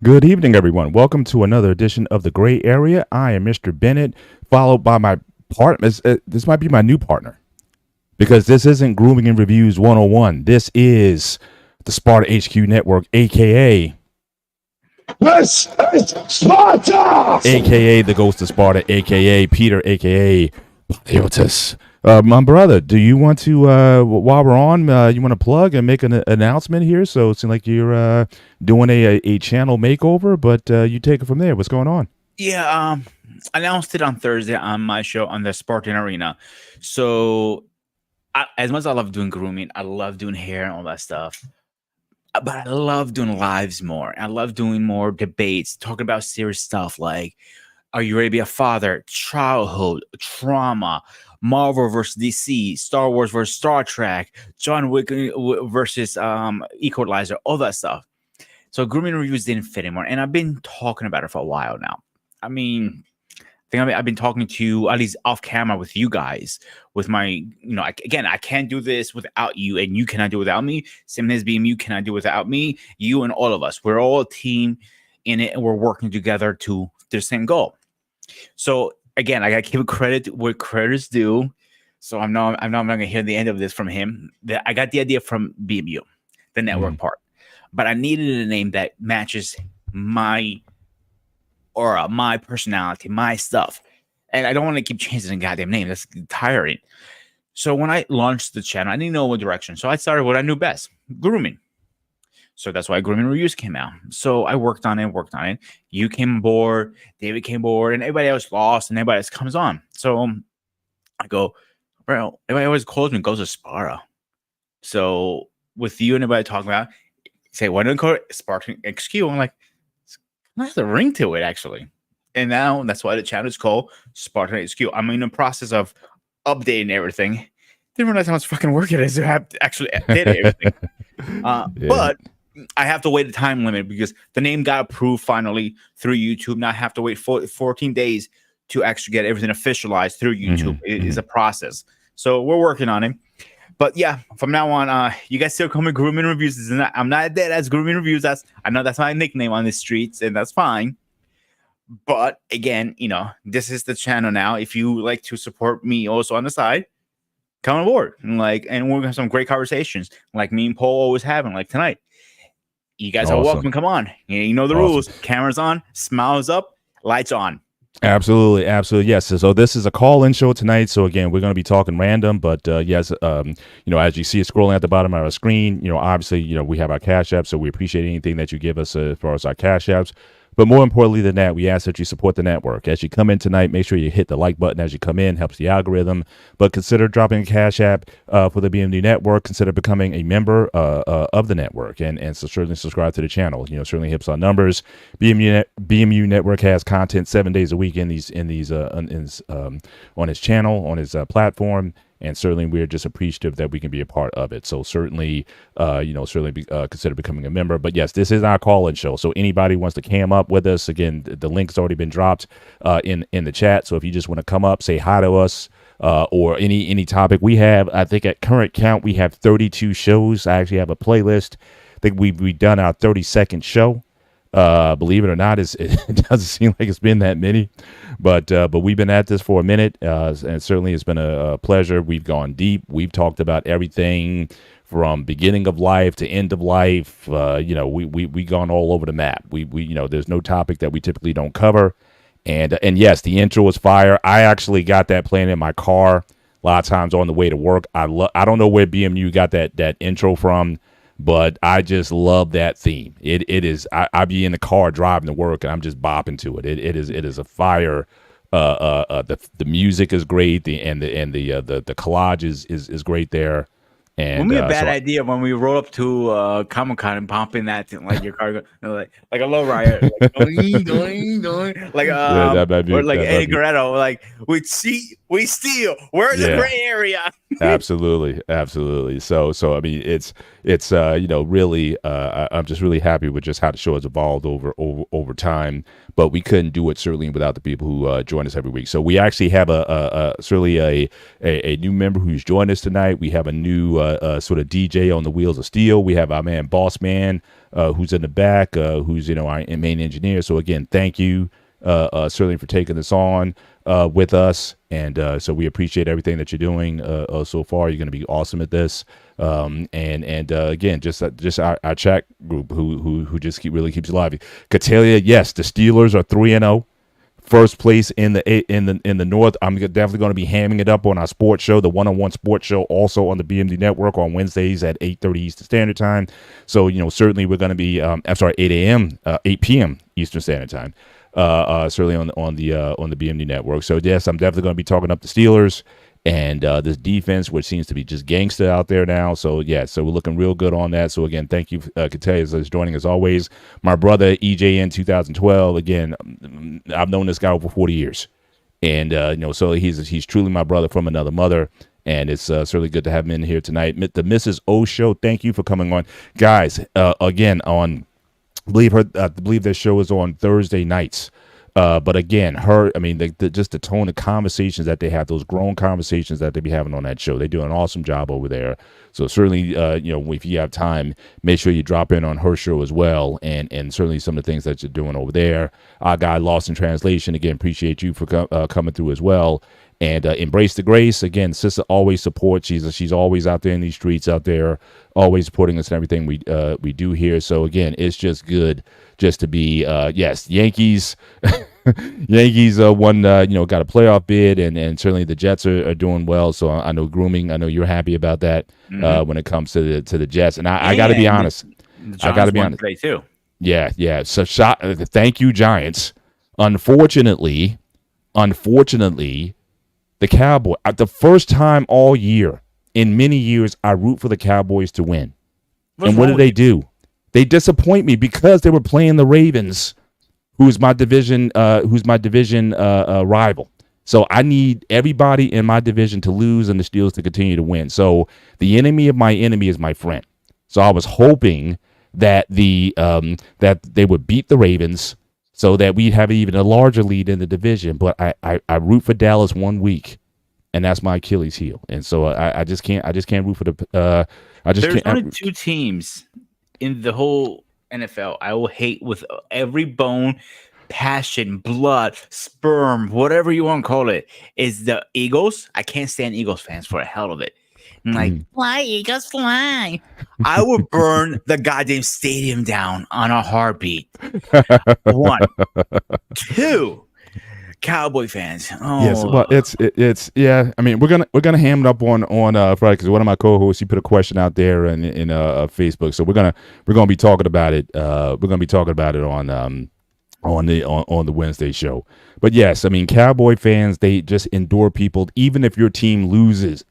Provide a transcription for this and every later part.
Good evening, everyone. Welcome to another edition of The Gray Area. I am Mr. Bennett, followed by my partner. This might be my new partner because this isn't Grooming and Reviews 101. This is the Sparta HQ Network, a.k.a. This is Sparta! a.k.a. the Ghost of Sparta, a.k.a. Peter, a.k.a. Patriotus. My brother, do you want to, while we're on, you want to plug and make an announcement here? So it seems like you're doing a channel makeover, but you take it from there. What's going on? Yeah, I announced it on Thursday on my show on the Spartan Arena. So as much as I love doing grooming, I love doing hair and all that stuff. But I love doing lives more. I love doing more debates, talking about serious stuff like, are you ready to be a father? Childhood, trauma, Marvel versus DC, Star Wars versus Star Trek, John Wick versus Equalizer, all that stuff. So grooming reviews didn't fit anymore. And I've been talking about it for a while now. I mean, I've been talking to, at least off camera with you guys, with my, again, I can't do this without you, and you cannot do it without me. Same as BMU cannot do it without me, you and all of us. We're all a team in it, and we're working together to the same goal. So again, I got to give credit where credit is due. So I'm not going to hear the end of this from him. I got the idea from BMU, the network part, but I needed a name that matches my aura, my personality, my stuff. And I don't want to keep changing the goddamn name. That's tiring. So when I launched the channel, I didn't know what direction. So I started what I knew best, grooming. So that's why Grooming Reviews came out. So I worked on it. You came aboard, David came aboard, and everybody else lost, and everybody else comes on. So I go, bro, everybody always calls me Goes to Sparta. So with you and everybody talking about, say, why don't you call it Spartan XQ? I'm like, it has a ring to it, actually. And now that's why the channel is called Spartan HQ. I'm in the process of updating everything. Didn't realize how much fucking work it is to have to actually update everything. But I have to wait a time limit because the name got approved finally through YouTube. Now I have to wait 14 days to actually get everything officialized through YouTube. It is a process. So we're working on it. But yeah, from now on, you guys still call me Grooming Reviews. I'm not dead as Grooming Reviews. I know that's my nickname on the streets, and that's fine. But again, this is the channel now. If you like to support me also on the side, come on board. And we're gonna have some great conversations, like me and Paul always having, like tonight. You guys are welcome. Come on. You know the rules. Cameras on, smiles up, lights on. Absolutely. Yes. So this is a call-in show tonight. So again, we're going to be talking random, but yes, as you see it scrolling at the bottom of our screen, obviously, we have our Cash App, so we appreciate anything that you give us as far as our Cash Apps. But more importantly than that, we ask that you support the network. As you come in tonight, make sure you hit the like button as you come in. Helps the algorithm. But consider dropping a Cash App for the BMU network. Consider becoming a member of the network. And so certainly subscribe to the channel. Certainly helps our numbers. BMU network has content 7 days a week on his channel, on his platform. And certainly we're just appreciative that we can be a part of it. So certainly, consider becoming a member. But yes, this is our call-in show. So anybody wants to cam up with us, again, the link's already been dropped in the chat. So if you just want to come up, say hi to us, or any topic we have, I think at current count, we have 32 shows. I actually have a playlist. I think we've done our 32nd show. Believe it or not, it doesn't seem like it's been that many, but we've been at this for a minute, and certainly it's been a pleasure. We've gone deep. We've talked about everything from beginning of life to end of life. We gone all over the map. We there's no topic that we typically don't cover, and yes, the intro was fire. I actually got that playing in my car a lot of times on the way to work. I don't know where BMU got that intro from, but I just love that theme. It is. I be in the car driving to work, and I'm just bopping to it. It is a fire. The music is great. The collage is great there. And it would be a bad idea when we roll up to Comic-Con and pump in that thing, like your car, like a low rider, like doing, like or like Eddie Guerrero, like we steal. We're in the gray area. Absolutely. So I mean, it's really, I'm just really happy with just how the show has evolved over time. But we couldn't do it certainly without the people who join us every week. So we actually have certainly a new member who's joined us tonight. We have a new sort of DJ on the wheels of steel. We have our man Boss Man, who's in the back, who's our main engineer. So again, thank you certainly for taking this on with us, and so we appreciate everything that you're doing so far. You're going to be awesome at this, and again, just our chat group who just really keeps alive. Catalia, yes, the Steelers are 3-0, first place in the North. I'm definitely going to be hamming it up on our sports show, the one-on-one sports show, also on the BMD Network on Wednesdays at 8:30 Eastern Standard Time. So certainly we're going to be 8 p.m. Eastern Standard Time. Certainly on the BMD Network. So yes, I'm definitely going to be talking up the Steelers and this defense, which seems to be just gangster out there now. So yeah, so we're looking real good on that. So again, thank you, Kataya, for joining as always. My brother EJN 2012. Again, I've known this guy over 40 years, and so he's truly my brother from another mother. And it's certainly good to have him in here tonight. The Mrs. O Show, thank you for coming on, guys. Again on. I believe their show is on Thursday nights. But again, just the tone of conversations that they have, those grown conversations that they be having on that show, they do an awesome job over there. So certainly, if you have time, make sure you drop in on her show as well, and certainly some of the things that you're doing over there. Our guy Lost in Translation, again, appreciate you for coming through as well. And Embrace the Grace, again, sister always supports. She's always out there in these streets out there, always supporting us and everything we do here. So again, it's just good just to be yes, Yankees. Yankees won, got a playoff bid, and certainly the Jets are doing well. So I know grooming. I know you're happy about that when it comes to the Jets. And I got to be honest. I got to be honest. Too. Yeah. So thank you, Giants. Unfortunately, the Cowboys, the first time all year in many years, I root for the Cowboys to win. And what do? They disappoint me because they were playing the Ravens, who's my division rival. So I need everybody in my division to lose and the Steelers to continue to win. So the enemy of my enemy is my friend. So I was hoping that that they would beat the Ravens, so that we'd have even a larger lead in the division. But I root for Dallas 1 week, and that's my Achilles heel. And so I just can't root for the. There's only two teams in the whole NFL I will hate with every bone, passion, blood, sperm, whatever you want to call it, is the Eagles. I can't stand Eagles fans for a hell of it. I'm like, fly, Eagles, fly. I would burn the goddamn stadium down on a heartbeat. 1, 2, Cowboy fans. Oh. Yes, well, it's yeah. I mean, we're gonna ham it up on Friday, because one of my co-hosts, he put a question out there in Facebook, so we're gonna be talking about it. We're gonna be talking about it on the Wednesday show. But yes, I mean, Cowboy fans, they just endure people. Even if your team loses,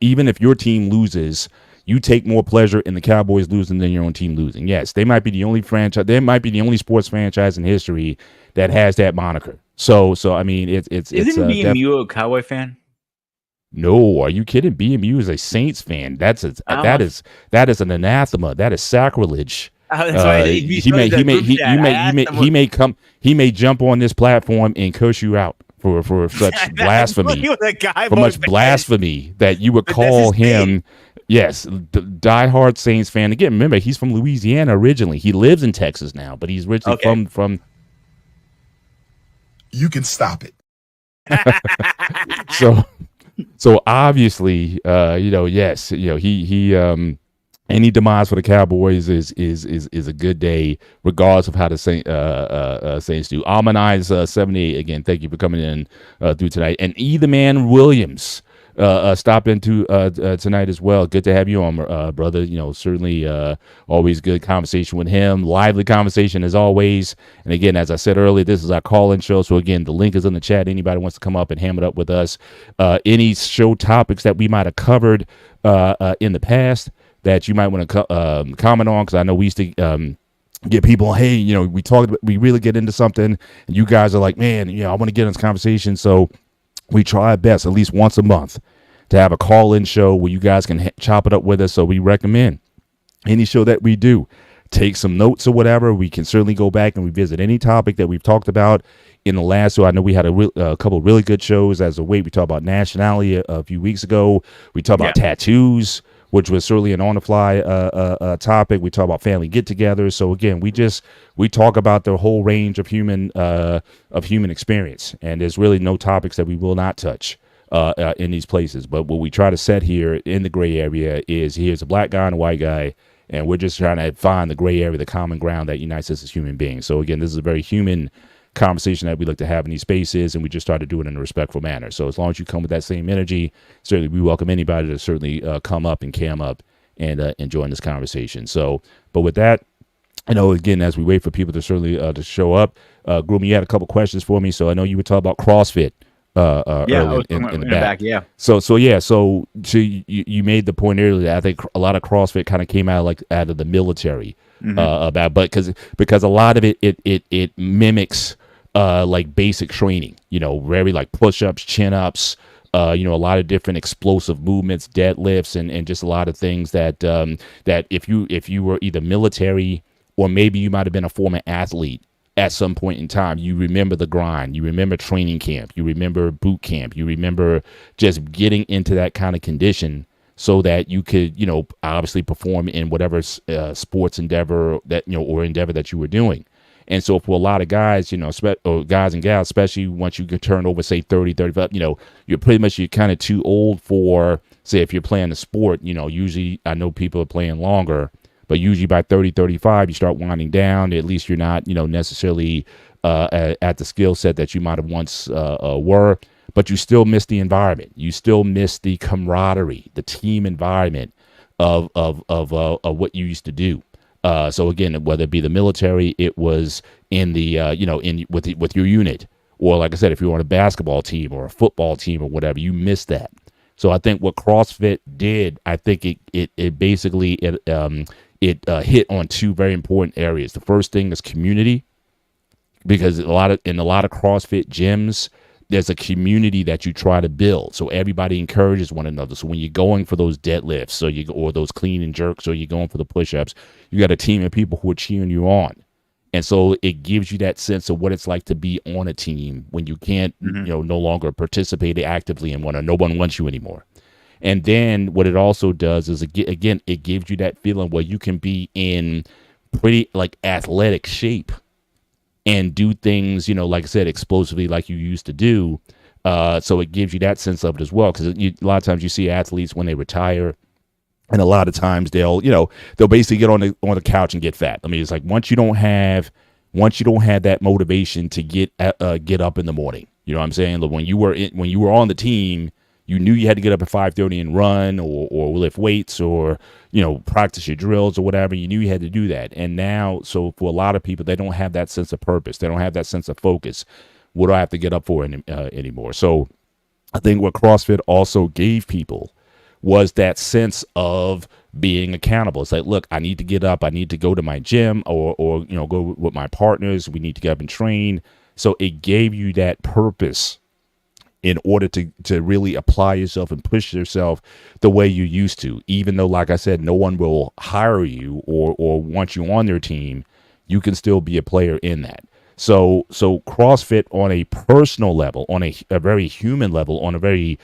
you take more pleasure in the Cowboys losing than your own team losing. Yes, they might be the only franchise. They might be the only sports franchise in history that has that moniker. So I mean, it's Isn't BMU a Cowboy fan? No, are you kidding? BMU is a Saints fan. That is an anathema. That is sacrilege. He may jump on this platform and curse you out for such blasphemy. For much blasphemy that you would call him. Yes, the diehard Saints fan. Again, remember, he's from Louisiana originally. He lives in Texas now, but he's originally from. You can stop it. So obviously, yes, he any demise for the Cowboys is a good day, regardless of how the Saints do. Almanize 78 again. Thank you for coming in through tonight. And E the Man Williams stopped into tonight as well. Good to have you on, brother. Certainly always good conversation with him. Lively conversation as always. And again, as I said earlier, this is our call-in show. So again, the link is in the chat. Anybody wants to come up and ham it up with us. Any show topics that we might have covered in the past that you might want to comment on, because I know we used to get people, hey, we really get into something, and you guys are like, man, I want to get in this conversation. So we try our best at least once a month to have a call-in show where you guys can chop it up with us. So we recommend any show that we do, take some notes or whatever. We can certainly go back and revisit any topic that we've talked about in the last. So I know we had a couple of really good shows as a weight. We talked about nationality a few weeks ago. We talked about tattoos, which was certainly an on-the-fly topic. We talk about family get-togethers. So again, we talk about the whole range of human experience, and there's really no topics that we will not touch in these places. But what we try to set here in the gray area is here's a black guy and a white guy, and we're just trying to find the gray area, the common ground that unites us as human beings. So again, this is a very human conversation that we like to have in these spaces, and we just try to do it in a respectful manner. So as long as you come with that same energy, certainly we welcome anybody to certainly come up and cam up and join this conversation. So, but with that, again, as we wait for people to certainly to show up, Groom, you had a couple questions for me. So I know you were talking about CrossFit early in the back. Yeah. So you made the point earlier that I think a lot of CrossFit kind of came out of the military because a lot of it mimics like basic training, very like push-ups, chin-ups, a lot of different explosive movements, deadlifts, and just a lot of things that that if you were either military or maybe you might have been a former athlete at some point in time, you remember the grind, you remember training camp, you remember boot camp, you remember just getting into that kind of condition so that you could, obviously perform in whatever sports endeavor that, or endeavor that you were doing. And so for a lot of guys, or guys and gals, especially once you can turn over, say 30, 35, you're kind of too old for, say, if you're playing a sport, usually I know people are playing longer, but usually by 30, 35, you start winding down. At least you're not, necessarily at the skill set that you might have once were, but you still miss the environment. You still miss the camaraderie, the team environment of what you used to do. So again, whether it be the military, it was in the, with your unit, or like I said, if you're on a basketball team or a football team or whatever, you miss that. So I think what CrossFit did, I think it basically hit on two very important areas. The first thing is community, because in a lot of CrossFit gyms, there's a community that you try to build. So everybody encourages one another. So when you're going for those deadlifts, or those clean and jerks, or you're going for the push-ups, you got a team of people who are cheering you on. And so it gives you that sense of what it's like to be on a team when you can't, no longer participate actively in one, or no one wants you anymore. And then what it also does is, again, it gives you that feeling where you can be in pretty like athletic shape and do things, like I said, explosively like you used to do. So it gives you that sense of it as well. Because a lot of times you see athletes when they retire, and a lot of times they'll basically get on the couch and get fat. I mean, it's like once you don't have that motivation to get up in the morning, you know what I'm saying? When you were on the team, you knew you had to get up at 5:30 and run or lift weights or, practice your drills or whatever. You knew you had to do that. And now, so for a lot of people, they don't have that sense of purpose. They don't have that sense of focus. What do I have to get up for anymore? So I think what CrossFit also gave people was that sense of being accountable. It's like, look, I need to get up. I need to go to my gym or go with my partners. We need to get up and train. So it gave you that purpose in order to really apply yourself and push yourself the way you used to. Even though, like I said, no one will hire you or want you on their team, you can still be a player in that. So CrossFit on a personal level, on a very human level, on a very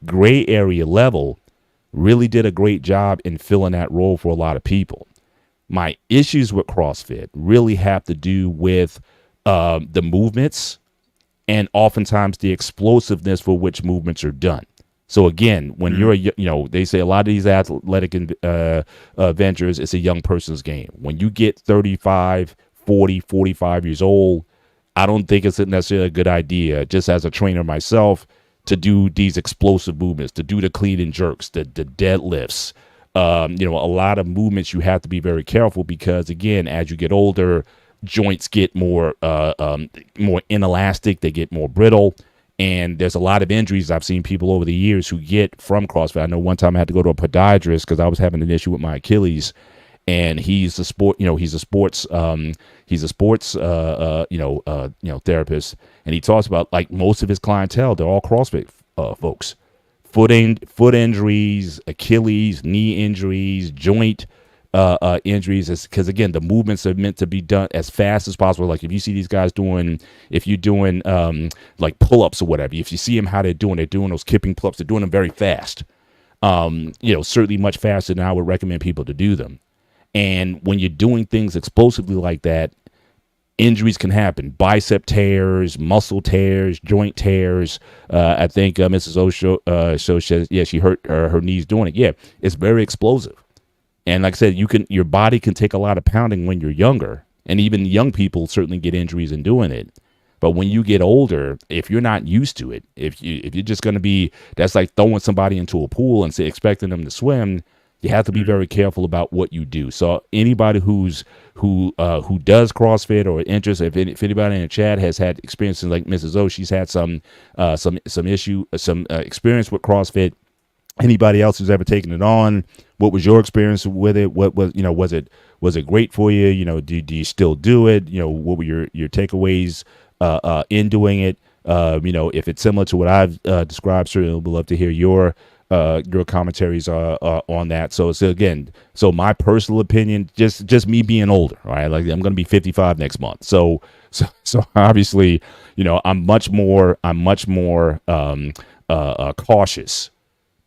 gray area level, really did a great job in filling that role for a lot of people. My issues with CrossFit really have to do with the movements, and oftentimes the explosiveness for which movements are done. So again, when you're they say a lot of these athletic ventures, it's a young person's game. When you get 35, 40, 45 years old, I don't think it's necessarily a good idea, just as a trainer myself, to do these explosive movements, to do the clean and jerks, the deadlifts. A lot of movements you have to be very careful because, again, as you get older, joints get more inelastic, they get more brittle, and there's a lot of injuries I've seen people over the years who get from CrossFit. I know one time I had to go to a podiatrist because I was having an issue with my Achilles, and he's a sports therapist, and he talks about, like, most of his clientele, they're all CrossFit folks. foot injuries, Achilles, knee injuries, joint injuries, is because again the movements are meant to be done as fast as possible. Like if you see these guys doing, if you're doing like pull-ups or whatever, if you see them how they're doing those kipping pull-ups, they're doing them very fast. Certainly much faster than I would recommend people to do them. And when you're doing things explosively like that, injuries can happen. Bicep tears, muscle tears, joint tears. I think Mrs. Osho says, yeah, she hurt her knees doing it. Yeah, it's very explosive. And like I said, your body can take a lot of pounding when you're younger, and even young people certainly get injuries in doing it. But when you get older, if you're not used to it, if you're just going to be, that's like throwing somebody into a pool and expecting them to swim. You have to be very careful about what you do. So anybody who does CrossFit or interest, if anybody in the chat has had experiences like Mrs. O, she's had some experience with CrossFit. Anybody else who's ever taken it on, what was your experience with it? What was, was it great for you? Do you still do it? What were your takeaways in doing it? If it's similar to what I've described, certainly would love to hear your commentaries on that. So my personal opinion, just me being older, right? Like I'm going to be 55 next month. So obviously, I'm much more cautious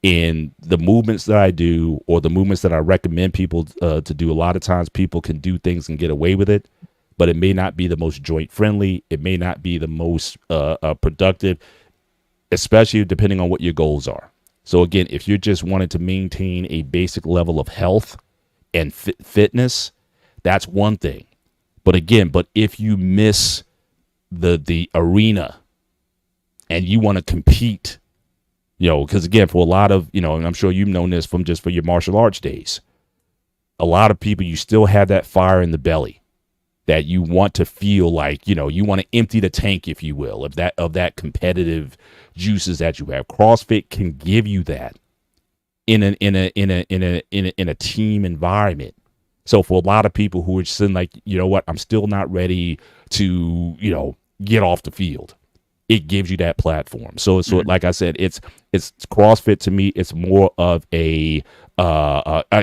in the movements that I do or the movements that I recommend people to do. A lot of times people can do things and get away with it, but it may not be the most joint friendly. It may not be the most productive, especially depending on what your goals are. So again, if you're just wanting to maintain a basic level of health and fitness, that's one thing. But if you miss the arena and you want to compete, because again, for a lot of, and I'm sure you've known this from just for your martial arts days, a lot of people, you still have that fire in the belly that you want to feel like, you want to empty the tank, if you will, of that competitive juices that you have. CrossFit can give you that in a team environment. So for a lot of people who are just saying like, I'm still not ready to, get off the field, it gives you that platform. So like I said, it's CrossFit to me. It's more of a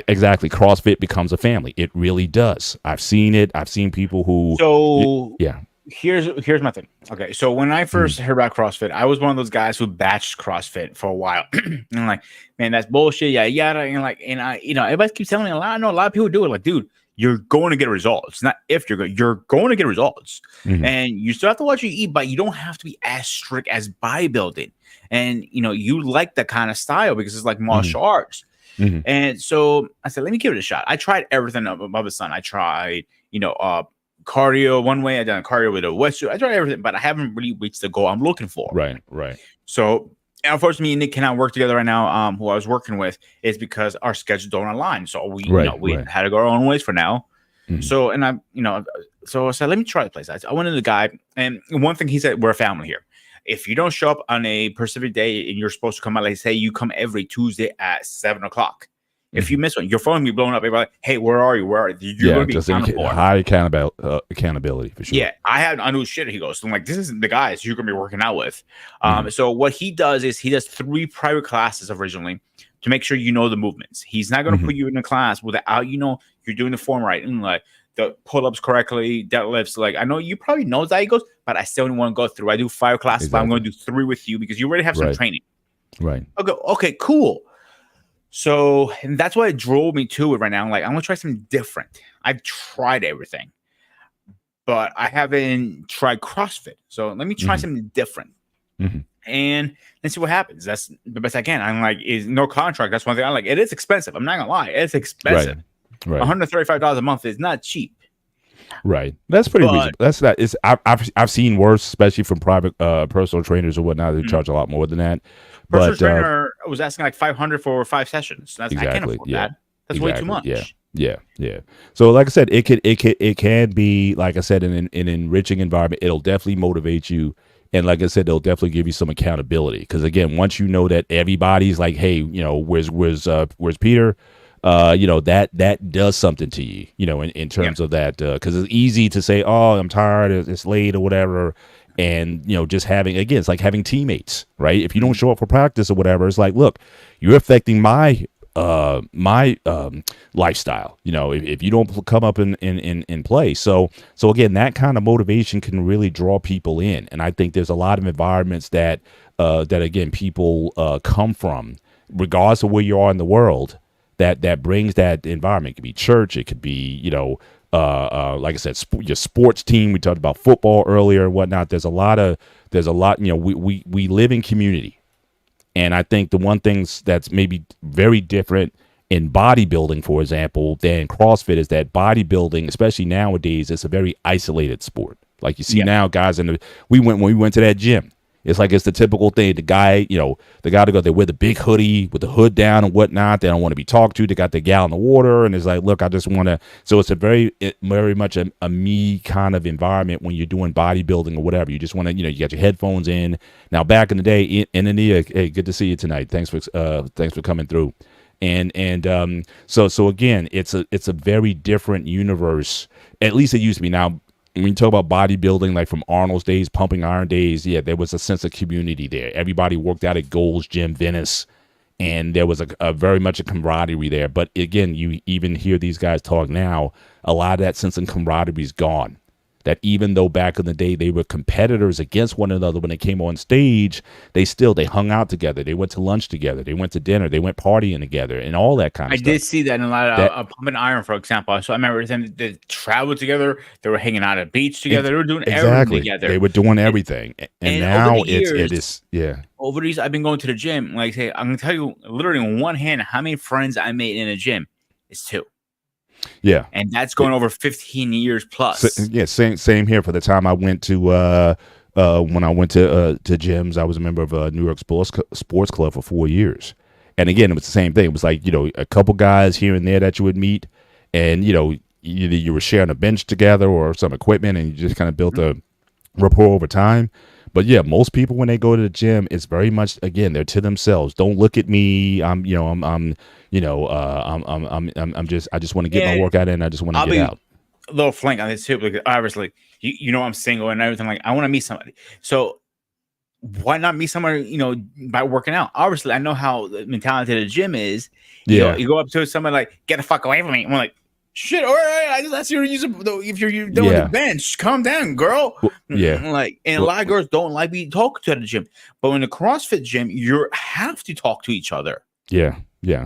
exactly. CrossFit becomes a family. It really does. I've seen it. I've seen people who. So yeah. Here's my thing. Okay, so when I first heard about CrossFit, I was one of those guys who batched CrossFit for a while. And I'm like, man, that's bullshit. Yeah, yada. And I, everybody keeps telling me I know a lot of people do it. Like, dude, you're going to get results. Not if you're going to get results. Mm-hmm. And you still have to watch you eat, but you don't have to be as strict as bodybuilding. And you like that kind of style because it's like martial arts. Mm-hmm. And so I said, let me give it a shot. I tried everything above the sun. I tried, cardio one way. I done cardio with a wetsuit. I tried everything, but I haven't really reached the goal I'm looking for. Right. So unfortunately, me and Nick cannot work together right now. Who I was working with is because our schedules don't align. So we had to go our own ways for now. Mm-hmm. So and so I said, let me try the place. I went to the guy, and one thing he said, we're a family here. If you don't show up on a specific day and you're supposed to come out, like say you come every Tuesday at 7:00. If you miss one, your phone will be blowing up. Everybody, hey, where are you? Where are you? You're going to be accountable. High accountability for sure. Yeah, I knew shit. He goes, so I'm like, this isn't the guys you're going to be working out with. So what he does is he does 3 private classes originally to make sure you know the movements. He's not going to put you in a class without you're doing the form right and like the pull-ups correctly, deadlifts. Like I know you probably know that. He goes, but I still don't want to go through. I do 5 classes, but I'm going to do 3 with you because you already have some training. Right. Okay, cool. So, and that's what it drove me to it right now. I'm like, I'm going to try something different. I've tried everything, but I haven't tried CrossFit. So let me try something different. And let's see what happens. That's the best I can. I'm like, is no contract. That's one thing I like. It is expensive. I'm not going to lie. It's expensive. Right. $135 a month is not cheap. Right. That's pretty reasonable. That's not. It's I've seen worse, especially from private personal trainers or whatnot. They charge a lot more than that. Personal trainer was asking like $500 for 5 sessions. I can't afford that. That's way too much. Yeah. So like I said, it can be, like I said, in an enriching environment. It'll definitely motivate you. And like I said, they'll definitely give you some accountability. Because again, once you know that everybody's like, hey, where's Peter? That does something to you, in terms of that, because it's easy to say, oh, I'm tired, it's late or whatever. And, just having, again, it's like having teammates, right? If you don't show up for practice or whatever, it's like, look, you're affecting my lifestyle, if you don't come up in play. So again, that kind of motivation can really draw people in. And I think there's a lot of environments that again, people come from, regardless of where you are in the world, that brings that environment. It could be church, it could be, like I said, your sports team. We talked about football earlier and whatnot. There's a lot, we live in community. And I think the one thing that's maybe very different in bodybuilding, for example, than CrossFit is that bodybuilding, especially nowadays, is a very isolated sport. Like you see now, guys when we went to that gym, it's like it's the typical thing. The guy to go, they wear the big hoodie with the hood down and whatnot. They don't want to be talked to. They got the gallon of water, and it's like, look, I just want to. So it's very much a me kind of environment when you're doing bodybuilding or whatever. You just want to, you got your headphones in. Now, back in the day, in India, hey, good to see you tonight. Thanks for coming through. So again, it's a very different universe. At least it used to be. Now, when you talk about bodybuilding, like from Arnold's days, pumping iron days, there was a sense of community there. Everybody worked out at Gold's Gym, Venice, and there was a very much a camaraderie there. But again, you even hear these guys talk now, a lot of that sense of camaraderie is gone. That even though back in the day they were competitors against one another when they came on stage, they hung out together. They went to lunch together. They went to dinner. They went partying together and all that kind of stuff. I did see that in a lot of pumping iron, for example. So I remember them, they traveled together. They were hanging out at the beach together. They were doing everything together. They were doing everything. And now it is. Over these, I've been going to the gym. Like, say, I'm going to tell you literally in one hand how many friends I made in a gym. It's 2. Yeah, and that's going over 15 years plus. Same here. For the time I went to when I went to gyms, I was a member of a New York Sports Club for 4 years. And again, it was the same thing. It was like, a couple guys here and there that you would meet, and either you were sharing a bench together or some equipment, and you just kind of built a rapport over time. But yeah, most people when they go to the gym, it's very much, again, they're to themselves. Don't look at me. I just want to get my workout in. I just want to get out. A little flank on this too, because obviously, I'm single and everything. Like, I want to meet somebody. So why not meet somebody, by working out? Obviously, I know how the mentality of the gym is. You go up to someone like, get the fuck away from me. I'm like, shit, all right. I just asked you to use it. If you're doing the bench, calm down, girl. Like, and a lot of girls don't like me talking to the gym, but in the CrossFit gym, you have to talk to each other. Yeah.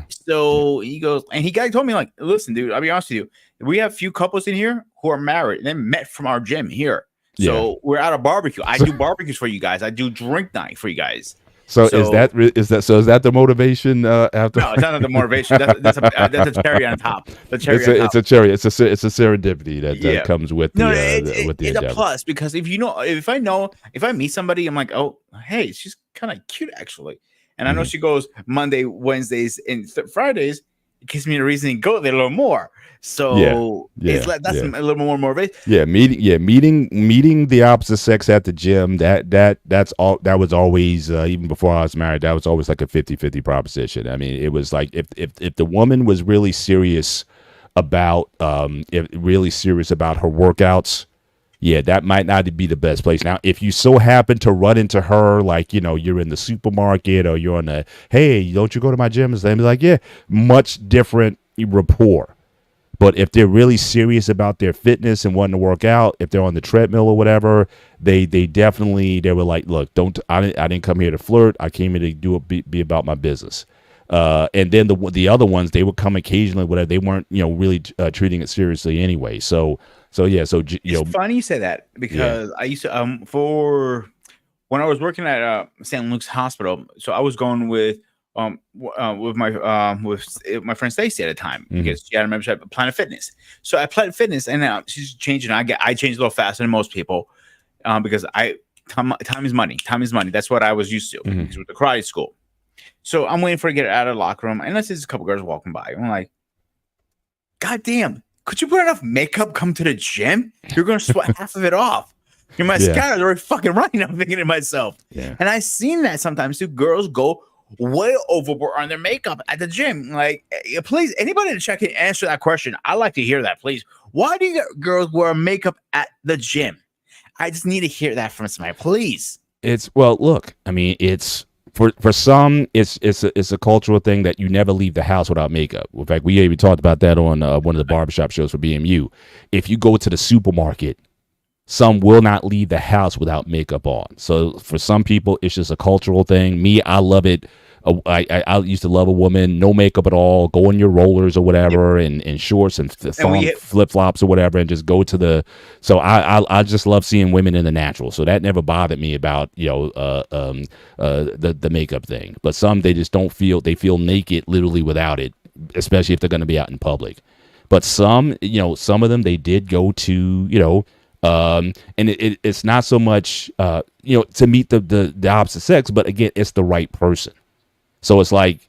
So he goes, and he told me, like, listen, dude, I'll be honest with you. We have a few couples in here who are married. They met from our gym here. So we're at a barbecue. I do barbecues for you guys. I do drink night for you guys. So is that the motivation? After no, it's not the motivation. That's a cherry on top. It's a cherry. It's a serendipity that comes with the with the it's endeavor. A plus, because if I meet somebody, I'm like, oh, hey, she's kind of cute actually, and I know she goes Monday, Wednesdays, and Fridays. It gives me a reason to go there a little more. So it's like that's a little more motivation. Meeting the opposite sex at the gym, that's all. That was always even before I was married, that was always like a 50-50 proposition. I mean, it was like if the woman was really serious about her workouts, that might not be the best place. Now, if you so happen to run into her, like, you're in the supermarket or you're on the, hey, don't you go to my gym? And they'd be like, much different rapport. But if they're really serious about their fitness and wanting to work out, if they're on the treadmill or whatever, they were like, look, I didn't come here to flirt. I came here to be about my business. And then the other ones, they would come occasionally, whatever. They weren't, really treating it seriously anyway. So it's funny you say that, because I used to for when I was working at St. Luke's Hospital. So I was going with my friend Stacy at the time, because she had a membership at Planet Fitness. So at Planet Fitness, and she's changing. I changed a little faster than most people, because time is money. Time is money. That's what I was used to because with the karate school. So I'm waiting for her to get out of the locker room, and let's see a couple girls walking by. I'm like, God damn, could you put enough makeup, come to the gym? You're gonna sweat half of it off. Your mascara's already fucking running. I'm thinking to myself. And I've seen that sometimes too. Girls go way overboard on their makeup at the gym. Like, please, anybody in the chat can answer that question. I like to hear that, please. Why do girls wear makeup at the gym? I just need to hear that from somebody, please. It's well, look, I mean, it's for some, it's a cultural thing that you never leave the house without makeup. In fact, we even talked about that on one of the barbershop shows for BMU. If you go to the supermarket, some will not leave the house without makeup on. So for some people, it's just a cultural thing. Me, I love it. I used to love a woman, no makeup at all, go in your rollers or whatever, and shorts and flip flops or whatever, and just go to the. So I just love seeing women in the natural. So that never bothered me about the makeup thing. But some, they just don't feel, they feel naked literally without it, especially if they're going to be out in public. But some of them, they did go to and it's not so much to meet the opposite sex, but again, it's the right person. So it's like,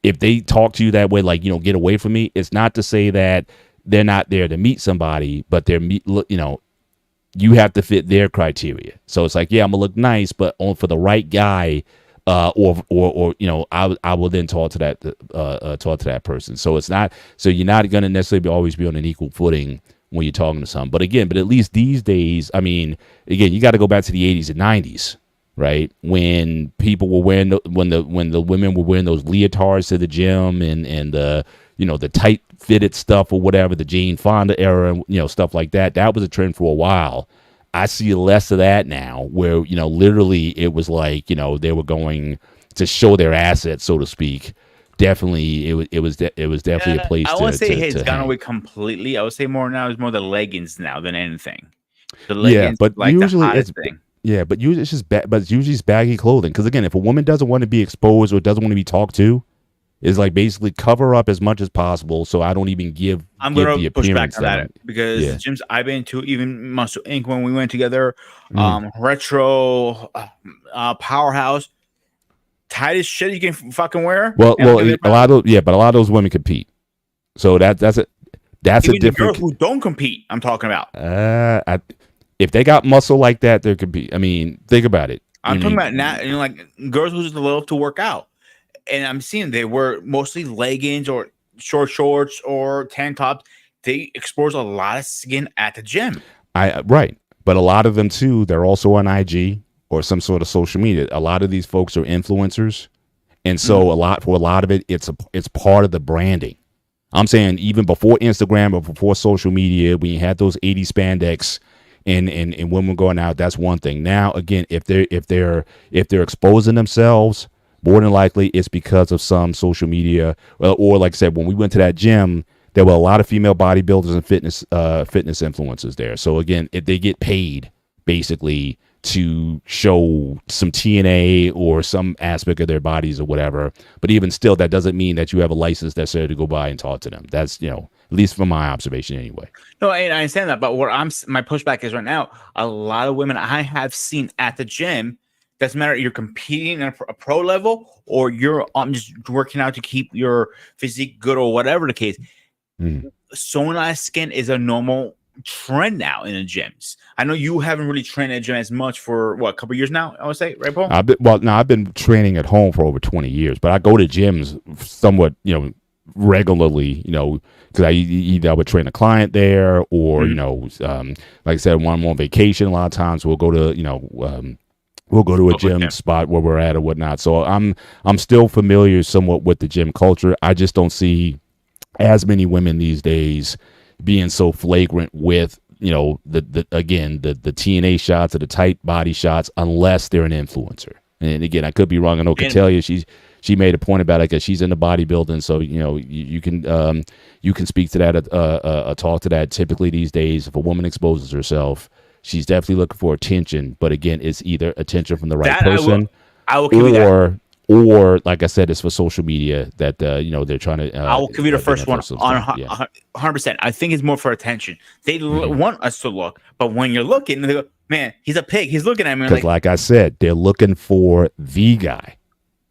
if they talk to you that way, like, get away from me, it's not to say that they're not there to meet somebody, but you have to fit their criteria. So it's like, yeah, I'm gonna look nice, but for the right guy, I will then talk to that person. So it's not, so you're not gonna necessarily always be on an equal footing when you're talking to someone. But at least these days, I mean, again, you got to go back to the 80s and 90s. Right, when people were wearing when the women were wearing those leotards to the gym and the tight fitted stuff or whatever, the Jane Fonda era, stuff like that. That was a trend for a while. I see less of that now, where literally it was like they were going to show their assets, so to speak. Definitely, it was definitely a place. I won't say it's gone away completely. I would say more now is more the leggings now than anything. The leggings, but like usually the it's thing. Yeah, but usually it's just but usually it's baggy clothing. Because again, if a woman doesn't want to be exposed or doesn't want to be talked to, it's like basically cover up as much as possible. So I don't even give. I'm going to push back on that because Yeah. the gyms I've been to, even Muscle Inc. when we went together, Retro, Powerhouse, tightest shit you can fucking wear. Well, a lot of those women compete. So that's a different. Girls who don't compete, I'm talking about. If they got muscle like that, they compete. I mean, think about it. I'm talking about now, like girls who just love to work out, and I'm seeing they wear mostly leggings or short shorts or tank tops. They expose a lot of skin at the gym. Right, but a lot of them too, they're also on IG or some sort of social media. A lot of these folks are influencers, and so a lot of it, it's part of the branding. I'm saying even before Instagram or before social media, when you had those 80s spandex. And women going out, that's one thing. Now, again, if they're exposing themselves, more than likely it's because of some social media, or like I said, when we went to that gym, there were a lot of female bodybuilders and fitness influencers there. So again, if they get paid basically to show some TNA or some aspect of their bodies or whatever, but even still, that doesn't mean that you have a license necessarily to go by and talk to them. That's at least from my observation anyway. No, I understand that, but my pushback is right now, a lot of women I have seen at the gym, doesn't matter you're competing at a pro level or you're just working out to keep your physique good or whatever the case. So nice skin is a normal trend now in the gyms. I know you haven't really trained at the gym as much for a couple of years now, I would say, right, Paul? I've been training at home for over 20 years, but I go to gyms somewhat, regularly, because I would train a client there, or like I said, when I'm on vacation, a lot of times we'll go to a gym spot where we're at or whatnot. So I'm still familiar somewhat with the gym culture. I just don't see as many women these days being so flagrant with the TNA shots or the tight body shots, unless they're an influencer. And again, I could be wrong. I know Catellia, she made a point about it because she's into bodybuilding. So, you can speak to that, talk to that. Typically these days, if a woman exposes herself, she's definitely looking for attention. But again, it's either attention from the right person, I will give you that. Or like I said, it's for social media that, they're trying to. I will give you the first one on 100%. I think it's more for attention. They want us to look, but when you're looking, they go, man, he's a pig. He's looking at me. Because like I said, they're looking for the guy.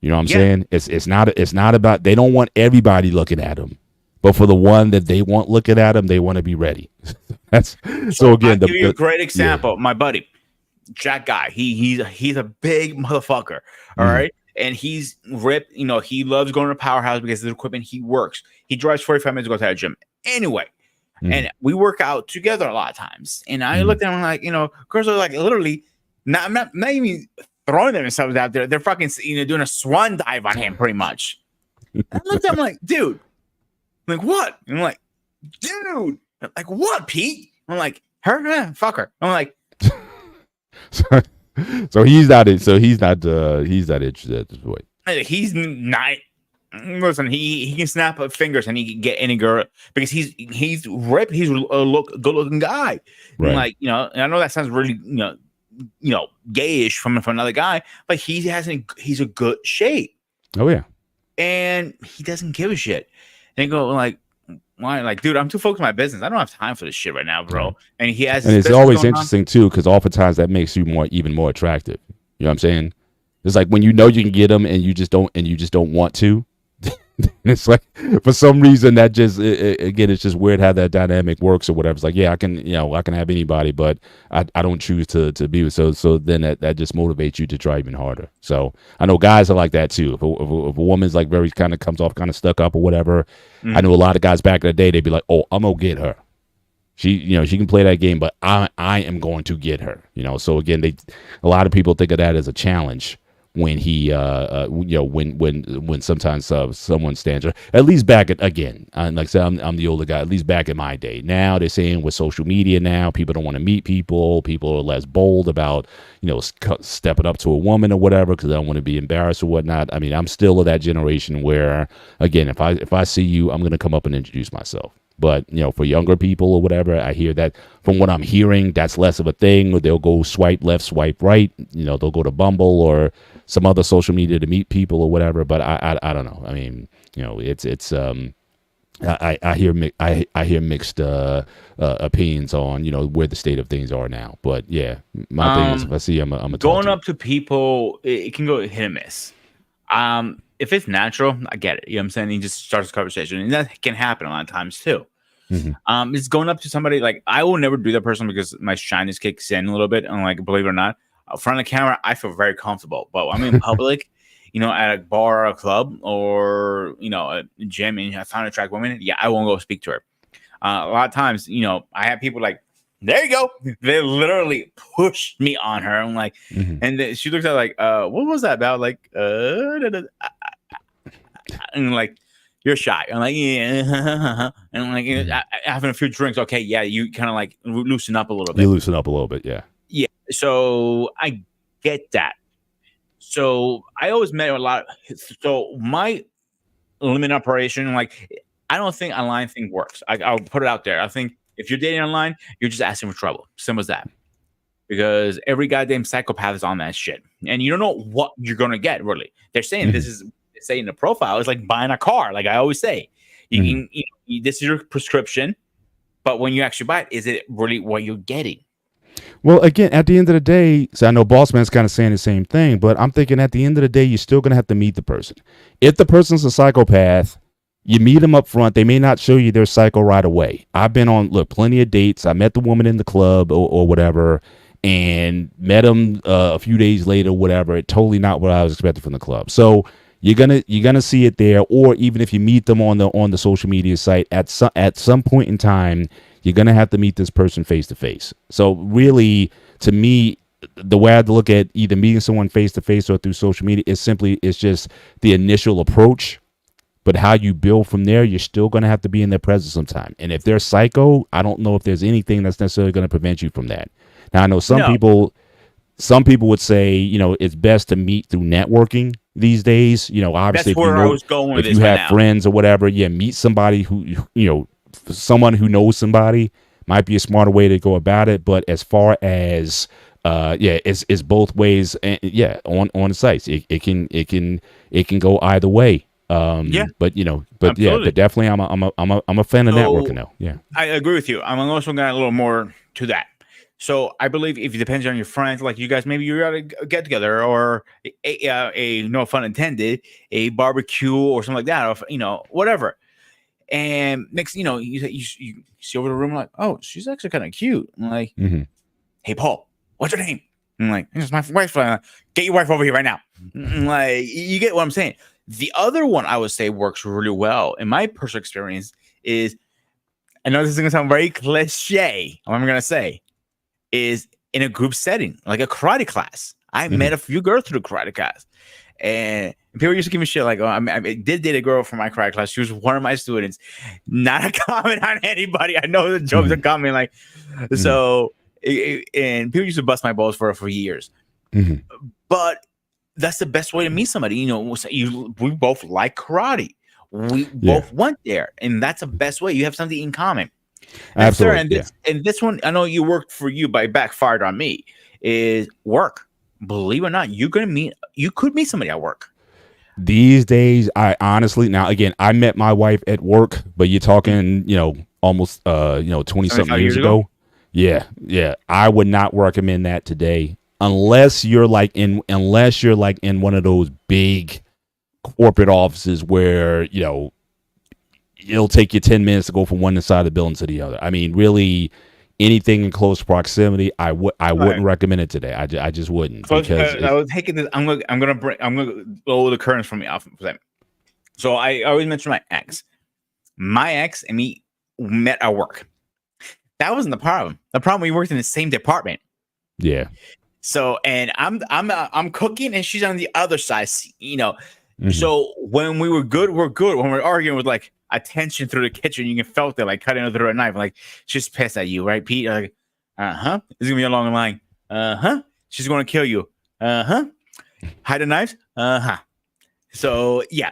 You know what I'm saying? It's not about, they don't want everybody looking at them, but for the one that they want looking at them, they want to be ready. So again, I'll give you a great example. My buddy, Jack Guy, he's a big motherfucker. All right. And he's ripped, he loves going to Powerhouse because of the equipment. He works. He drives 45 minutes to go to that gym. Anyway, and we work out together a lot of times. And I looked at him like, girls are like literally not even throwing themselves out there. They're fucking, doing a swan dive on him pretty much. I looked at him like, dude, I'm like, what? And I'm like, dude, I'm like, what, Pete? I'm like, her? Fuck her. I'm like, so he's not it. So he's not interested at this point. He's not. Listen, he can snap up fingers and he can get any girl because he's ripped. He's a good looking guy. Right. And like, and I know that sounds really, gayish from another guy, but he's a good shape. Oh yeah. And he doesn't give a shit. And they go like, why? Like, dude, I'm too focused on my business. I don't have time for this shit right now, bro. Right. And he has. And it's always interesting too, because oftentimes that makes you even more attractive. You know what I'm saying? It's like when you know you can get them, and you just don't want to. It's like for some reason that just again, it's just weird how that dynamic works or whatever. It's like, yeah, I can have anybody, but I don't choose to be with. So then that just motivates you to try even harder. So I know guys are like that too. If a woman's like very kind of comes off kind of stuck up or whatever, I know a lot of guys back in the day, they'd be like, oh, I'm gonna get her. She can play that game, but I am going to get her. So again, a lot of people think of that as a challenge. When he, when sometimes someone stands, at least back at, again, like I said, I'm the older guy, at least back in my day. Now they're saying with social media now, people don't want to meet people. People are less bold about, stepping up to a woman or whatever, because they don't want to be embarrassed or whatnot. I mean, I'm still of that generation where, again, if I see you, I'm going to come up and introduce myself. But, for younger people or whatever, I hear that from what I'm hearing, that's less of a thing. Or they'll go swipe left, swipe right. They'll go to Bumble or some other social media to meet people or whatever. But I don't know. I mean, it's I hear mixed opinions on where the state of things are now. But yeah, my thing is if I see I'm a going up to people, it can go hit and miss. If it's natural, I get it. You know what I'm saying? He just starts a conversation, and that can happen a lot of times too. It's going up to somebody like I will never do that person because my shyness kicks in a little bit, and like believe it or not, in front of the camera, I feel very comfortable. But I'm in public, at a bar, or a club, or a gym, and I found a attractive woman. Yeah, I won't go speak to her. A lot of times, I have people like, there you go. They literally pushed me on her. I'm like, and she looks at like, what was that about? Like, and like, you're shy. I'm like, yeah. And I'm like, having a few drinks. Okay, yeah, you kind of like loosen up a little bit. You loosen up a little bit, yeah. Yeah. So I get that. So I always met a lot. So my limit operation, like, I don't think online thing works. I'll put it out there. I think if you're dating online, you're just asking for trouble. Simple as that. Because every goddamn psychopath is on that shit. And you don't know what you're going to get, really. They're saying this is saying the profile is like buying a car. Like I always say, this is your prescription. But when you actually buy it, is it really what you're getting? Well, again, at the end of the day, so I know Bossman's kind of saying the same thing, but I'm thinking at the end of the day, you're still going to have to meet the person. If the person's a psychopath, you meet them up front. They may not show you their psycho right away. I've been on, plenty of dates. I met the woman in the club or whatever, and met them a few days later, whatever. Totally not what I was expecting from the club. So you're gonna see it there, or even if you meet them on the social media site at some point in time, you're gonna have to meet this person face to face. So really, to me, the way I have to look at either meeting someone face to face or through social media is it's just the initial approach. But how you build from there, you're still going to have to be in their presence sometime. And if they're psycho, I don't know if there's anything that's necessarily going to prevent you from that. Now, I know some people would say, it's best to meet through networking these days. Obviously, that's where I was going with if you have friends or whatever, meet somebody who, someone who knows somebody might be a smarter way to go about it. But as far as it's both ways. And on the sites, it can go either way. But definitely I'm a fan of networking though. Yeah, I agree with you. I'm also got a little more to that. So I believe if it depends on your friends, like you guys, maybe you're at a get together or a no pun intended, a barbecue or something like that, or whatever. And next, you see over the room like, oh, she's actually kind of cute. I'm like, hey Paul, what's your name? I'm like, it's my wife. Get your wife over here right now. Like, you get what I'm saying. The other one I would say works really well in my personal experience is I know this is gonna sound very cliche. What I'm gonna say is in a group setting, like a karate class. I met a few girls through the karate class, and people used to give me shit like, "Oh, I did date a girl from my karate class. She was one of my students." Not a comment on anybody. I know the jokes are coming, like so. And people used to bust my balls for years, but that's the best way to meet somebody. You know, we both like karate. We both went there, and that's the best way. You have something in common. Absolutely. And this one, I know you worked for you, but it backfired on me. Is work. Believe it or not, you could meet somebody at work. These days, I honestly, now again, I met my wife at work, but you're talking, almost 20 something years ago. Yeah. I would not recommend that today unless you're like in one of those big corporate offices where, it'll take you 10 minutes to go from one side of the building to the other. I mean, really, anything in close proximity, I wouldn't recommend it today. I just wouldn't. Because I was taking this. I'm gonna blow the curtains from me off for that. So I always mention my ex. My ex and me met at work. That wasn't the problem. The problem, we worked in the same department. Yeah. So, and I'm cooking and she's on the other side. So when we were good, we're good. When we're arguing with like a tension through the kitchen, you can felt it like cutting through a knife. Like she's pissed at you, right, Pete? Like, this is gonna be a long line. She's gonna kill you. Hide the knives. So yeah.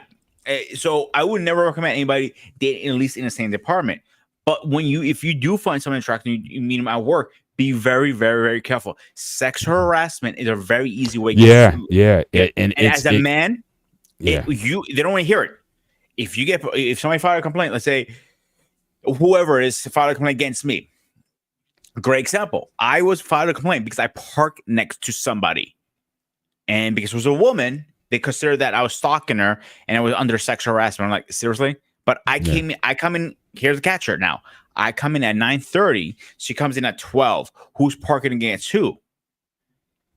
So I would never recommend anybody dating at least in the same department. But if you do find someone attractive, you meet them at work, be very, very, very careful. Sexual harassment is a very easy way. Yeah. And as a man, they don't want to hear it. If somebody filed a complaint, let's say whoever it is filed a complaint against me. Great example. I was filed a complaint because I parked next to somebody, and because it was a woman, they considered that I was stalking her and it was under sexual harassment. I'm like, seriously? But I come in. Here's the catcher. Now I come in at 9:30. She comes in at 12. Who's parking against who?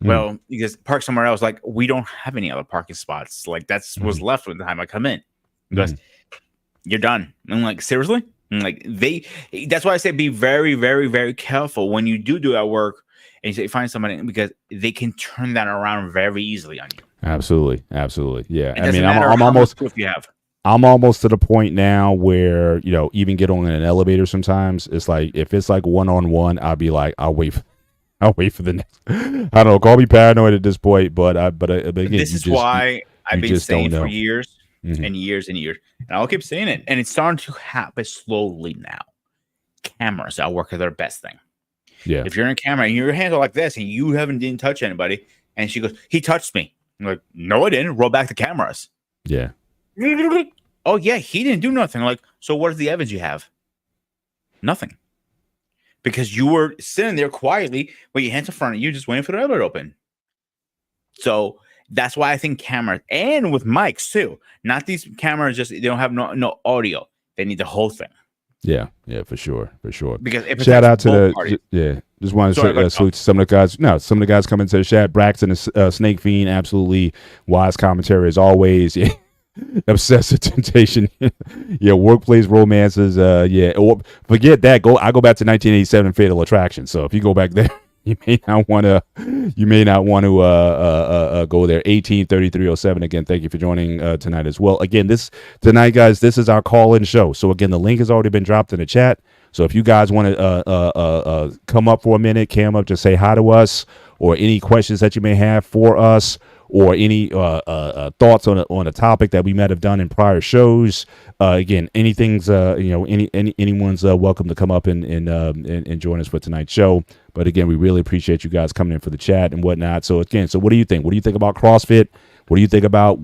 Well, you just park somewhere else. Like, we don't have any other parking spots. Like, that's what's left with the time I come in. Because you're done. I'm like, seriously? I'm like, that's why I say be very, very, very careful when you do at work and you find somebody, because they can turn that around very easily on you. Absolutely. Yeah. I mean, I'm almost proof you have. I'm almost to the point now where, even get on an elevator sometimes. It's like, if it's like one-on-one, I'll be like, I'll wait for the next. I don't know. Call me paranoid at this point, but again, this is why I've been saying for years and years and years, and I'll keep saying it. And it's starting to happen slowly now. Cameras at work are their best thing. Yeah. If you're in a camera and your hands are like this and you didn't touch anybody, and she goes, "He touched me." I'm like, "No, I didn't." Roll back the cameras. Yeah. Oh yeah, he didn't do nothing. Like, so what is the evidence you have? Nothing. Because you were sitting there quietly with your hands in front of you, just waiting for the elevator to open. So that's why I think cameras, and with mics too, not these cameras, they don't have no audio. They need the whole thing. Yeah, for sure. Because shout out to just wanted to salute some of the guys. No, some of the guys coming to the chat. Braxton, Snake Fiend, absolutely wise commentary as always. Yeah. Obsessive temptation. Yeah, workplace romances. Or forget that. I go back to 1987 Fatal Attraction. So if you go back there, you may not want to go there. 183307. Again, thank you for joining tonight as well. Again, tonight, guys, this is our call-in show. So again, the link has already been dropped in the chat. So if you guys want to come up for a minute, cam up, just say hi to us, or any questions that you may have for us, or any thoughts on a topic that we might have done in prior shows. Again, anything's anyone's welcome to come up and join us for tonight's show. But again, we really appreciate you guys coming in for the chat and whatnot. So again, what do you think? What do you think about CrossFit? What do you think about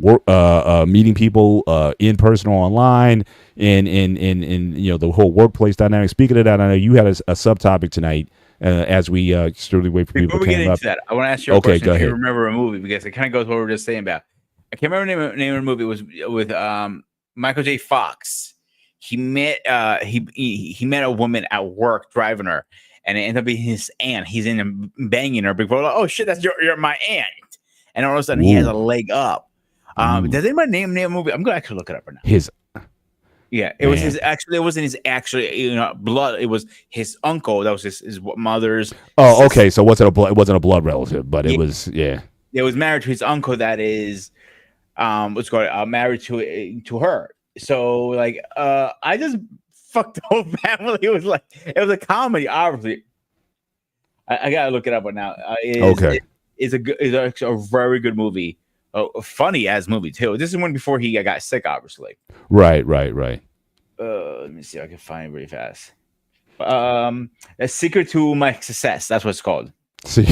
meeting people in person or online, and the whole workplace dynamic? Speaking of that, I know you had a subtopic tonight. As we slowly wait for people to come up. Before we get into that, I want to ask you a question. Go ahead. If you remember a movie, because it kind of goes what we were just saying about. I can't remember the name of the movie. It was with Michael J. Fox. He met he met a woman at work driving her, and it ended up being his aunt. He's in banging her before. Like, oh shit, you're my aunt. And all of a sudden, he has a leg up. Does anybody name a movie? I'm gonna actually look it up right now. Yeah, it was his Man. actually. It wasn't his actually, blood. It was his uncle. That was his mother's Oh, sister. okay. So it wasn't a blood relative, but it Yeah, was, yeah. it was married to his uncle. That is, what's called married to her. So like, I just fucked the whole family. It was a comedy. Obviously, I gotta look it up right now. Okay. It's a very good movie. A funny ass movie too. This is one before he got sick, obviously. Right. Let me see if I can find it really fast. A secret to my success. That's what it's called. See,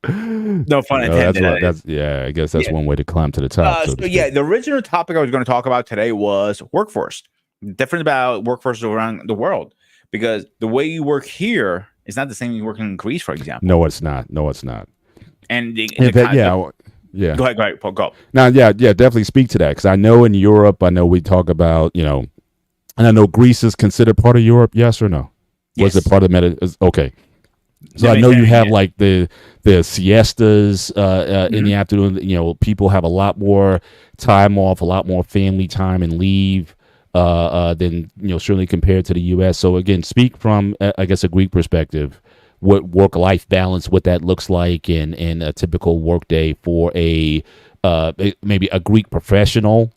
No fun that's intended. what that's yeah. I guess that's Yeah. one way to climb to the top. So to Yeah, speak. the original topic I was going to talk about today was workforce. Different about workforce around the world, because the way you work here is not the same you work in Greece, for example. No, it's not. No, it's not. And Yeah, yeah. Go ahead, Paul, go. Now, yeah, definitely speak to that because I know in Europe, I know we talk about, and I know Greece is considered part of Europe. Yes or no? Was it Yes. part of Okay. So The I know you have Mediterranean. like the siestas in the Mhm. afternoon. People have a lot more time off, a lot more family time and leave than certainly compared to the U.S. So again, speak from I guess a Greek perspective, what work life balance, what that looks like, in a typical workday for maybe a Greek professional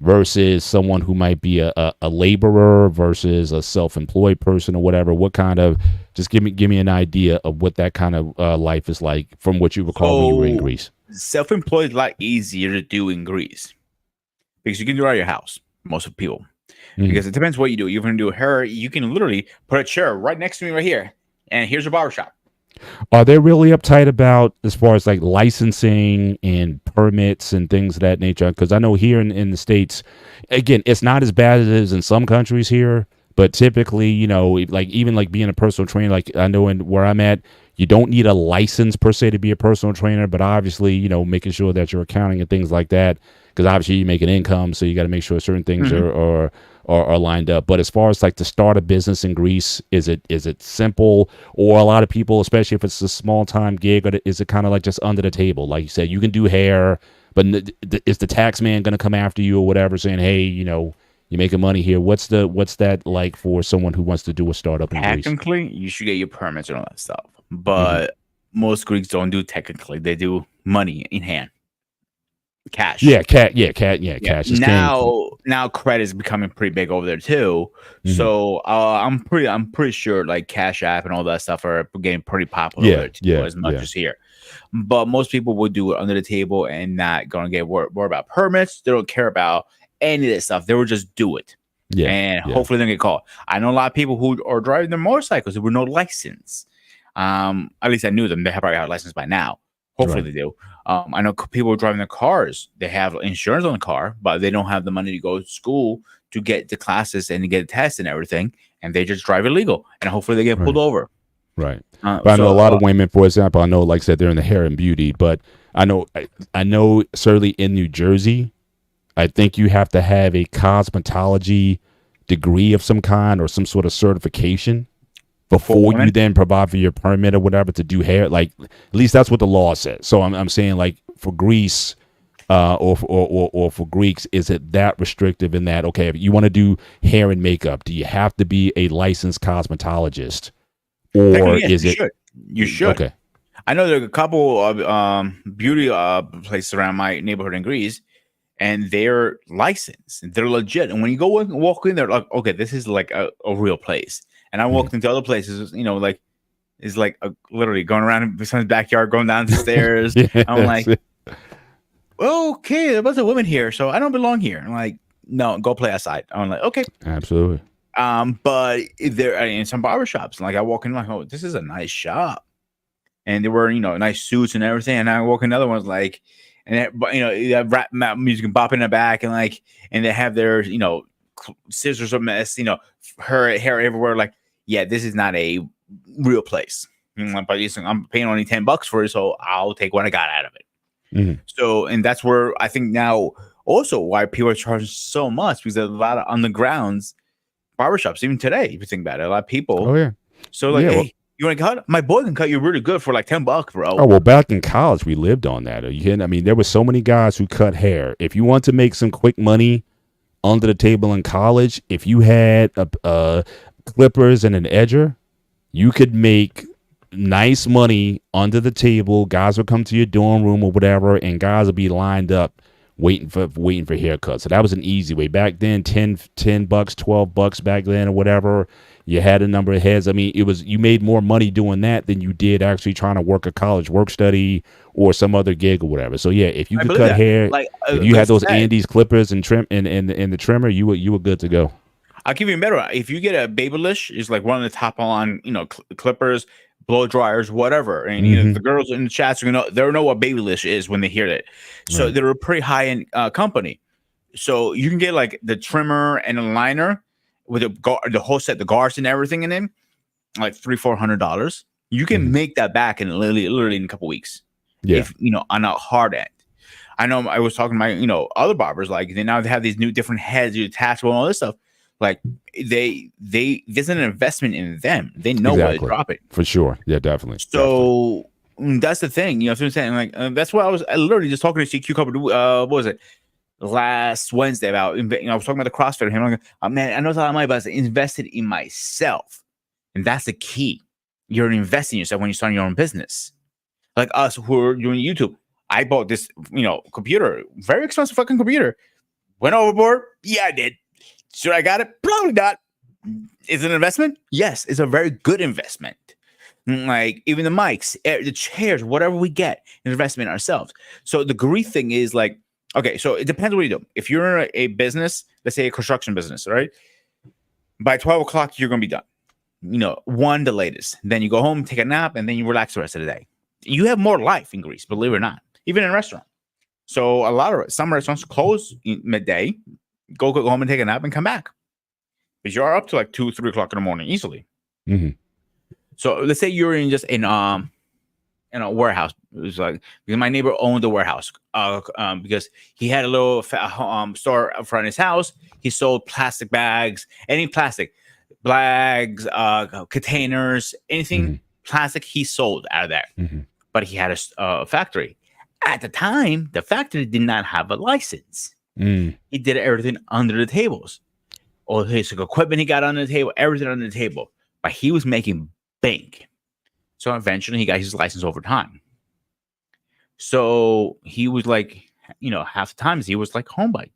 versus someone who might be a laborer versus a self-employed person or whatever. What kind of just give me an idea of what that kind of life is like from what you recall when you were in So Greece. self-employed is a lot easier to do in Greece because you can do it out of your house. Most of the people, Mhm. because it depends what you do. You're going to do hair. You can literally put a chair right next to me right here, and here's your barbershop. Are they really uptight about as far as like licensing and permits and things of that nature? Because I know here in the States, again, it's not as bad as it is in some countries here, but typically, like even like being a personal trainer, like I know in where I'm at, you don't need a license per se to be a personal trainer, but obviously, making sure that you're accounting and things like that, because obviously you make an income, so you got to make sure certain things Mhm. are lined up. But as far as like to start a business in Greece, is it simple, or a lot of people, especially if it's a small time gig, or is it kind of like just under the table? Like you said, you can do hair, but is the tax man going to come after you or whatever, saying, hey, you're making money here? What's that like for someone who wants to do a startup in Greece? Technically, you should get your permits and all that stuff, Hmm. but most Greeks don't do technically. They do money in hand, cash. Yeah, Yeah. cash is king. Now credit is becoming pretty big over there too. Hmm. So I'm pretty sure like Cash App and all that stuff are getting pretty popular over Yeah, there too, as much yeah, as here. But most people would do it under the table and not gonna get worried about permits. They don't care about any of this stuff. They would just do it. yeah, And yeah. hopefully they don't get caught. I know a lot of people who are driving their motorcycles with no license. At least I knew them. They have probably have a license by now. Hopefully Right. they do. I know people driving their cars. They have insurance on the car, but they don't have the money to go to school to get the classes and to get the tests and everything, and they just drive illegal. And hopefully they get pulled Right. over. Right. Uh, But I know a so lot uh, of women, for example, I know, like I said, they're in the hair and beauty, but I know certainly in New Jersey, I think you have to have a cosmetology degree of some kind or some sort of certification for before you women, then provide for your permit or whatever to do hair. Like at least that's what the law says. So I'm saying like for Greece, or for Greeks, is it that restrictive in that, okay, if you want to do hair and makeup, do you have to be a licensed cosmetologist, or technically, yes, is you it should. You should. okay? I know there are a couple of beauty places around my neighborhood in Greece, and they're licensed and they're legit. And when you go walk in there, like, okay, this is like a real place. And I Mhm. walked into other places, like is like literally going around in someone's backyard, going down the stairs. I'm Yes, like, okay, there was a woman here, so I don't belong here. I'm like, no, go play outside. I'm like, okay. absolutely. But there in some barbershops, like I walk in, like, oh, this is a nice shop, and there were nice suits and everything. And I walk in other ones like, and but you have rap music and bop in the back, and like, and they have their scissors a mess, her hair everywhere. Like, yeah, this is not a real place. But I'm paying only $10 for it, so I'll take what I got out of it. Mhm. So, and that's where I think now also why people are charging so much, because there's a lot of undergrounds barbershops even today. If you think about it, a lot of Oh people. yeah, So like, yeah. Well, hey, you want to cut? My boy can cut you really good for like $10, bro. oh well, back in college we lived on that. Are you kidding? I mean, there were so many guys who cut hair. If you want to make some quick money, under the table in college, if you had a clippers and an edger, you could make nice money under the table. Guys would come to your dorm room or whatever, and guys would be lined up waiting for haircuts. So that was an easy way. Back then, $10, $12 back then or whatever. You had a number of heads. I mean, you made more money doing that than you did actually trying to work a college work study or some other gig or whatever. So yeah, if you could cut hair, like if you had those Andes clippers and trim and the trimmer, you were good to go. I'll give you a better one. If you get a Babyliss, it's like one of the top on, clippers, blow dryers, whatever. And the girls in the chats are they know what Babyliss is when they hear that. So they're a pretty high end company. So you can get like the trimmer and a liner with the whole set, the guards and everything in them, like $300-$400. You can make that back in literally in a couple weeks. Yeah. If on a hard end. I know I was talking to my other barbers, like they have these new different heads, detachable and all this stuff. Like there's an investment in them. They know what they're dropping. For sure. Yeah, definitely. So that's the thing. You know what I'm saying? Like that's why I literally just talking to CQ couple. What was it? Last Wednesday about, I was talking about the CrossFit. Him, like, man, I know it's a lot of money, but I invested in myself, and that's the key. You're investing in yourself when you're starting your own business. Like us who are doing YouTube, I bought this, computer, very expensive fucking computer. Went overboard. Yeah, I did. Should I got it? Probably not. Is it an investment? Yes, it's a very good investment. Like even the mics, the chairs, whatever we get, an investment in ourselves. So the great thing is like, okay, so it depends what you do. If you're in a business, let's say a construction business, right? By 12 o'clock, you're going to be done. One, the latest. Then you go home, take a nap, and then you relax the rest of the day. You have more life in Greece, believe it or not, even in a restaurant. So a lot of some restaurants close midday, go home and take a nap and come back. Because you are up to like 2, 3 o'clock in the morning easily. Mm-hmm. So let's say you're in a warehouse. It was like because my neighbor owned the warehouse because he had a little store in front of his house. He sold plastic bags, any plastic bags, containers, anything plastic he sold out of there. But he had a factory. At the time, the factory did not have a license. He did everything under the tables. All his equipment he got under the table, everything under the table. But he was making bank. So eventually he got his license over time. So he was like, half the times he was like home by,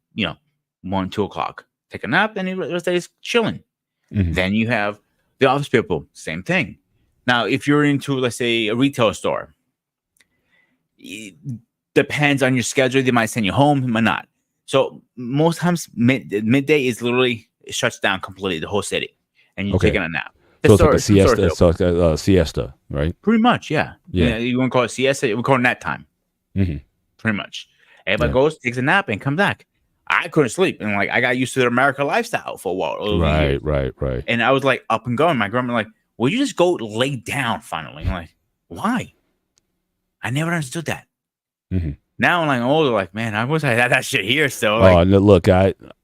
1, 2 o'clock. Take a nap, and he was chilling. Then you have the office people, same thing. Now, if you're into, let's say, a retail store, it depends on your schedule. They might send you home, they might not. So most times midday is literally, it shuts down completely the whole city, and you're taking a nap. So it's like a siesta. So it's a siesta, right? Pretty much, yeah. You want to call it siesta? We call it nap time. Pretty much. Everybody goes, takes a nap, and comes back. I couldn't sleep, and I got used to the American lifestyle for a while. Right. And I was like up and going. My grandma like, "Will you just go lay down finally?" I'm like, "Why?" I never understood that. Now I'm like older, like, man, I wish I had that shit here still. Look,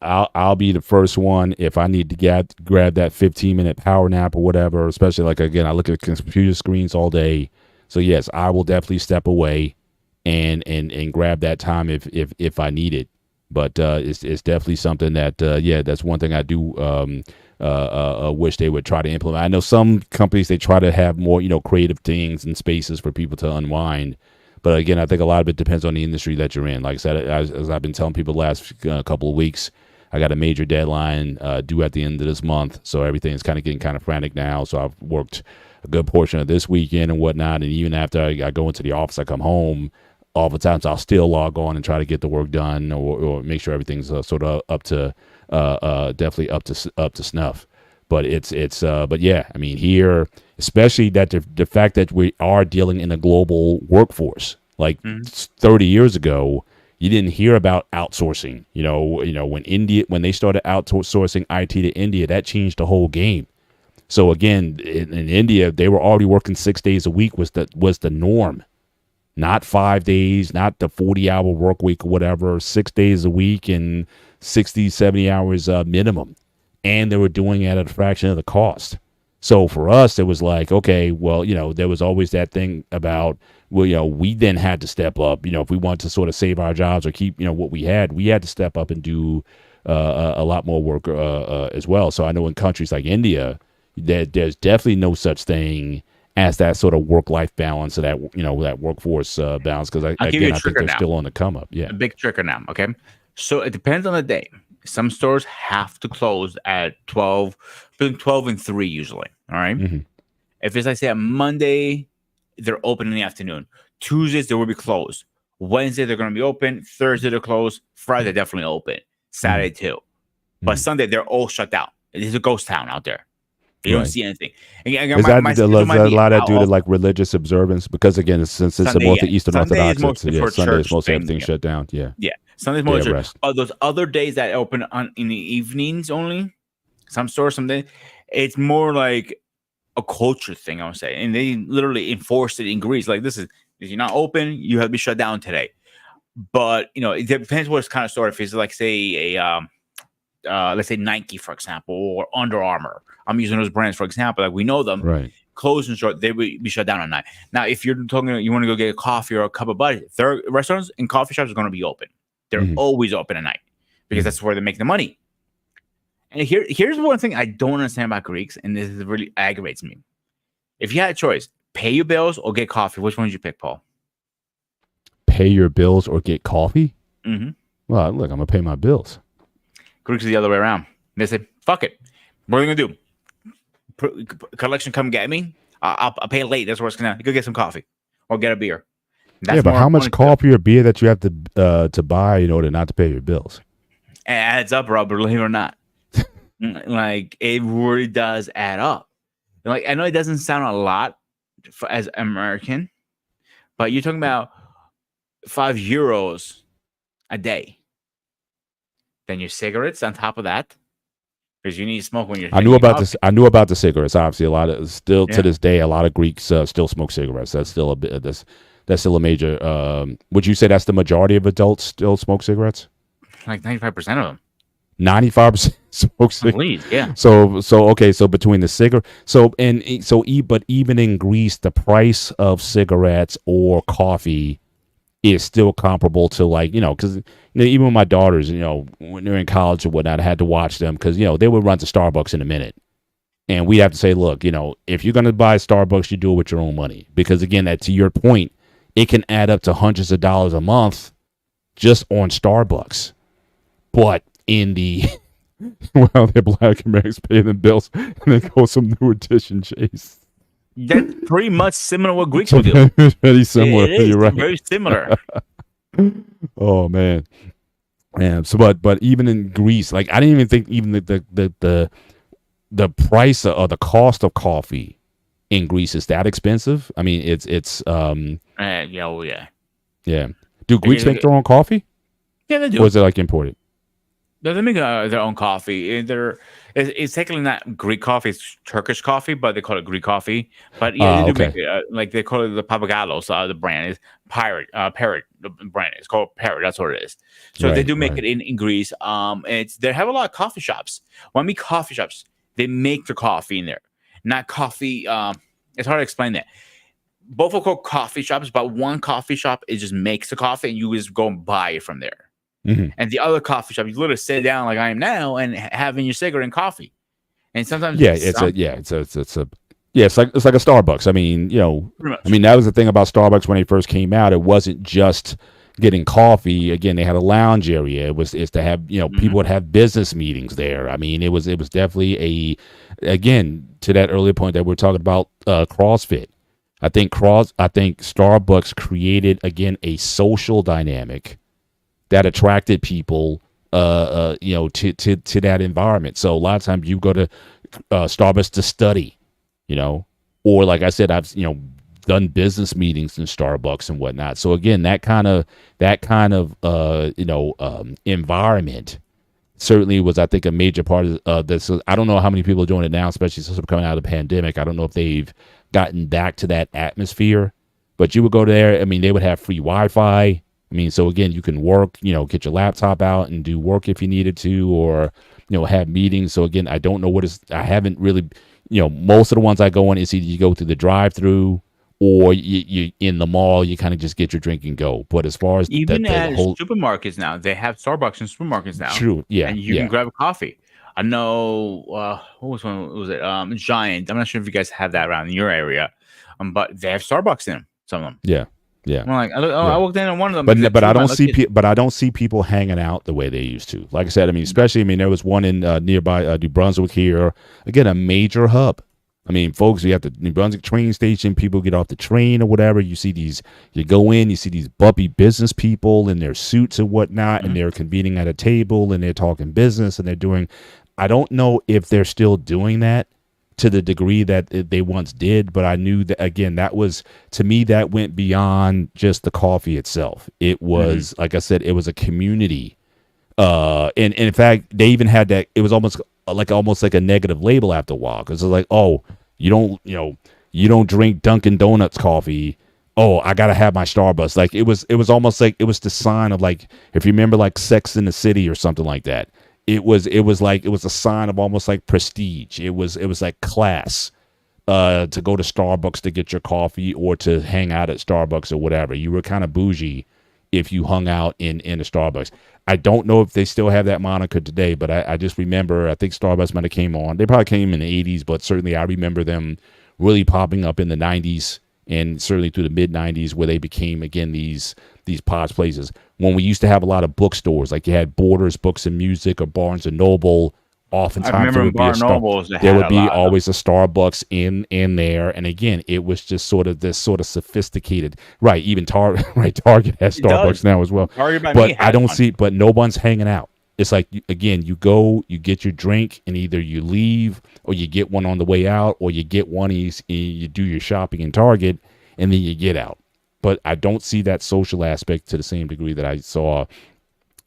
I'll be the first one if I need to grab that 15-minute power nap or whatever. Especially again, I look at computer screens all day. So yes, I will definitely step away and grab that time if I need it. But it's definitely something that that's one thing I do wish they would try to implement. I know some companies, they try to have more creative things and spaces for people to unwind. But again, I think a lot of it depends on the industry that you're in. Like I said, as I've been telling people the last couple of weeks, I got a major deadline due at the end of this month. So everything's getting kind of frantic now. So I've worked a good portion of this weekend and whatnot. And even after I go into the office, I come home, oftentimes I'll still log on and try to get the work done or make sure everything's sort of up to definitely up to snuff. But but yeah, I mean, here, especially that the fact that we are dealing in a global workforce, 30 years ago, you didn't hear about outsourcing. When they started outsourcing IT to India, that changed the whole game. So again, in India, they were already working 6 days a week was the norm, not 5 days, not the 40-hour work week or whatever, 6 days a week and 60, 70 hours minimum. And they were doing it at a fraction of the cost. So for us, it was like, okay, well, there was always that thing about, well, we then had to step up. If we wanted to sort of save our jobs or keep, what we had to step up and do a lot more work as well. So I know in countries like India, there's definitely no such thing as that sort of work-life balance, or that that workforce balance. Because I'll give you a I think trigger they're now. still on the come up. Yeah. A big trigger now. Okay. So it depends on the day. Some stores have to close at 12, between 12 and 3 usually. All right. Mm-hmm. If it's like say a Monday, they're open in the afternoon. Tuesdays they will be closed. Wednesday they're going to be open. Thursday they're closed. Friday they're definitely open. Saturday too. But Sunday they're all shut down. It is a ghost town out there. You don't see anything. Again, Is that a lot of due to off. like religious observance? Because again, since it's Sunday, the Eastern Sunday Orthodox, is mostly for Sunday is church mostly thing, everything shut down. Yeah. Yeah. Sunday's mostly Yeah, church. Those other days that open in the evenings only, some stores, some days, it's more like a culture thing, I would say. And they literally enforced it in Greece. Like, this is, if you're not open, you have to be shut down today. But, it depends what kind of store. If it's like, say, let's say Nike, for example, or Under Armour. I'm using those brands, for example. Like, we know them. Right. Closed and short, they will be shut down at night. Now, if you're talking, you want to go get a coffee or a cup of buddy, their restaurants and coffee shops are going to be open. They're always open at night because that's where they make the money. And here's one thing I don't understand about Greeks, and this really aggravates me. If you had a choice, pay your bills or get coffee, which one would you pick, Paul? Pay your bills or get coffee? Mm-hmm. Well, look, I'm going to pay my bills. Greeks are the other way around. They say, fuck it. What are you going to do? Collection come get me? I'll pay late. That's where it's going to go get some coffee or get a beer. That's but how much coffee or beer that you have to buy in order not to pay your bills? It adds up, Rob, believe it or not. Like, it really does add up. Like, I know it doesn't sound a lot as American, but you're talking about €5 a day. Then your cigarettes on top of that, because you need to smoke when you're. I knew about this. I knew about the cigarettes. Obviously, to this day, a lot of Greeks still smoke cigarettes. That's still a bit. That's still a major. Would you say that's the majority of adults still smoke cigarettes? Like 95% of them. 95% smoke cigarettes. Yeah. So okay. So between the cigarette, but even in Greece, the price of cigarettes or coffee is still comparable to, like, because even with my daughters, when they're in college or whatnot, I had to watch them because they would run to Starbucks in a minute, and we have to say, look, if you're gonna buy Starbucks, you do it with your own money, because again, that, to your point, it can add up to hundreds of dollars a month just on Starbucks. But in the well, the Black Americans pay them bills and then go some New Edition chase. That's pretty much similar to what Greeks would do. Very similar. It is. You're right. Very similar. Oh man. Yeah. So, but even in Greece, like, I didn't even think even the price or the cost of coffee in Greece is that expensive. I mean, it's yeah. Yeah. Do Greeks make their own coffee? Yeah, they do. Or is it like imported? They make their own coffee. It's technically not Greek coffee; it's Turkish coffee, but they call it Greek coffee. But yeah, they do make it, like they call it the Papagalos. The brand is Parrot. The brand is called Parrot. That's what it is. So they do make it in Greece. They have a lot of coffee shops. When I mean coffee shops, they make the coffee in there, not coffee. It's hard to explain that. Both are called coffee shops, but one coffee shop just makes the coffee, and you just go and buy it from there. Mm-hmm. And the other coffee shop, you literally sit down like I am now and having your cigarette and coffee. And sometimes it's like a Starbucks. I mean, that was the thing about Starbucks when they first came out. It wasn't just getting coffee. Again, they had a lounge area. It's to have, people would have business meetings there. I mean, it was definitely again, to that earlier point that we're talking about, CrossFit. I think Starbucks created, again, a social dynamic that attracted people, to that environment. So a lot of times you go to Starbucks to study, or like I said, I've done business meetings in Starbucks and whatnot. So again, that kind of environment certainly was, I think, a major part of this. I don't know how many people are doing it now, especially since we're coming out of the pandemic. I don't know if they've gotten back to that atmosphere, but you would go there. I mean, they would have free Wi-Fi. I mean, so again, you can work, get your laptop out and do work if you needed to, or, have meetings. So again, I don't know I haven't really, most of the ones I go on is either you go through the drive-through or you in the mall, you kind of just get your drink and go. But as far as Even the at whole supermarkets now, they have Starbucks in supermarkets now, true, yeah, and you can yeah, grab a coffee. I know. What was one? What was it? Giant. I'm not sure if you guys have that around in your area, but they have Starbucks in them. Some of them. yeah, yeah, I'm like, I yeah. walked in on one of them. But Because but two I of my don't little see kids- but I don't see people hanging out the way they used to. Like I said, I mean, especially there was one in nearby New Brunswick here. Again, a major hub. I mean, folks, you have the New Brunswick train station. People get off the train or whatever. You see these. You go in. You see these bumpy business people in their suits and whatnot, and they're convening at a table and they're talking business and they're doing. I don't know if they're still doing that to the degree that they once did, but I knew that again, that was to me that went beyond just the coffee itself. It was like I said, it was a community. And in fact, they even had that. It was almost like a negative label after a while because it's like, oh, you don't drink Dunkin' Donuts coffee. Oh, I gotta have my Starbucks. Like it was almost like it was the sign of like if you remember like Sex in the City or something like that. It was a sign of almost like prestige. It was like class. To go to Starbucks to get your coffee or to hang out at Starbucks or whatever. You were kind of bougie if you hung out in a Starbucks. I don't know if they still have that moniker today, but I just remember, I think Starbucks might have came on. They probably came in the 80s, but certainly I remember them really popping up in the 90s and certainly through the mid 90s where they became, again, these posh places. When we used to have a lot of bookstores, like you had Borders, Books and Music or Barnes and Noble, I oftentimes there remember would be Barnes Nobles. there would be always a Starbucks in there, and again, it was just sort of this sort of sophisticated. Right, even Target has It Starbucks does. now as well. Target by me But I has don't one. see. But no one's hanging out. It's like again, you go, you get your drink, and either you leave or you get one on the way out, or you get one and you do your shopping in Target, and then you get out. But I don't see that social aspect to the same degree that I saw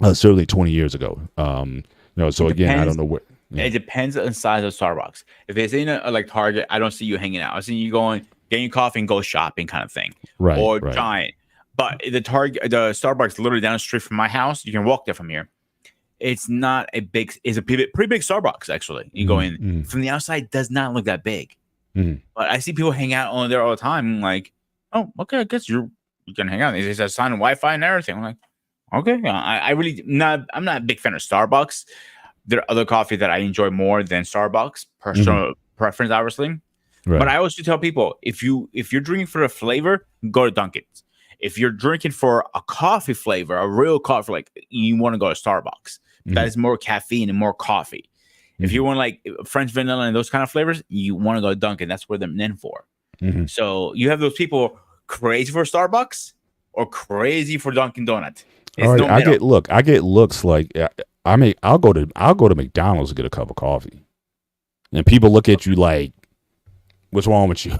certainly 20 years ago. So It again, I depends. don't know what. Yeah. It depends on the size of Starbucks. If it's in a like Target, I don't see you hanging out. I see you going, getting your coffee and go shopping kind of thing. Right, Or right. Giant. But the Starbucks literally down the street from my house. You can walk there from here. It's not a big, it's a pretty big Starbucks, actually. You go in from the outside, does not look that big. Mhm. But I see people hang out on there all the time. I'm like, oh, okay, I guess you can hang out. There's a sign of Wi-Fi and everything. I'm like, okay. I'm not a big fan of Starbucks. There are other coffee that I enjoy more than Starbucks. Personal preference, obviously. Right. But I always tell people if you're drinking for a flavor, go to Dunkin's. If you're drinking for a coffee flavor, a real coffee, like you want to go to Starbucks. That is more caffeine and more coffee. If you want like French vanilla and those kind of flavors, you want to go to Dunkin'. That's where they're meant for. So you have those people crazy for Starbucks or crazy for Dunkin' Donut. All right, I get looks like I'll go to McDonald's to get a cup of coffee, and people look at you like, "What's wrong with you?"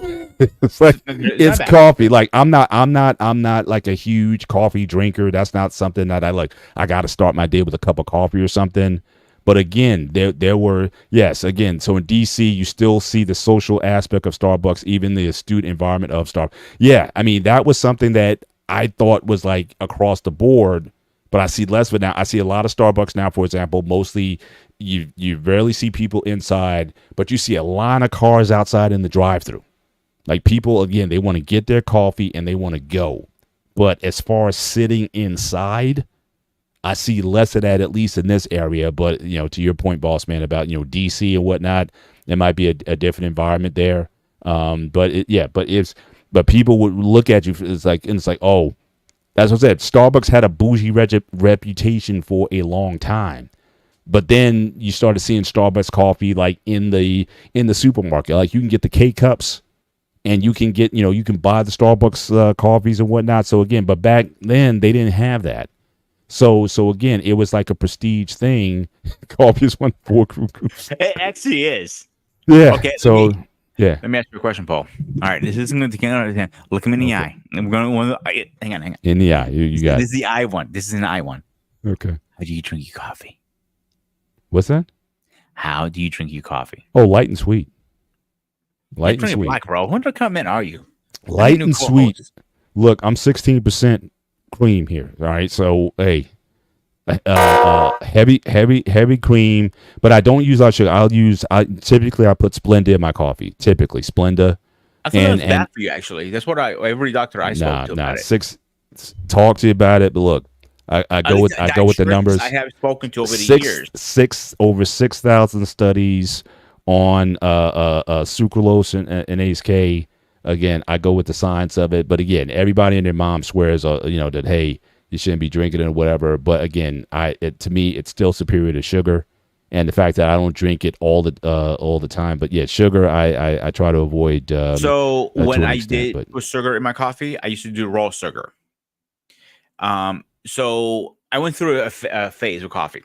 It's like it's coffee. Like I'm not like a huge coffee drinker. That's not something that I like. I got to start my day with a cup of coffee or something. But again, there were again. So in DC, you still see the social aspect of Starbucks, even the astute environment of Starbucks. Yeah, I mean that was something that I thought was like across the board, but I see less of it now. I see a lot of Starbucks now, for example. Mostly, you rarely see people inside, but you see a line of cars outside in the drive-thru. Like people, again, they want to get their coffee and they want to go. But as far as sitting inside, I see less of that, at least in this area. But, to your point, boss man, about, DC and whatnot, it might be a different environment there. But people would look at you. It's like, oh, that's what I said. Starbucks had a bougie reputation for a long time. But then you started seeing Starbucks coffee like in the supermarket. Like you can get the K cups. And you can get, you can buy the Starbucks coffees and whatnot. So again, but back then they didn't have that. So again, it was like a prestige thing. Coffee is one for groups. It actually is. Yeah. Okay. So let me ask you a question, Paul. All right, this isn't going to get out of hand. Look him in the eye. And we're going to hang on. In the eye, you got. This is the eye one. This is an eye one. Okay. How do you drink your coffee? What's that? How do you drink your coffee? Oh, light and sweet. Light and sweet. Black, bro. What kind of man are you? Light and sweet. Look, I'm 16% cream here. All right, so hey, heavy cream, but I don't use a lot of sugar. I typically put Splenda in my coffee. Typically Splenda. I thought that was And bad for you. Actually, that's what every doctor I spoke to nah, about it. talk to you about it. But look, I At go least with I go with the dietitians I numbers. have spoken to over the years. Over 6,000 studies on sucralose and ASK. Again, I go with the science of it. But again, everybody and their mom swears, that hey, you shouldn't be drinking it or whatever. But again, to me, it's still superior to sugar, and the fact that I don't drink it all the time. But yeah, sugar, I try to avoid. So To when an I extent, did but put sugar in my coffee, I used to do raw sugar. So I went through a phase with coffee.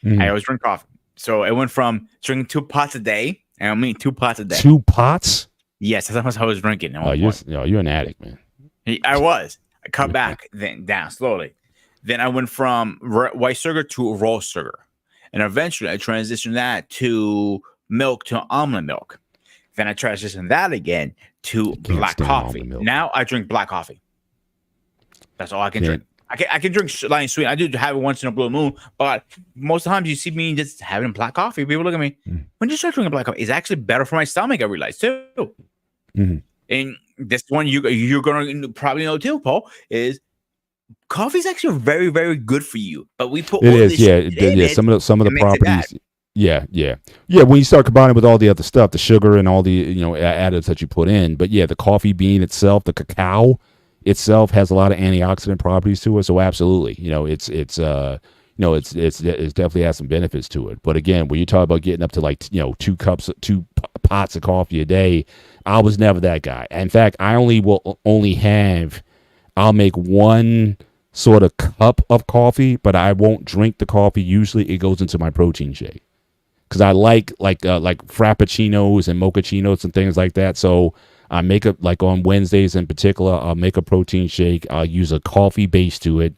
I mm, always drink coffee. So I went from drinking 2 pots a day, and I mean 2 pots a day. 2 pots. Yes, that's how much I was drinking at Oh, one point. you're an addict, man. I was. I cut back, then down slowly. Then I went from white sugar to raw sugar, and eventually I transitioned that to milk to almond milk. Then I transitioned that again to Can't black stand coffee. almond milk. Now I drink black coffee. That's all I can Can't- drink. I can drink light and sweet. I do have it once in a blue moon, but most of the times you see me just having black coffee. People look at me, when you start drinking black coffee, it's actually better for my stomach. I realize too. Mhm. And this one you're gonna probably know too, Paul, is coffee is actually very, very good for you. But we put It all is, this yeah, shit in it some of the that makes it bad. properties. Yeah. When you start combining with all the other stuff, the sugar and all the additives that you put in, but yeah, the coffee bean itself, the cacao itself has a lot of antioxidant properties to it. So absolutely, it's definitely has some benefits to it. But again, when you talk about getting up to like 2 pots of coffee a day, I was never that guy. In fact, I I'll make one sort of cup of coffee, but I won't drink the coffee. Usually, it goes into my protein shake because I like frappuccinos and mochachinos and things like that. So I make it like on Wednesdays in particular. I'll make a protein shake. I'll use a coffee base to it,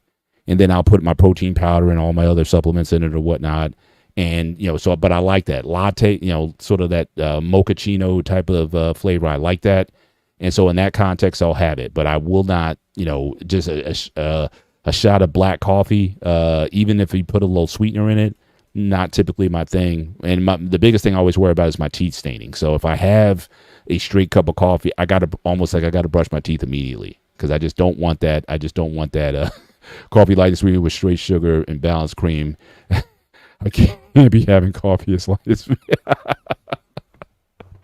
and then I'll put my protein powder and all my other supplements in it or whatnot. And but I like that latte, sort of that mochaccino type of flavor. I like that, and so in that context, I'll have it. But I will not, just a shot of black coffee, even if you put a little sweetener in it. Not typically my thing. And the biggest thing I always worry about is my teeth staining. So if I have a straight cup of coffee, I gotta brush my teeth immediately because I just don't want that. Coffee light and sweet with straight sugar and balanced cream. I can't be having coffee as light as me.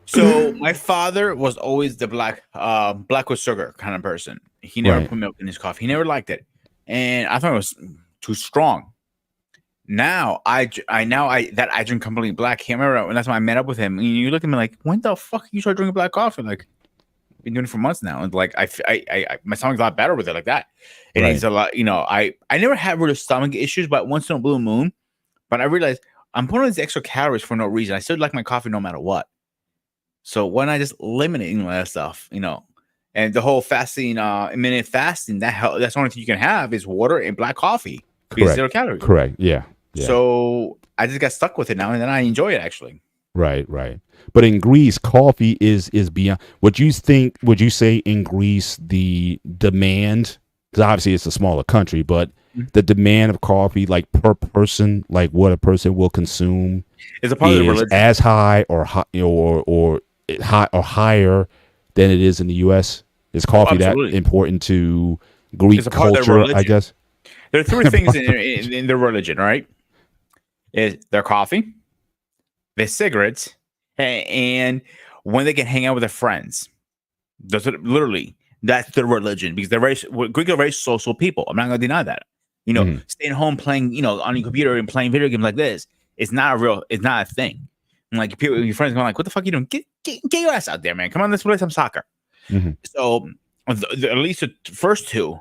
So my father was always the black with sugar kind of person. He never Right. put milk in his coffee. He never liked it, and I thought it was too strong. Now I drink completely black. Can't remember, and that's why I met up with him. And you look at me like, when the fuck you start drinking black coffee? Like, I've been doing it for months now, and like I my stomach's a lot better with it like that. It Right. is a lot. I never had really stomach issues, but once in a blue moon. But I realized I'm putting these extra calories for no reason. I still like my coffee no matter what. So why not just eliminating all that stuff? And the whole fasting, minute fasting, that's the only thing you can have is water and black coffee. Because 0 calories. Correct. Yeah. So I just got stuck with it now, and then I enjoy it actually. Right. But in Greece, coffee is beyond. Would you say in Greece the demand? Because obviously it's a smaller country, but the demand of coffee, like per person, like what a person will consume, is a part of the religion. As high or high, or high or higher than it is in the U.S. Is coffee that important to Greek culture? I guess there are 3 things in their religion, right? Is their coffee, their cigarettes, and when they can hang out with their friends. That's their religion because Greek are very social people. I'm not gonna deny that. Staying home playing, on your computer and playing video games like this is not a thing. And like your friends going like, what the fuck are you doing? Get your ass out there, man. Come on, let's play some soccer. Mm-hmm. So at least the first 2,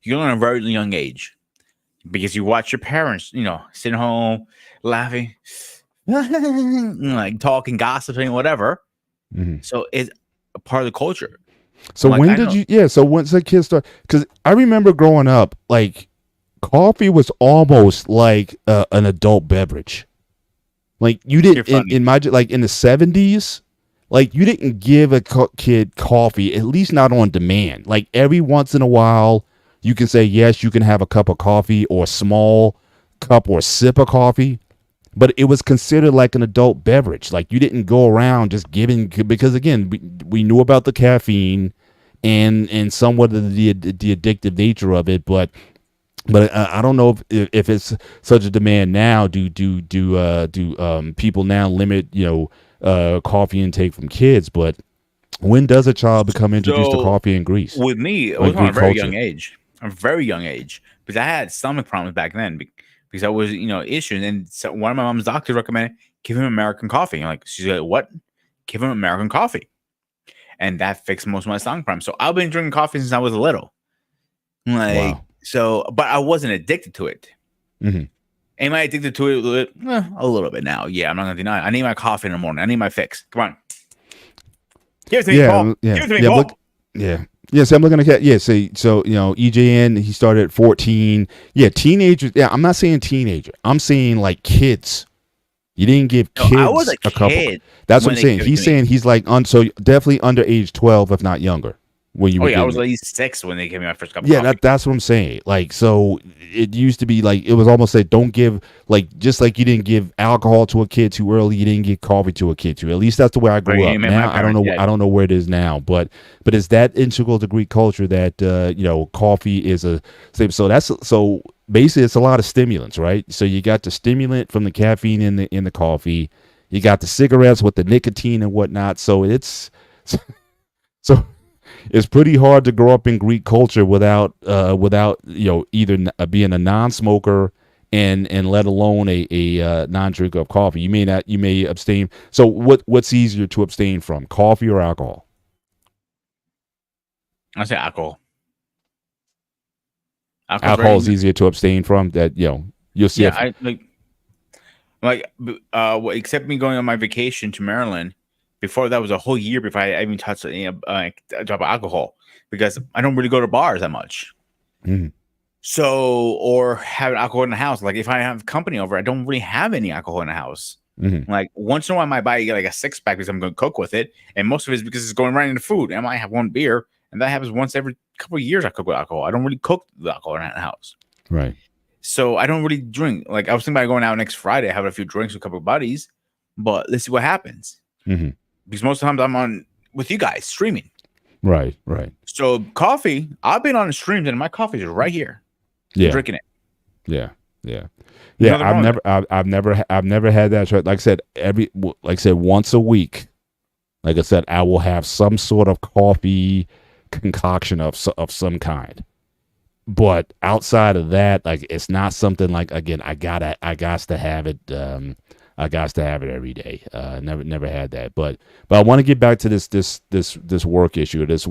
you learn at a very young age. Because you watch your parents, sitting home, laughing, like talking, gossiping, whatever. Mm-hmm. So it's a part of the culture. So when did you? Yeah. So once the kids start, because I remember growing up, like coffee was almost like an adult beverage. Like you didn't in my like in the 70s, like you didn't give a kid coffee, at least not on demand. Like every once in a while. You can say, yes, you can have a cup of coffee or a small cup or sip of coffee. but it was considered like an adult beverage. Like you didn't go around just giving, because again, we knew about the caffeine and somewhat of the addictive nature of it, but I don't know if it's such a demand now. Do people now limit coffee intake from kids? But when does a child become introduced to So coffee in Greece? with me, it Like was on a Greek very culture? young age. A very young age, because I had stomach problems back then because I was issues. And so one of my mom's doctors recommended give him American coffee. I'm like, she's like, what? Give him American coffee, and that fixed most of my stomach problems. So I've been drinking coffee since I was little. Like Wow. so, but I wasn't addicted to it. Hmm. Am I addicted to it? A little bit now. Yeah, I'm not gonna deny it. I need my coffee in the morning. I need my fix. Come on. Give it to me, Paul. Yeah, Give it to me, yeah. Paul. Look, yeah. Yeah, so I'm looking at so EJN, he started at 14. Yeah, teenagers. Yeah, I'm not saying teenager. I'm saying like kids. You didn't give No, I was kids a a couple. kid That's what when I'm they saying. gave it He's to me. saying he's like so definitely under age 12, if not younger, when you Oh were yeah, I getting was it. at least 6 when they gave me my first cup of Yeah, coffee. that's what I'm saying. Like, so it used to be like it was almost like don't give, like, just like you didn't give alcohol to a kid too early, you didn't give coffee to a kid too. At least that's the way I grew up. My Now I don't parents know. did. I don't know where it is now, but it's that integral to Greek culture that coffee is a so that's so basically it's a lot of stimulants, right? So you got the stimulant from the caffeine in the coffee, you got the cigarettes with the nicotine and whatnot. So it's so it's pretty hard to grow up in Greek culture without either being a non-smoker and let alone a non-drinker of coffee. You may abstain. So what's easier to abstain from, coffee or alcohol? I say alcohol. Alcohol's Alcohol is very easier to abstain from. That you'll see. yeah. I except me going on my vacation to Maryland. Before that was a whole year before I even touched a drop of alcohol because I don't really go to bars that much. Mhm. So, or have alcohol in the house. Like if I have company over, I don't really have any alcohol in the house. Mhm. Like once in a while, I might buy like a 6-pack because I'm going to cook with it, and most of it is because it's going right into food. And I might have one beer, and that happens once every couple of years. I cook with alcohol. I don't really cook the alcohol in the house, Right. so I don't really drink. Like I was thinking about going out next Friday, having a few drinks with a couple of buddies, but let's see what happens. Mhm. Because most of the times I'm on with you guys streaming. Right. Right. So coffee, I've been on the streams, and my coffee is right here. I'm Yeah. drinking it. Yeah. Yeah. There's Yeah. nothing wrong with I've never had that. Like I said, once a week. Like I said, I will have some sort of coffee concoction of some kind. But outside of that, like it's not something like, again, I got to have it. I got to have it every day. Never had that. But I want to get back to this work issue. This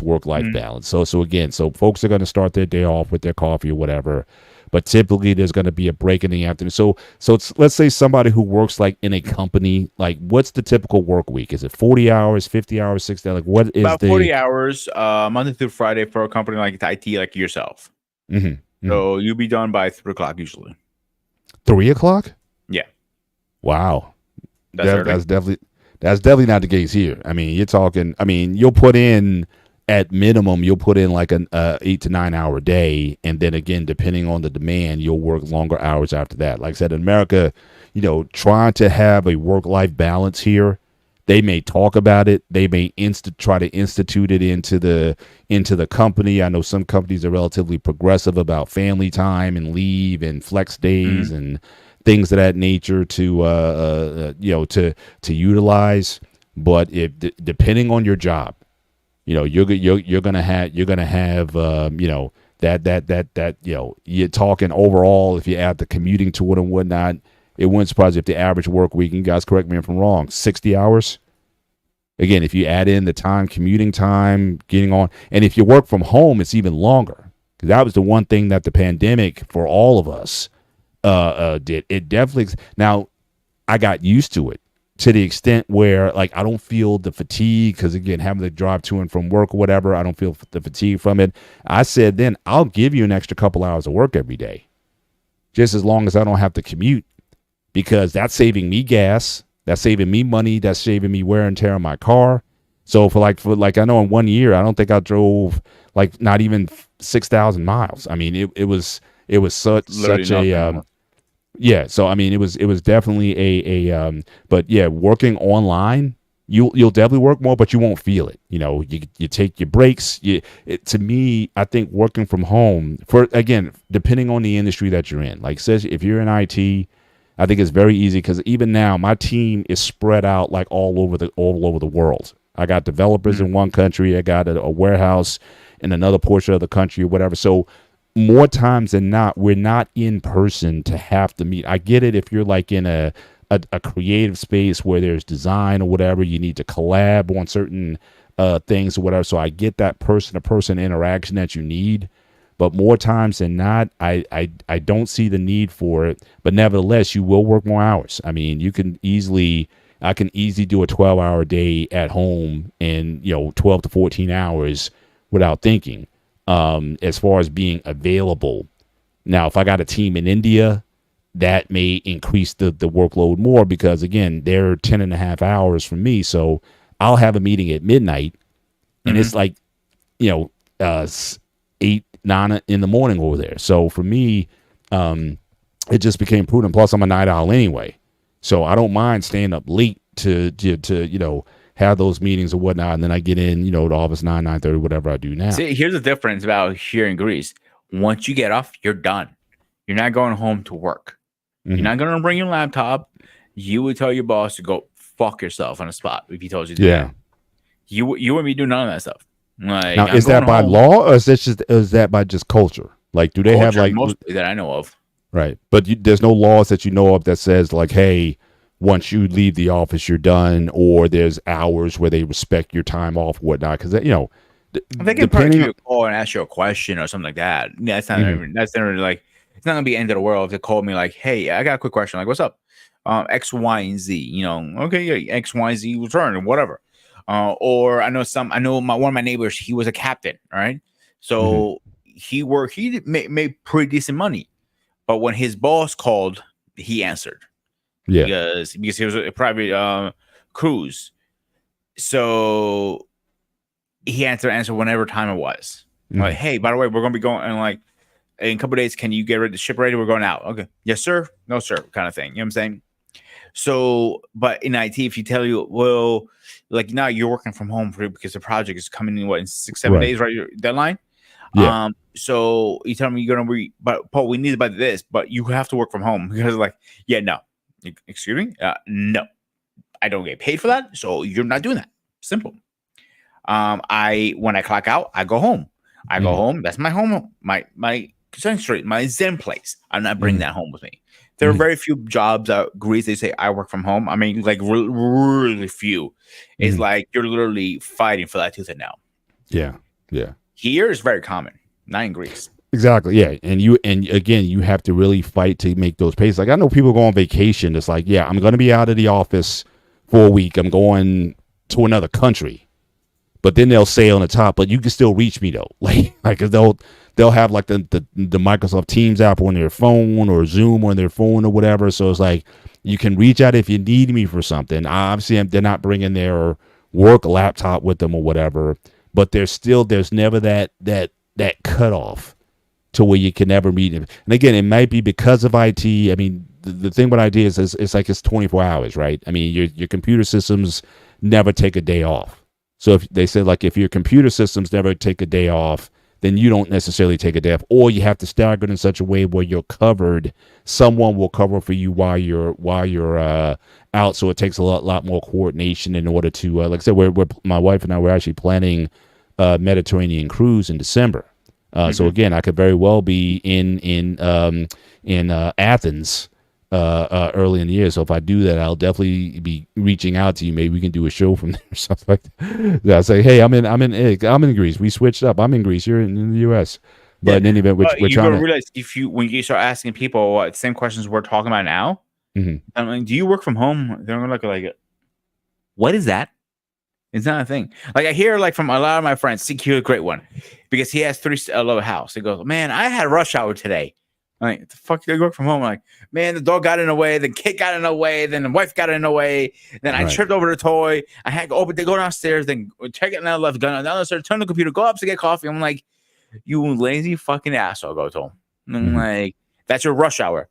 work life balance. So again, folks are going to start their day off with their coffee or whatever. But typically there's going to be a break in the afternoon. So let's say somebody who works like in a company, like what's the typical work week? Is it 40 hours, 50 hours, 60 hours? Like what is about 40 hours, Monday through Friday for a company like IT, like yourself. So you'll be done by 3 o'clock usually. 3 o'clock? Yeah. Wow. That's definitely not the case here. I mean, you're talking, you'll put in at minimum, you'll put in like an 8 to 9 hour day. And then again, depending on the demand, you'll work longer hours after that. Like I said, in America, trying to have a work-life balance here, they may talk about it. They may try to institute it into the company. I know some companies are relatively progressive about family time and leave and flex days and things of that nature to utilize. But depending on your job, you're gonna have that you're talking overall. If you add the commuting to it and whatnot, it wouldn't surprise you if the average work week, and you guys correct me if I'm wrong, 60 hours. Again, if you add in the time, commuting time, getting on, and if you work from home, it's even longer. Because that was the one thing that the pandemic for all of us did. It definitely. Now, I got used to it to the extent where, like, I don't feel the fatigue because, again, having to drive to and from work or whatever, I don't feel the fatigue from it. I said then, I'll give you an extra couple hours of work every day, just as long as I don't have to commute, because that's saving me gas. That's saving me money. That's saving me wear and tear on my car. So for like I know in 1 year, I don't think I drove like not even 6,000 miles. I mean, it was such a Yeah, so I mean, it was definitely but yeah, working online, you'll definitely work more, but you won't feel it. You take your breaks. To me, I think working from home for again, depending on the industry that you're in, like says if you're in IT, I think it's very easy because even now my team is spread out like all over the world. I got developers in one country, I got a warehouse in another portion of the country or whatever. So more times than not, we're not in person to have to meet. I get it if you're like in a creative space where there's design or whatever, you need to collab on certain things or whatever. So I get that person to person interaction that you need. But more times than not, I don't see the need for it. But nevertheless, you will work more hours. I mean, I can easily do a 12-hour day at home in 12 to 14 hours without thinking. As far as being available. Now, if I got a team in India, that may increase the workload more because, again, they're 10 and a half hours from me. So I'll have a meeting at midnight and it's like, 8, 9 in the morning over there. So for me, it just became prudent. Plus, I'm a night owl anyway. So I don't mind staying up late to have those meetings or whatnot, and then I get in, the office 9:30, whatever I do now. See, here's the difference about here in Greece. Once you get off, you're done. You're not going home to work. You're not going to bring your laptop. You would tell your boss to go fuck yourself on the spot if he told you to do that. You wouldn't be doing none of that stuff. Like, now, is that by law or is that by just culture? Like, do they have like mostly that I know of? Right, but there's no laws that you know of that says like, hey, once you leave the office, you're done, or there's hours where they respect your time off, whatnot. Because they can probably give you a call and ask you a question or something like that. Yeah, that's not really like it's not gonna be the end of the world if they call me like, hey, I got a quick question. Like, what's up? X, Y, and Z. Okay, yeah, X, Y, Z return or whatever. Or I know one of my neighbors. He was a captain. All right, so he made pretty decent money, but when his boss called, he answered. Yeah, because he was a private cruise, so he had to answer whenever time it was. Like, hey, by the way, we're gonna be going and like in a couple of days. Can you get ready? The ship ready? We're going out. Okay, yes, sir. No, sir. Kind of thing. You know what I'm saying? So, but in IT, if you tell you, well, like now you're working from home because the project is coming in in 6-7 days, right? Your deadline. Yeah. So you tell me you're gonna but Paul, we need it by this, but you have to work from home because like, yeah, no. Excuse me? No, I don't get paid for that, so you're not doing that. Simple. When I clock out, I go home. I go home. That's my home, my sanctuary, my Zen place. I'm not bringing that home with me. There are very few jobs out Greece. They say I work from home. I mean, like really few. It's like you're literally fighting for that tooth and nail. Yeah. Here is very common, not in Greece. Exactly. Yeah. And again, you have to really fight to make those pays. Like I know people go on vacation. It's like, yeah, I'm going to be out of the office for a week. I'm going to another country, but then they'll say on the top, but you can still reach me though. Like they'll have like the Microsoft Teams app on their phone or Zoom on their phone or whatever. So it's like, you can reach out if you need me for something. Obviously they're not bringing their work laptop with them or whatever, but there's never that cutoff to where you can never meet him. And again, it might be because of IT. I mean, the thing with IT is it's like it's 24 hours, right? I mean, your computer systems never take a day off. So if they say like if your computer systems never take a day off, then you don't necessarily take a day off, or you have to stagger it in such a way where you're covered. Someone will cover for you while you're out. So it takes a lot more coordination in order to, like I said, we're my wife and I were actually planning a Mediterranean cruise in December. So again, I could very well be in Athens early in the year. So if I do that, I'll definitely be reaching out to you. Maybe we can do a show from there or something like that. I'll say, hey, I'm in Greece. We switched up. I'm in Greece. You're in the U.S. But in any event, we're trying to realize when you start asking people the same questions we're talking about now. I'm like, do you work from home? They're gonna look like, what is that? It's not a thing. Like I hear like from a lot of my friends, CQ a great one because he has 3-level house. He goes, man, I had rush hour today. I'm like, the fuck you work from home? I'm like, man, the dog got in the way, the kid got in the way, then the wife got in the way, then I tripped over the toy. I had to go downstairs, then check it and I left, gun downstairs, turn the computer, go up to get coffee. I'm like, you lazy fucking asshole, go to him. I'm like, that's your rush hour.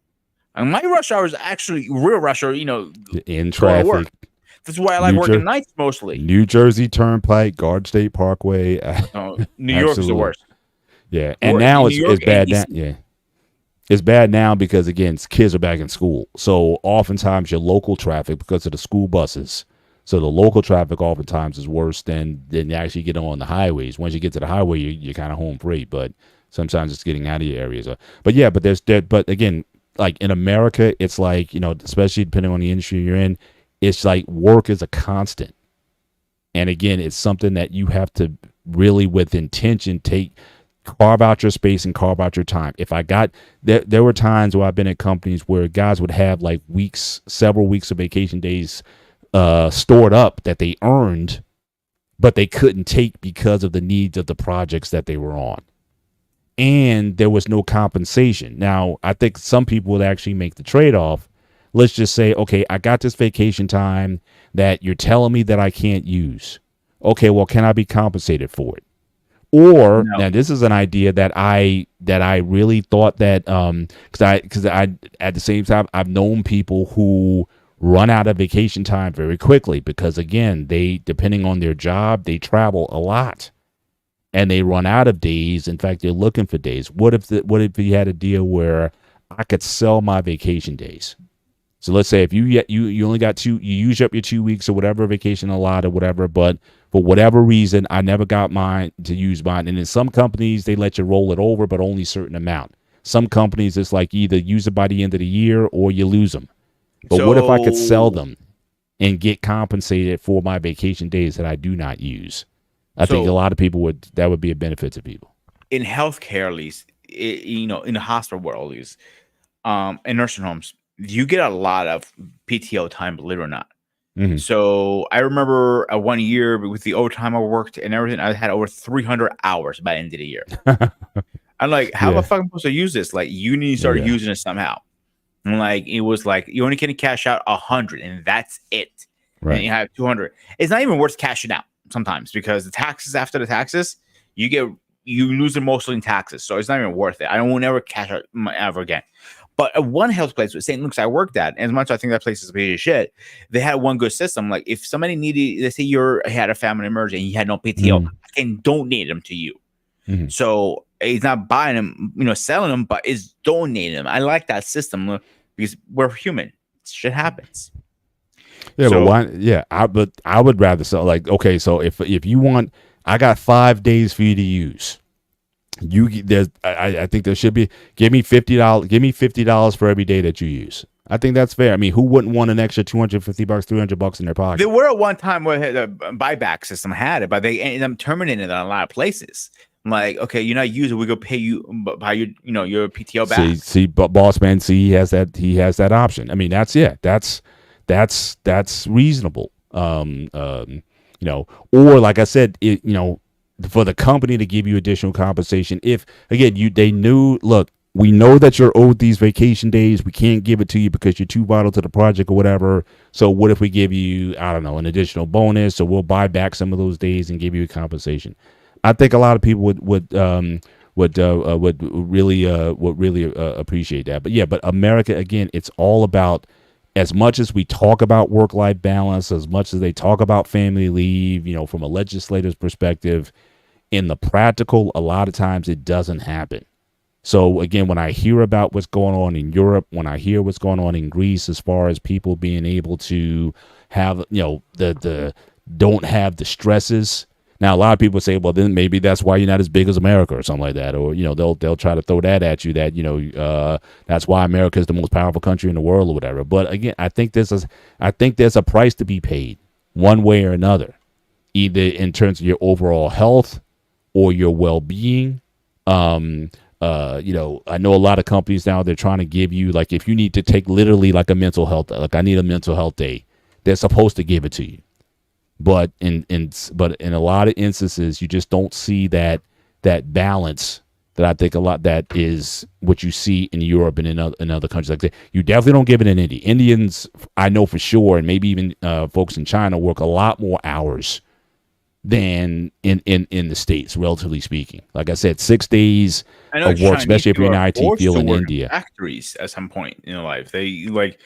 And my rush hour is actually real rush hour. In Going to traffic. work. That's why I like working nights mostly. New Jersey Turnpike, Guard State Parkway. New York is the worst. Yeah, and now it's bad now. Yeah, it's bad now because again, kids are back in school, so oftentimes your local traffic because of the school buses. So the local traffic oftentimes is worse than you actually get on the highways. Once you get to the highway, you're kind of home free, but sometimes it's getting out of your areas. But again, like in America, it's like, especially depending on the industry you're in, it's like work is a constant. And again, it's something that you have to really with intention carve out your space and carve out your time. There were times where I've been at companies where guys would have like several weeks of vacation days stored up that they earned, but they couldn't take because of the needs of the projects that they were on. And there was no compensation. Now, I think some people would actually make the trade-off. Let's just say, okay, I got this vacation time that you're telling me that I can't use. Okay, well, can I be compensated for it? Or now this is an idea that I really thought that because I at the same time I've known people who run out of vacation time very quickly because again, they depending on their job, they travel a lot. And they run out of days. In fact, they're looking for days. What if you had a deal where I could sell my vacation days? So let's say if you only got you use up your 2 weeks or whatever vacation allotted or whatever, but for whatever reason, I never got mine to use mine. And in some companies, they let you roll it over, but only a certain amount. Some companies, it's like either use it by the end of the year or you lose them. But what if I could sell them and get compensated for my vacation days that I do not use? I think a lot of people that would be a benefit to people. In healthcare, at least, in the hospital world, at least, in nursing homes, you get a lot of PTO time, believe it or not. Mm-hmm. So I remember 1 year with the overtime I worked and everything, I had over 300 hours by the end of the year. I'm like, how the fuck am I supposed to use this? Like, you need to start using it somehow. And like, it was like, you only can cash out 100 and that's it. Right. And you have 200. It's not even worth cashing out sometimes because the taxes after the taxes, you lose it mostly in taxes. So it's not even worth it. I won't ever cash out ever again. But at one health place with St. Luke's I worked at, as much as I think that place is a piece of shit, they had one good system. Like if somebody needed, let's say you had a family emergency and you had no PTO, I can donate them to you. Mm-hmm. So he's not buying them, selling them, but is donating them. I like that system because we're human. Shit happens. Yeah, but why? Yeah, I would rather sell. Like, okay, so if you want, I got 5 days for you to use. I think there should be give me $50. Give me $50 for every day that you use. I think that's fair. I mean, who wouldn't want an extra $250, $300 in their pocket? There were at one time where the buyback system had it, but they ended up terminating it on a lot of places. I'm like, okay, you're not using, we go pay you by your PTO back. See, but boss man, he has that option. I mean, that's reasonable. Or like I said, for the company to give you additional compensation. If again, they knew, look, we know that you're owed these vacation days. We can't give it to you because you're too vital to the project or whatever. So what if we give you, I don't know, an additional bonus, or we'll buy back some of those days and give you a compensation? I think a lot of people would really appreciate that. But America, again, it's all about, as much as we talk about work-life balance, as much as they talk about family leave, from a legislator's perspective, in the practical, a lot of times it doesn't happen. So again, when I hear about what's going on in Europe, when I hear what's going on in Greece, as far as people being able to have, the don't have the stresses. Now, a lot of people say, well, then maybe that's why you're not as big as America or something like that. Or, they'll try to throw that at you that, that's why America is the most powerful country in the world or whatever. But again, I think there's a price to be paid one way or another, either in terms of your overall health or your well-being. I know a lot of companies now, they're trying to give you, like, if you need to take literally like a mental health, like I need a mental health day, they're supposed to give it to you. But in a lot of instances, you just don't see that balance that I think a lot that is what you see in Europe and in other countries like that. You definitely don't give it in India. Indians, I know for sure, and maybe even folks in China work a lot more hours than in the States, relatively speaking. Like I said, 6 days I know of work, Chinese especially if people you're in are the IT forced field to in work in India. factories at some point in their life. They like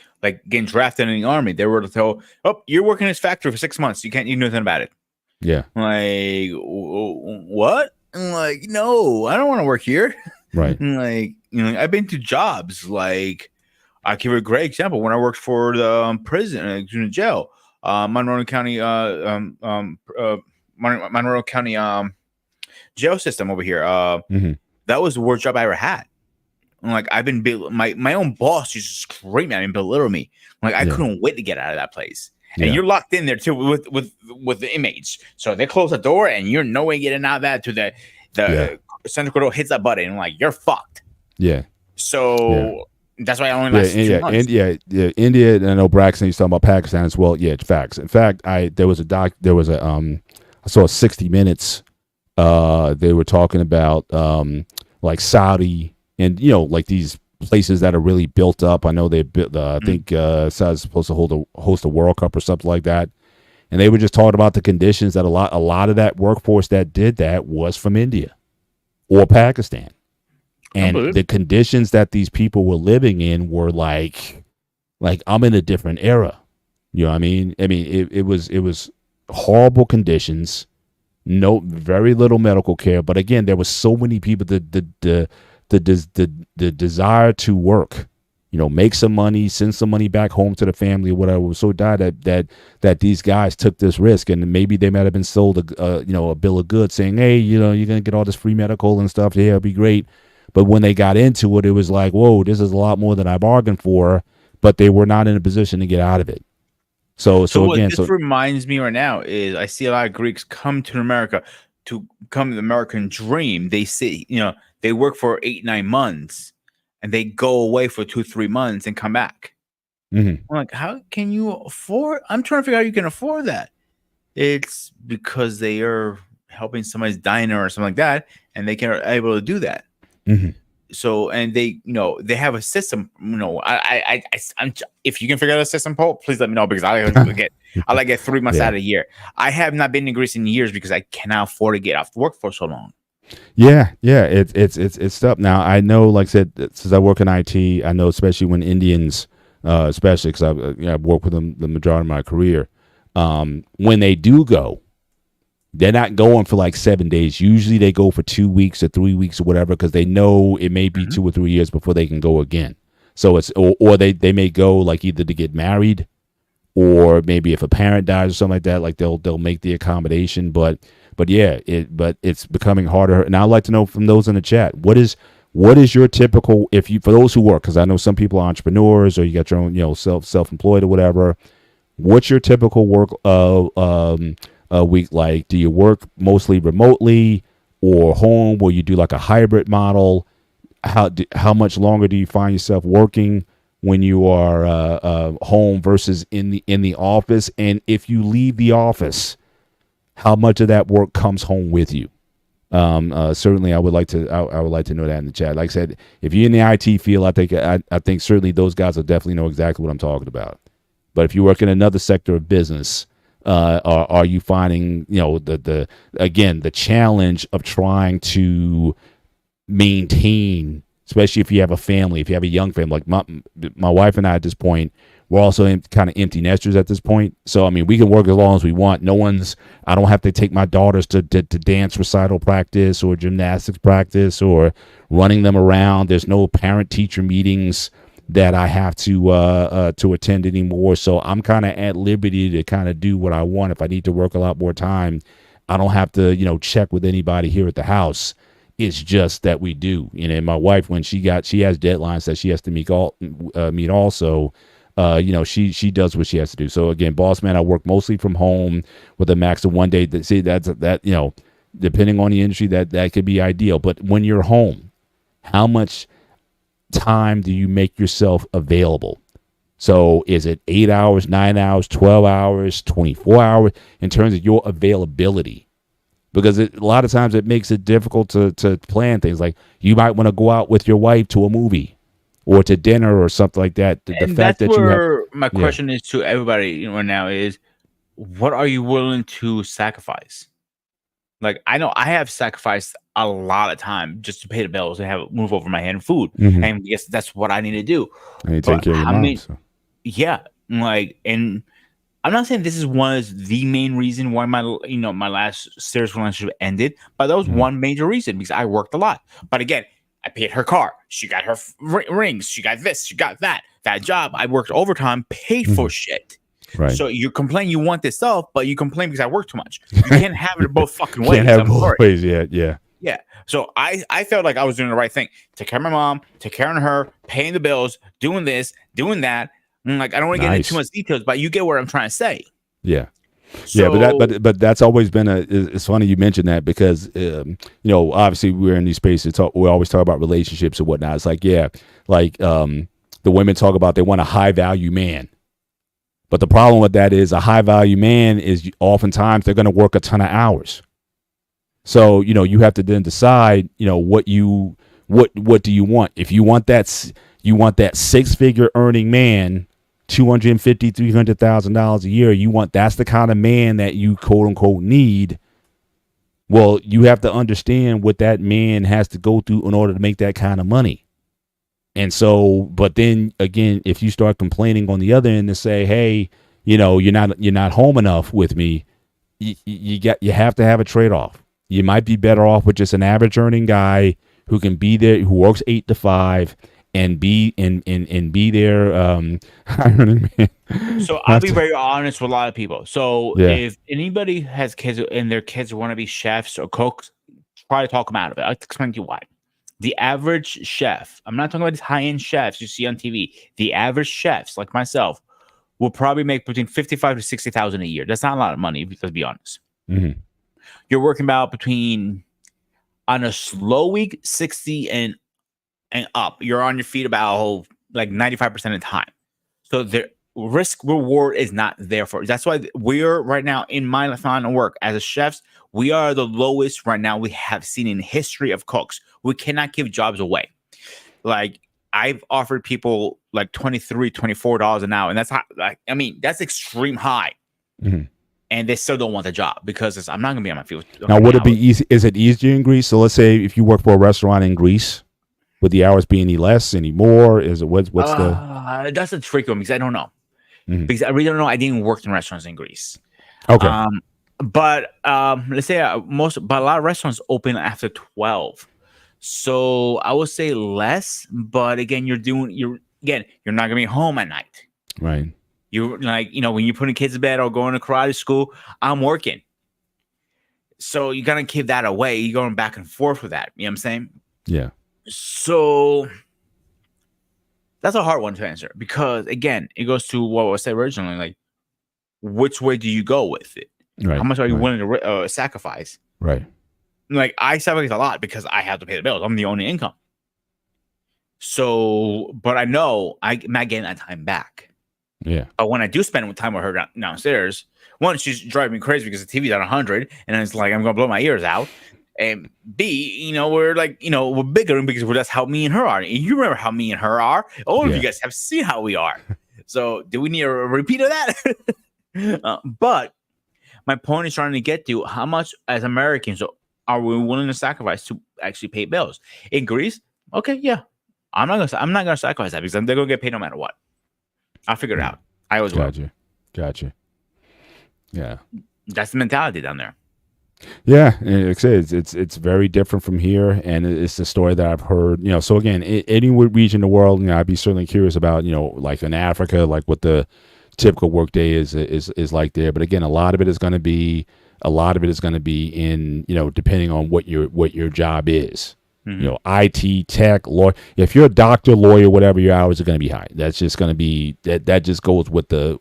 getting drafted in the army. They were told, "Oh, you're working in this factory for 6 months. You can't do nothing about it." Yeah, Like, what? I'm like, no, I don't want to work here. right. Like, I've been to jobs. Like, I'll give you a great example. When I worked for the prison, in jail, Monroe County, Monroe County jail system over here. Hmm. That was the worst job I ever had. Like, I've been my own boss used to scream at me and belittle me. Like, I Yeah, couldn't wait to get out of that place. And yeah, you're locked in there too with the inmates. So they close the door and you're no way getting out of that to the yeah, central control hits that button and like you're fucked. yeah, yeah. So that's why I only Yeah, lasted 2 months. India, and I know Braxton, he's talking about Pakistan as well. Yeah, facts. In fact, I saw 60 Minutes. They were talking about like Saudi and like these places that are really built up. I know they built. I think Saudi's supposed to host a World Cup or something like that. And they were just talking about the conditions that a lot of that workforce that did that was from India or Pakistan. And the conditions that these people were living in were like I'm in a different era. You know what I mean? I mean, it was horrible conditions, no very little medical care. But again, there was so many people, the desire to work, make some money, send some money back home to the family or whatever, was so dire that these guys took this risk. And maybe they might have been sold a bill of goods saying, hey, you're gonna get all this free medical and stuff. Yeah, it'll be great. But when they got into it, it was like, whoa, this is a lot more than I bargained for. But they were not in a position to get out of it. So what again, this reminds me right now is I see a lot of Greeks come to America to come to the American dream. They say, they work for 8-9 months and they go away for 2-3 months and come back. mhm. I'm like, how can you afford? I'm trying to figure out how you can afford that. It's because they are helping somebody's diner or something like that, and they are able to do that. Mhm. So, and they, they have a system. If you can figure out a system, Paul, please let me know because I like get 3 months Yeah. out of the year. I have not been to Greece in years because I cannot afford to get off work for so long. Yeah, it's tough. Now I know, like I said, since I work in IT, I know especially when Indians, especially because I've worked with them the majority of my career, when they do go, they're not going for like 7 days. Usually they go for 2 weeks or 3 weeks or whatever because they know it may be 2 or 3 years before they can go again. So it's or they may go like either to get married or maybe if a parent dies or something like that, like they'll make the accommodation. But yeah, it's becoming harder. And I'd like to know from those in the chat, what is your typical, for those who work, because I know some people are entrepreneurs or you got your own self-employed or whatever. What's your typical work a week like? Do you work mostly remotely or home, where you do like a hybrid model? How much longer do you find yourself working when you are home versus in the office? And if you leave the office, how much of that work comes home with you? Certainly, I would like to know that in the chat. Like I said, if you're in the IT field, I think certainly those guys will definitely know exactly what I'm talking about. But if you work in another sector of business, are you finding the challenge of trying to maintain, especially if you have a family, if you have a young family, like my wife and I at this point, we're also kind of empty nesters at this point. So I mean, we can work as long as we want. I don't have to take my daughters to dance recital practice or gymnastics practice or running them around. There's no parent teacher meetings that I have to attend anymore. So I'm kind of at liberty to kind of do what I want. If I need to work a lot more time, I don't have to, check with anybody here at the house. It's just that we do. And my wife, when she has deadlines that she has to meet also, she does what she has to do. So again, boss man, I work mostly from home with a max of 1 day. Depending on the industry, that could be ideal. But when you're home, how much time do you make yourself available? So is it 8 hours, 9 hours, 12 hours, 24 hours in terms of your availability? Because a lot of times it makes it difficult to plan things. Like you might want to go out with your wife to a movie or to dinner or something like that. And that's where my question is to everybody right now is, what are you willing to sacrifice? Like I know I have sacrificed a lot of time just to pay the bills and have a roof over my head and food, Mm-hmm. and yes, that's what I need to do. And you take But care of your how mom. many? So. Yeah, like, and I'm not saying this is one is the main reason why my my last serious relationship ended, but that was Mhm. one major reason because I worked a lot. But again, I paid her car, she got her rings, she got this, she got that. That job, I worked overtime, paid for shit. Right. So you complain you want this stuff, but you complain because I work too much. You can't have it both fucking ways. Can't have I'm both sorry. ways yet. Yeah. Yeah. So I felt like I was doing the right thing. Take care of my mom, take care of her, paying the bills, doing this, doing that. And like I don't want to get into too much details, but you get what I'm trying to say. Yeah. So, yeah, but that's always been it's funny you mentioned that because obviously we're in these spaces we always talk about relationships and whatnot. It's like the women talk about they want a high value man. But the problem with that is a high value man is oftentimes they're going to work a ton of hours. So, you have to then decide, what do you want? If you want that 6-figure earning man, $250,000, $300,000 a year, that's the kind of man that you quote unquote need. Well, you have to understand what that man has to go through in order to make that kind of money. And so, but then again, if you start complaining on the other end and say, hey, you're not home enough with me, you have to have a trade-off. You might be better off with just an average earning guy who can be there, who works 8 to 5 and be there. So I'll be very honest with a lot of people. So Yeah. if anybody has kids and their kids want to be chefs or cooks, try to talk them out of it. I'll explain to you why. The average chef, I'm not talking about these high-end chefs you see on TV. The average chefs, like myself, will probably make between $55,000 to $60,000 a year. That's not a lot of money, let's be honest. Mm-hmm. You're working about between, on a slow week, 60 and up. You're on your feet about like 95% of the time. So the risk reward is not there for it. That's why we're right now in my line of work as a chefs. We are the lowest right now we have seen in history of cooks. We cannot give jobs away. Like I've offered people like $23, $24 an hour, and that's high, that's extreme high. Mm-hmm. And they still don't want the job because I'm not gonna be on my feet. Now, would it be easy? Is it easier in Greece? So let's say if you work for a restaurant in Greece, would the hours be any less, any more? Is it what's the? That's a tricky one because I don't know. Mm-hmm. Because I really don't know. I didn't work in restaurants in Greece. Okay. But let's say but a lot of restaurants open after 12. So I would say less, but again, you're not gonna be home at night. Right. You're like, when you're putting kids to bed or going to karate school, I'm working. So you're gonna give that away. You're going back and forth with that. You know what I'm saying? Yeah. So that's a hard one to answer because again, it goes to what I said originally, like which way do you go with it? Right. How much are you willing to sacrifice? Right. Like I sacrifice a lot because I have to pay the bills. I'm the only income. So, but I know I'm not getting that time back. Yeah. But when I do spend time with her downstairs, one, she's driving me crazy because the TV's at 100, and it's like I'm gonna blow my ears out. And B, we're like, we're bigger because that's how me and her are. And you remember how me and her are. All of you guys have seen how we are. So, do we need a repeat of that? But my point is trying to get to how much as Americans are we willing to sacrifice to actually pay bills? In Greece, okay, yeah, I'm not gonna sacrifice that because they're gonna get paid no matter what. I'll figure it out. I always will. Gotcha. Yeah, that's the mentality down there. Yeah, it's very different from here, and it's the story that I've heard. So again, any region in the world, I'd be certainly curious about. Like in Africa, like what the typical work day is like there. But again, a lot of it is going to be in depending on what your job is. Mm-hmm. IT, tech, lawyer. If you're a doctor, lawyer, whatever, your hours are going to be high. That's just going to be that just goes with the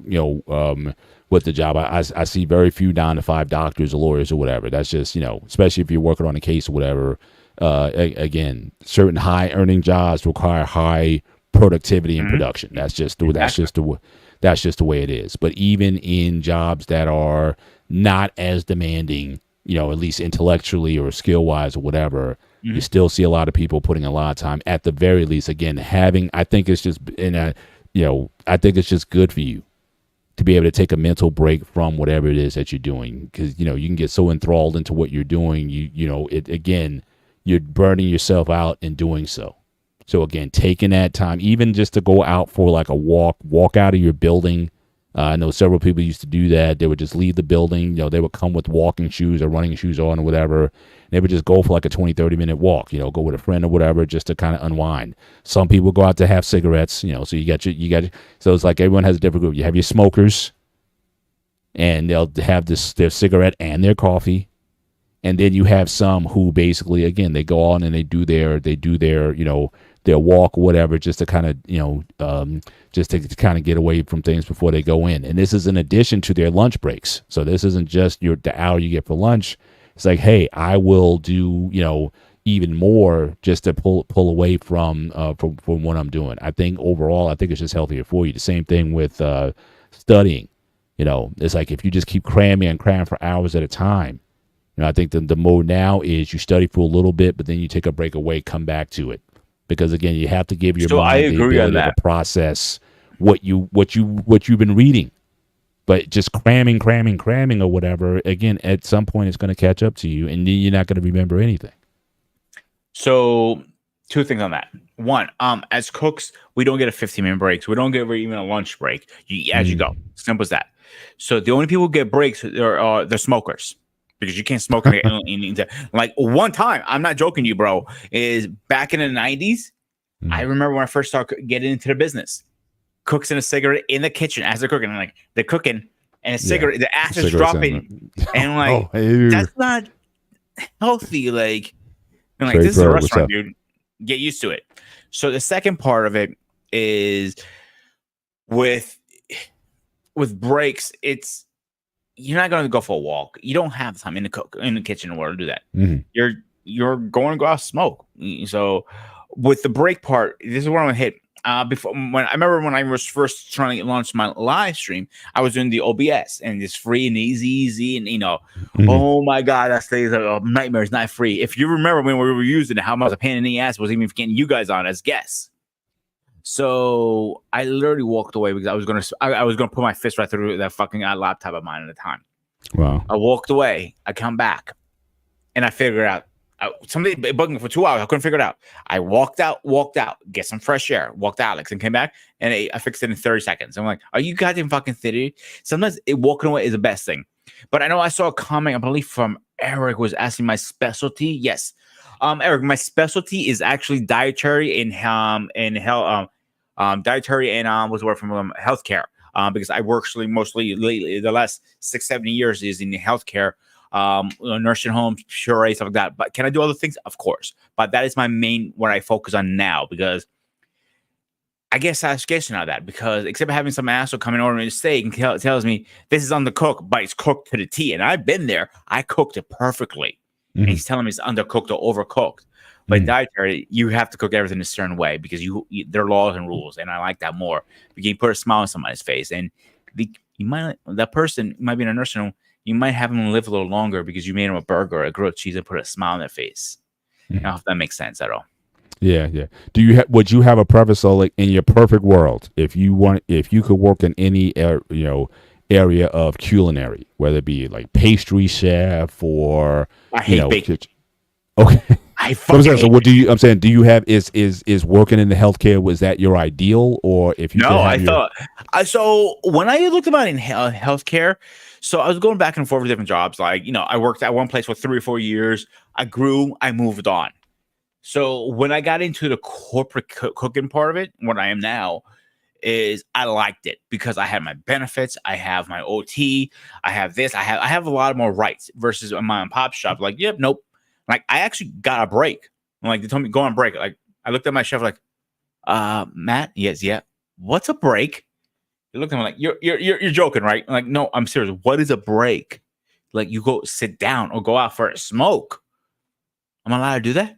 with the job. I see very few 9-to-5 doctors or lawyers or whatever. That's just especially if you're working on a case or whatever. Again, certain high earning jobs require high productivity and production. That's just the way it is. But even in jobs that are not as demanding, at least intellectually or skill wise or whatever. You still see a lot of people putting a lot of time. At the very least, again, I think it's just good for you to be able to take a mental break from whatever it is that you're doing. Because, you know, you can get so enthralled into what you're doing, you know, it again, you're burning yourself out in doing so. So again, taking that time, even just to go out for like a walk out of your building. I know several people used to do that. They would just leave the building. You know, they would come with walking shoes or running shoes on or whatever. They would just go for like a 20, 30-minute walk, you know, go with a friend or whatever, just to kind of unwind. Some people go out to have cigarettes, you know, so so it's like everyone has a different group. You have your smokers, and they'll have their cigarette and their coffee. And then you have some who basically, again, they go on and they do their, you know, their walk or whatever, just to kind of, you know, just to kind of get away from things before they go in. And this is in addition to their lunch breaks. So this isn't just the hour you get for lunch. It's like, hey, I will do, you know, even more just to pull away from what I'm doing. I think overall, I think it's just healthier for you. The same thing with studying. You know, it's like if you just keep cramming for hours at a time. You know, I think the mode now is you study for a little bit, but then you take a break away, come back to it. Because again, you have to give your mind the ability to process what you've been reading. But just cramming or whatever, again, at some point it's going to catch up to you, and you're not going to remember anything. So, two things on that. One, as cooks, we don't get a 15-minute break. So we don't get even a lunch break. You go. Simple as that. So the only people who get breaks are the smokers. Because you can't smoke like one time, I'm not joking you, bro, is back in the 90s. I remember when I first started getting into the business, cooks in a cigarette in the kitchen as they're cooking. And like they're cooking and a cigarette, the ash is dropping. And I'm like, that's not healthy. Like, I'm like, this is a restaurant, dude. Get used to it. So the second part of it is with breaks, you're not going to go for a walk. You don't have time in the kitchen in order to do that. You're going to go out and smoke. So with the break part, this is where I'm going to hit. Before I remember when I was first trying to launch my live stream, I was doing the OBS and it's free and easy, and you know, oh my god, that stays a nightmare. It's not free. If you remember when we were using it, how much a pain in the ass was even getting you guys on as guests. So I literally walked away because I was gonna put my fist right through that fucking laptop of mine at the time. Wow. I walked away. I come back, and I figured out somebody bugging me for 2 hours. I couldn't figure it out. I walked out, get some fresh air, walked out, Alex, and came back, and I fixed it in 30 seconds. I'm like, are you goddamn fucking kidding? Sometimes walking away is the best thing. But I know I saw a comment, I believe from Eric, was asking my specialty. Yes. Eric, my specialty is actually dietary and dietary and what's the word from healthcare. Because I work mostly lately the last 6-7 years is in healthcare, nursing homes, purees, stuff like that. But can I do other things? Of course. But that is my main what I focus on now, because I get satisfaction out of that, because except for having some asshole coming over and steak and tells me this is undercooked, but it's cooked to the T. And I've been there. I cooked it perfectly. And he's telling me it's undercooked or overcooked. But dietary, you have to cook everything a certain way because there are laws and rules, and I like that more. Because you put a smile on somebody's face, and that person might be in a nursing home. You might have them live a little longer because you made them a burger or a grilled cheese and put a smile on their face. I don't know if that makes sense at all. Yeah. Would you have a preference? So, like in your perfect world, if you could work in any area of culinary, whether it be like pastry chef or I hate baking. Okay. I fucking hate so what do you? I'm saying, do you have is working in the healthcare? Was that your ideal, or if you? No, so when I looked about in healthcare, so I was going back and forth with different jobs. Like, you know, I worked at one place for 3 or 4 years. I grew. I moved on. So when I got into the corporate cooking part of it, what I am now, is I liked it because I had my benefits, I have my OT, I have this, I have a lot more rights versus a mom and pop shop. Like, yep, nope. Like, I actually got a break. Like, they told me go on break. Like, I looked at my chef like, Matt, yes, yeah. What's a break? He looked at me like, you're joking, right? I'm like, no, I'm serious. What is a break? Like, you go sit down or go out for a smoke. I'm allowed to do that?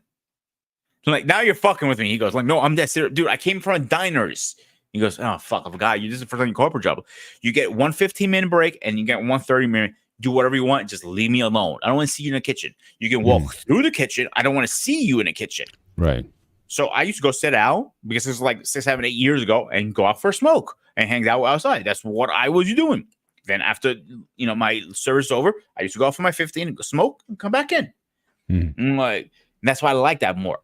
So like, now you're fucking with me. He goes like, no, I'm that serious. Dude, I came from diners. He goes, oh, fuck, I forgot. This is the first time you corporate job. You get one 15-minute break and you get one 30-minute. Do whatever you want. Just leave me alone. I don't want to see you in the kitchen. You can walk through the kitchen. I don't want to see you in the kitchen. Right. So I used to go sit out because this was like 6, 7, 8 years ago and go out for a smoke. and hang out outside. That's what I was doing. Then after my service over, I used to go out for my 15 and go smoke and come back in. And like that's why I like that more.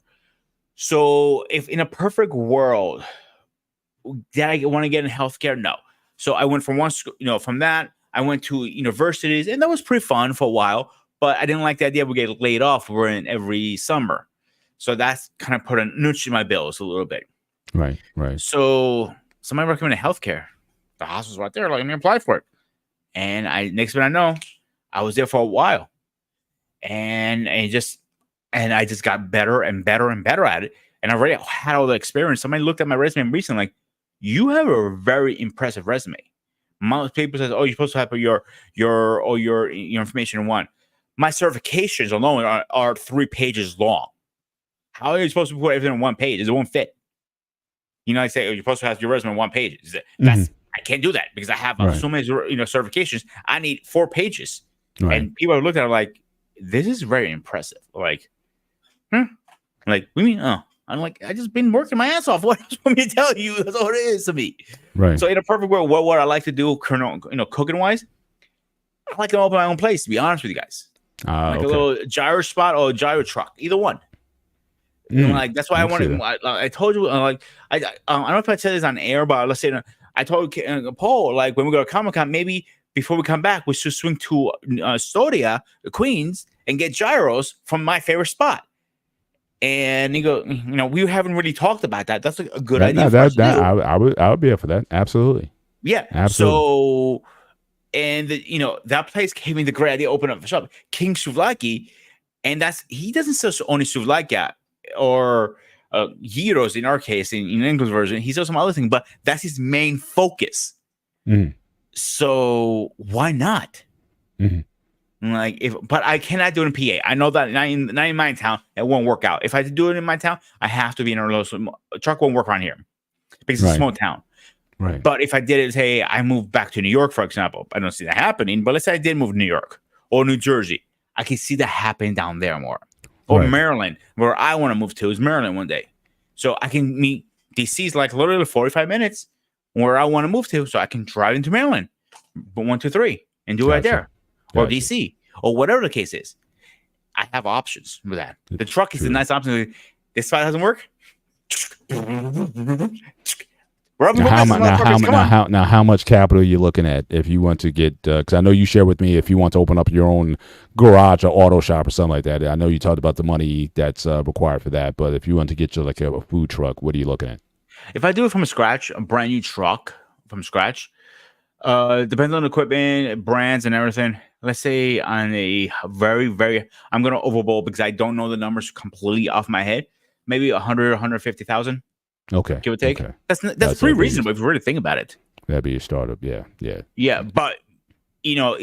So if in a perfect world, did I want to get in healthcare? No. So I went from one school, from that I went to universities, and that was pretty fun for a while. But I didn't like the idea we get laid off every summer. So that's kind of put a notch in my bills a little bit. Right. So somebody recommended healthcare. The hospital's right there. Like, let me apply for it. And next thing I know, I was there for a while. And I just got better and better and better at it. And I already had all the experience. Somebody looked at my resume recently, like, you have a very impressive resume. Most people says, oh, you're supposed to have your information in one. My certifications alone are 3 pages long. How are you supposed to put everything on one page? It won't fit. I say, oh, you're supposed to have your resume on 1 page. I can't do that because I have so many certifications. I need 4 pages. Right. And people are looking at it like, this is very impressive. Like, like, what do you mean? Oh, I'm like, I just been working my ass off. What else want me to tell you? That's all it is to me. Right. So in a perfect world, what I like to do, cooking wise, I like to open my own place. To be honest with you guys, like a little gyro spot or a gyro truck, either one. Like that's why I wanted. I told you, I don't know if I said this on air, but let's say I told Paul, like when we go to Comic-Con, maybe before we come back, we should swing to Astoria, Queens, and get gyros from my favorite spot. And he go, we haven't really talked about that. That's a good idea. I would be up for that. Absolutely. Yeah. Absolutely. So, and that place gave me the great idea to open up a shop, King Souvlaki, and he doesn't sell only souvlaki or gyros in our case in English version. He sells some other thing, but that's his main focus. So why not? But I cannot do it in PA. I know that not in my town, it won't work out. If I do it in my town, I have to be in a local. Truck won't work around here because it's a small town. Right. But if I did it, say I moved back to New York, for example, I don't see that happening. But let's say I did move to New York or New Jersey, I can see that happening down there more. Or Maryland, where I want to move to is Maryland one day. So I can meet DC's like literally 45 minutes where I want to move to. So I can drive into Maryland, 1, 2, 3, and do it right there. Or DC, or whatever the case is. I have options for that. The truck is a nice option. This spot doesn't work. How much capital are you looking at if you want to get? Because I know you shared with me if you want to open up your own garage or auto shop or something like that. I know you talked about the money that's required for that, but if you want to get like a food truck, what are you looking at? If I do it from scratch, a brand new truck from scratch, depends on the equipment, brands, and everything. Let's say on a very, very, I'm going to overbowl because I don't know the numbers completely off my head. Maybe 100, 150,000. Okay. Give or take. Okay. That's pretty reasonable if you really think about it. That'd be a startup. Yeah. But now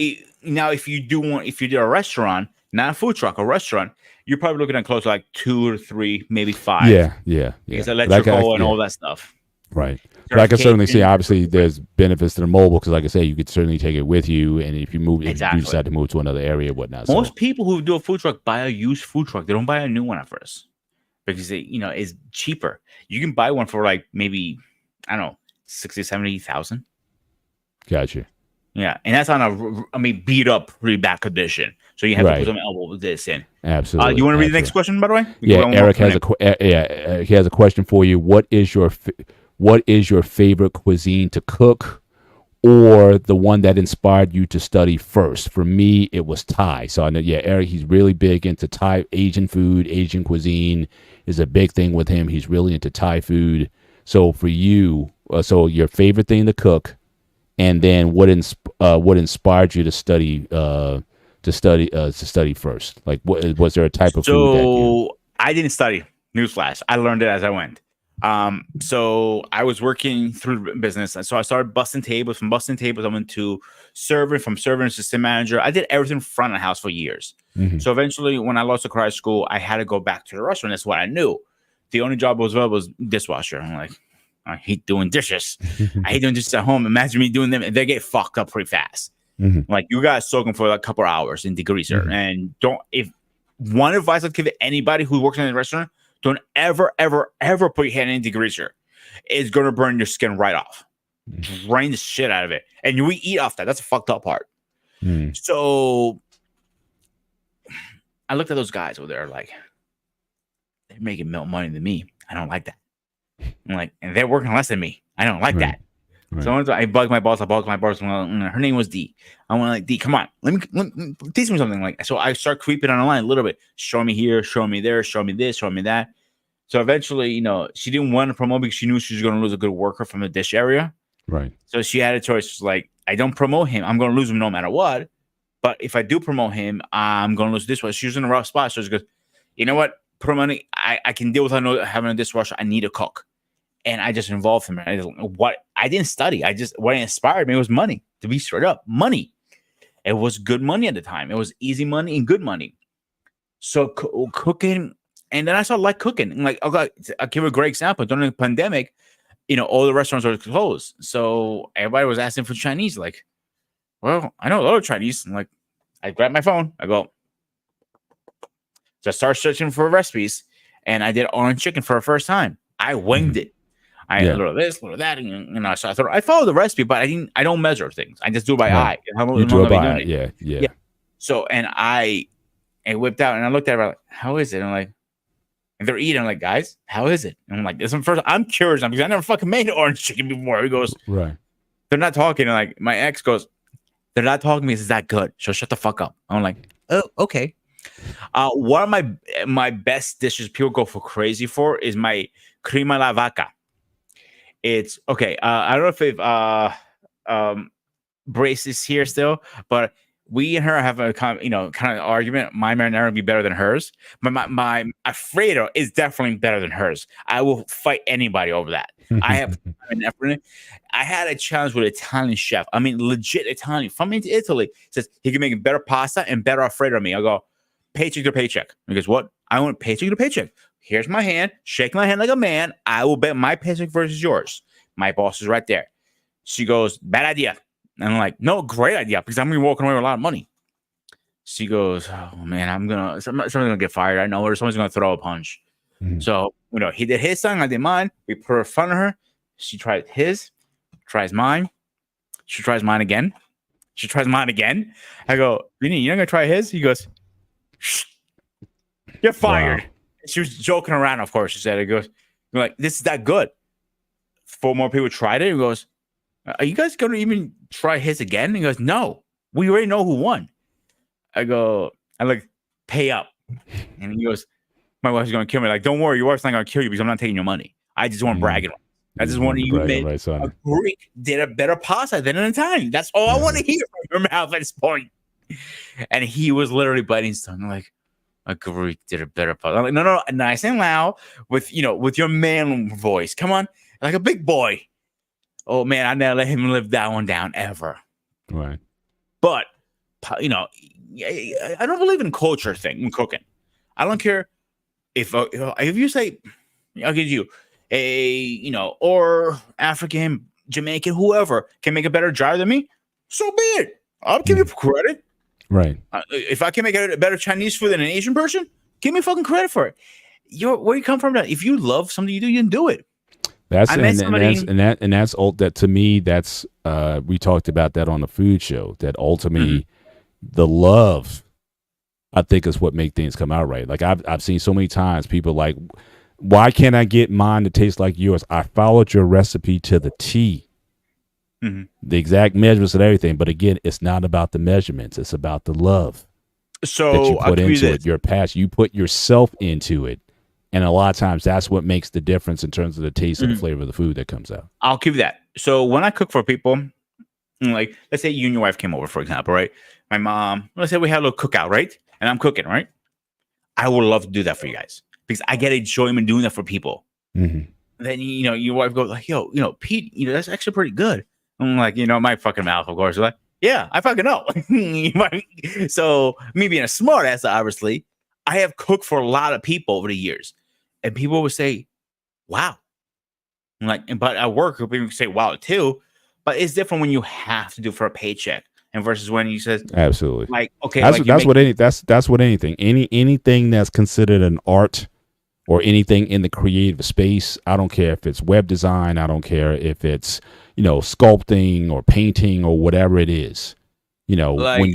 if you do a restaurant, not a food truck, a restaurant, you're probably looking at close to like 2 or 3, maybe 5. Yeah. Because electrical and all that stuff. Right. But I can certainly see, obviously, there's benefits to the mobile because, like I say, you could certainly take it with you. And if you if you decide to move to another area, whatnot. Most people who do a food truck buy a used food truck. They don't buy a new one at first because it's cheaper. You can buy one for like maybe, I don't know, 60, 70,000. Gotcha. Yeah. And that's on beat up, really bad condition. So you have to put some elbow with this in. Absolutely. You want to read the next question, by the way? Eric has he has a question for you. What is your favorite cuisine to cook, or the one that inspired you to study first? For me, it was Thai. So I know, Eric, he's really big into Thai, Asian food. Asian cuisine is a big thing with him. He's really into Thai food. So for you, so your favorite thing to cook, and then what inspired you to study first? Like, was there a type of food? So I didn't study. Newsflash. I learned it as I went. So I was working through business, and so I started busting tables. From busting tables, I went to serving. From serving, assistant manager. I did everything front of house for years. So eventually, when I lost to high school, I had to go back to the restaurant. That's what I knew. The only job was dishwasher. I'm like, I hate doing dishes. I hate doing dishes at home. Imagine me doing them, and they get fucked up pretty fast. Like, you guys soak them for like a couple hours in degreaser, and if one advice I'd give anybody who works in a restaurant. Don't ever, ever, ever put your hand in degreaser. It's going to burn your skin right off. drain the shit out of it, and we eat off that. That's a fucked up part. Mm. So I looked at those guys over there, like they're making more money than me. I don't like that. I'm like, and they're working less than me. I don't like that. Right. So I bugged my boss. Her name was D. I went like, D, come on, let me teach me something. Like, so I start creeping on the line a little bit. Show me here, show me there, show me this, show me that. So eventually, she didn't want to promote because she knew she was going to lose a good worker from the dish area. Right. So she had a choice. She's like, I don't promote him, I'm going to lose him no matter what. But if I do promote him, I'm going to lose this one. She was in a rough spot. So she goes, you know what? Promoting, I can deal with having a dishwasher. I need a cook. And I just involved him. I didn't study. What inspired me was money. To be straight up, money. It was good money at the time. It was easy money and good money. So cooking, and then I started like cooking. And like, okay, I'll give a great example. During the pandemic, all the restaurants were closed. So everybody was asking for Chinese. Like, well, I know a lot of Chinese. And like, I grab my phone. I go, just start searching for recipes. And I did orange chicken for the first time. I winged it. I a little of this, a little of that, and so I follow the recipe, but I don't measure things. I just do it by eye. You do it by eye. Yeah. So and I whipped out and I looked at her like, how is it? And I'm like, and they're eating. I'm like, guys, how is it? And I'm like, this is first. I'm curious because I never fucking made orange chicken before. He goes, right. They're not talking. And like my ex goes, they're not talking to me. Is that good? So shut the fuck up. I'm like, oh, okay. One of my best dishes people go for crazy for is my crema la vaca. It's okay. I don't know if Brace is here still, but we and her have a kind of argument. My marinara would be better than hers. My Alfredo is definitely better than hers. I will fight anybody over that. I have an effort in it. I had a challenge with an Italian chef. I mean, legit Italian from Italy. Says he can make better pasta and better Alfredo than me. I go, paycheck to paycheck. He goes, what? I want paycheck to paycheck. Here's my hand. Shake my hand like a man. I will bet my paycheck versus yours. My boss is right there. She goes, bad idea. And I'm like, no, great idea, because I'm going to be walking away with a lot of money. She goes, oh, man, someone's going to get fired. I know, or someone's going to throw a punch. Mm-hmm. So, he did his song. I did mine. We put her in front of her. She tried his, tries mine. She tries mine again. She tries mine again. I go, Vinny, you're not going to try his? He goes, shh, you're fired. Wow. She was joking around, of course. She said, it goes, like, this is that good. 4 more people tried it. He goes, are you guys going to even try his again? He goes, no, we already know who won. I like, pay up. And he goes, my wife's going to kill me. Like, don't worry, your wife's not going to kill you because I'm not taking your money. I just want to brag it on. I just want you made a Greek did a better pasta than an Italian. That's all I want to hear from your mouth at this point. And he was literally biting his tongue like, a Greek did a better pasta. I'm like, no, nice and loud with your man voice. Come on, like a big boy. Oh man, I never let him live that one down ever. Right. But I don't believe in culture thing in cooking. I don't care if you say, I'll give you or African, Jamaican, whoever can make a better jar than me, so be it. I'll give you credit. Right. If I can make a better Chinese food than an Asian person, give me fucking credit for it. Where you come from? If you love something you can do it. That's that to me. That's we talked about that on the food show. That ultimately, the love, I think, is what make things come out right. Like I've seen so many times people like, why can't I get mine to taste like yours? I followed your recipe to the T. Mm-hmm. The exact measurements and everything, but again, it's not about the measurements; it's about the love that you put into it. Your passion, you put yourself into it, and a lot of times that's what makes the difference in terms of the taste and the flavor of the food that comes out. I'll give you that. So when I cook for people, like let's say you and your wife came over, for example, right? My mom, let's say we had a little cookout, right? And I'm cooking, right? I would love to do that for you guys because I get enjoyment doing that for people. Mm-hmm. Then your wife goes like, "Yo, Pete, that's actually pretty good." I'm like, my fucking mouth, of course. Like, yeah, I fucking know. So me being a smart ass, obviously, I have cooked for a lot of people over the years. And people would say, wow. I'm like, but at work, people would say, wow, too. But it's different when you have to do for a paycheck and versus when you says, absolutely. Like, okay. That's what anything, anything that's considered an art or anything in the creative space. I don't care if it's web design. I don't care if it's, sculpting or painting or whatever it is. Like, When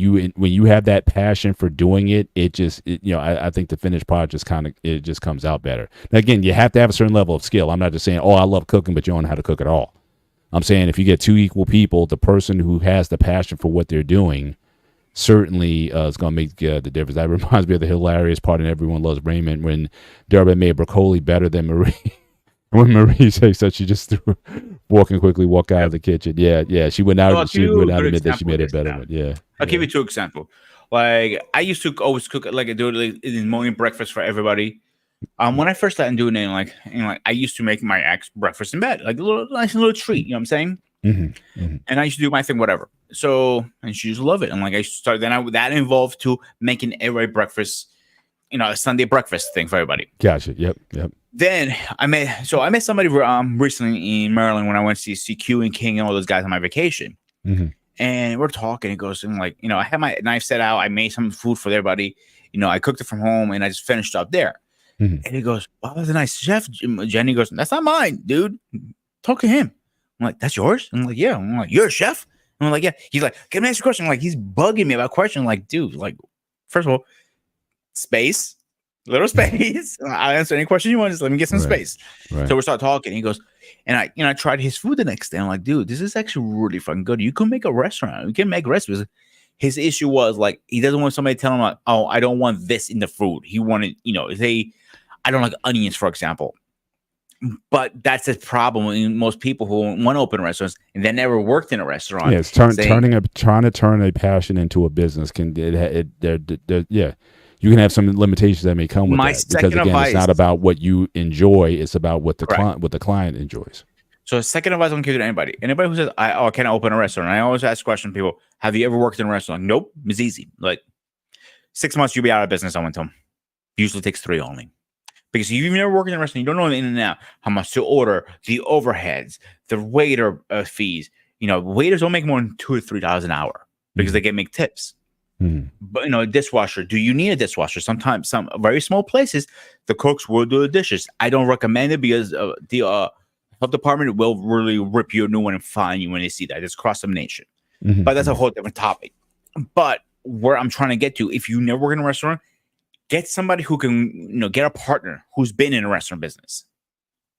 you have that passion for doing it, I think the finished product it just comes out better. Now, again, you have to have a certain level of skill. I'm not just saying, oh, I love cooking, but you don't know how to cook at all. I'm saying if you get two equal people, the person who has the passion for what they're doing certainly is going to make the difference. That reminds me of the hilarious part in Everyone Loves Raymond when Deborah made broccoli better than Marie. When Marie said she just threw walk out of the kitchen. Yeah. She would not admit that she made it better. Yeah. I'll give you two examples. Like, I used to always cook, like, I do it like, in the morning breakfast for everybody. When I first started doing it, like I used to make my ex breakfast in bed, like a nice little treat. You know what I'm saying? Mm-hmm, mm-hmm. And I used to do my thing, whatever. So, and she used to love it. And like, I started, that involved to making every breakfast, a Sunday breakfast thing for everybody. Gotcha. Yep. Then I met somebody recently in Maryland when I went to see Q and King and all those guys on my vacation. Mm-hmm. And we're talking. It goes, and like, I had my knife set out. I made some food for everybody. I cooked it from home and I just finished up there. Mm-hmm. And he goes, wow, that's a nice chef. Jenny goes, that's not mine, dude. Talk to him. I'm like, that's yours? I'm like, yeah. I'm like, you're a chef? I'm like, yeah. He's like, can I ask you a question? I'm like, he's bugging me about a question. I'm like, dude, like, first of all, space. Little space. I'll answer any question you want. Just let me get some space. Right. So we start talking. He goes, and I tried his food the next day. I'm like, dude, this is actually really fucking good. You can make a restaurant. You can make recipes. His issue was like, he doesn't want somebody telling him like, oh, I don't want this in the food. He wanted, I don't like onions, for example. But that's the problem in most people who want to open restaurants and they never worked in a restaurant. Yeah, it's trying to turn a passion into a business. You can have some limitations that may come with that because again, it's not about what you enjoy; it's about what the client enjoys. So, second advice I'm giving to anybody who says, "I can't open a restaurant." I always ask question people: have you ever worked in a restaurant? Nope, it's easy. Like 6 months, you'll be out of business. I went to them. Usually takes 3 only. Because you've never worked in a restaurant, you don't know the in and out, how much to order, the overheads, the waiter fees. Waiters don't make more than $2,000 or $3,000 an hour because they make tips. Mm-hmm. But a dishwasher. Do you need a dishwasher? Sometimes some very small places, the cooks will do the dishes. I don't recommend it because the health department will really rip you a new one and fine you when they see that. It's cross-examination. Mm-hmm. But that's a whole different topic. But where I'm trying to get to, if you never work in a restaurant, get somebody who can, get a partner who's been in a restaurant business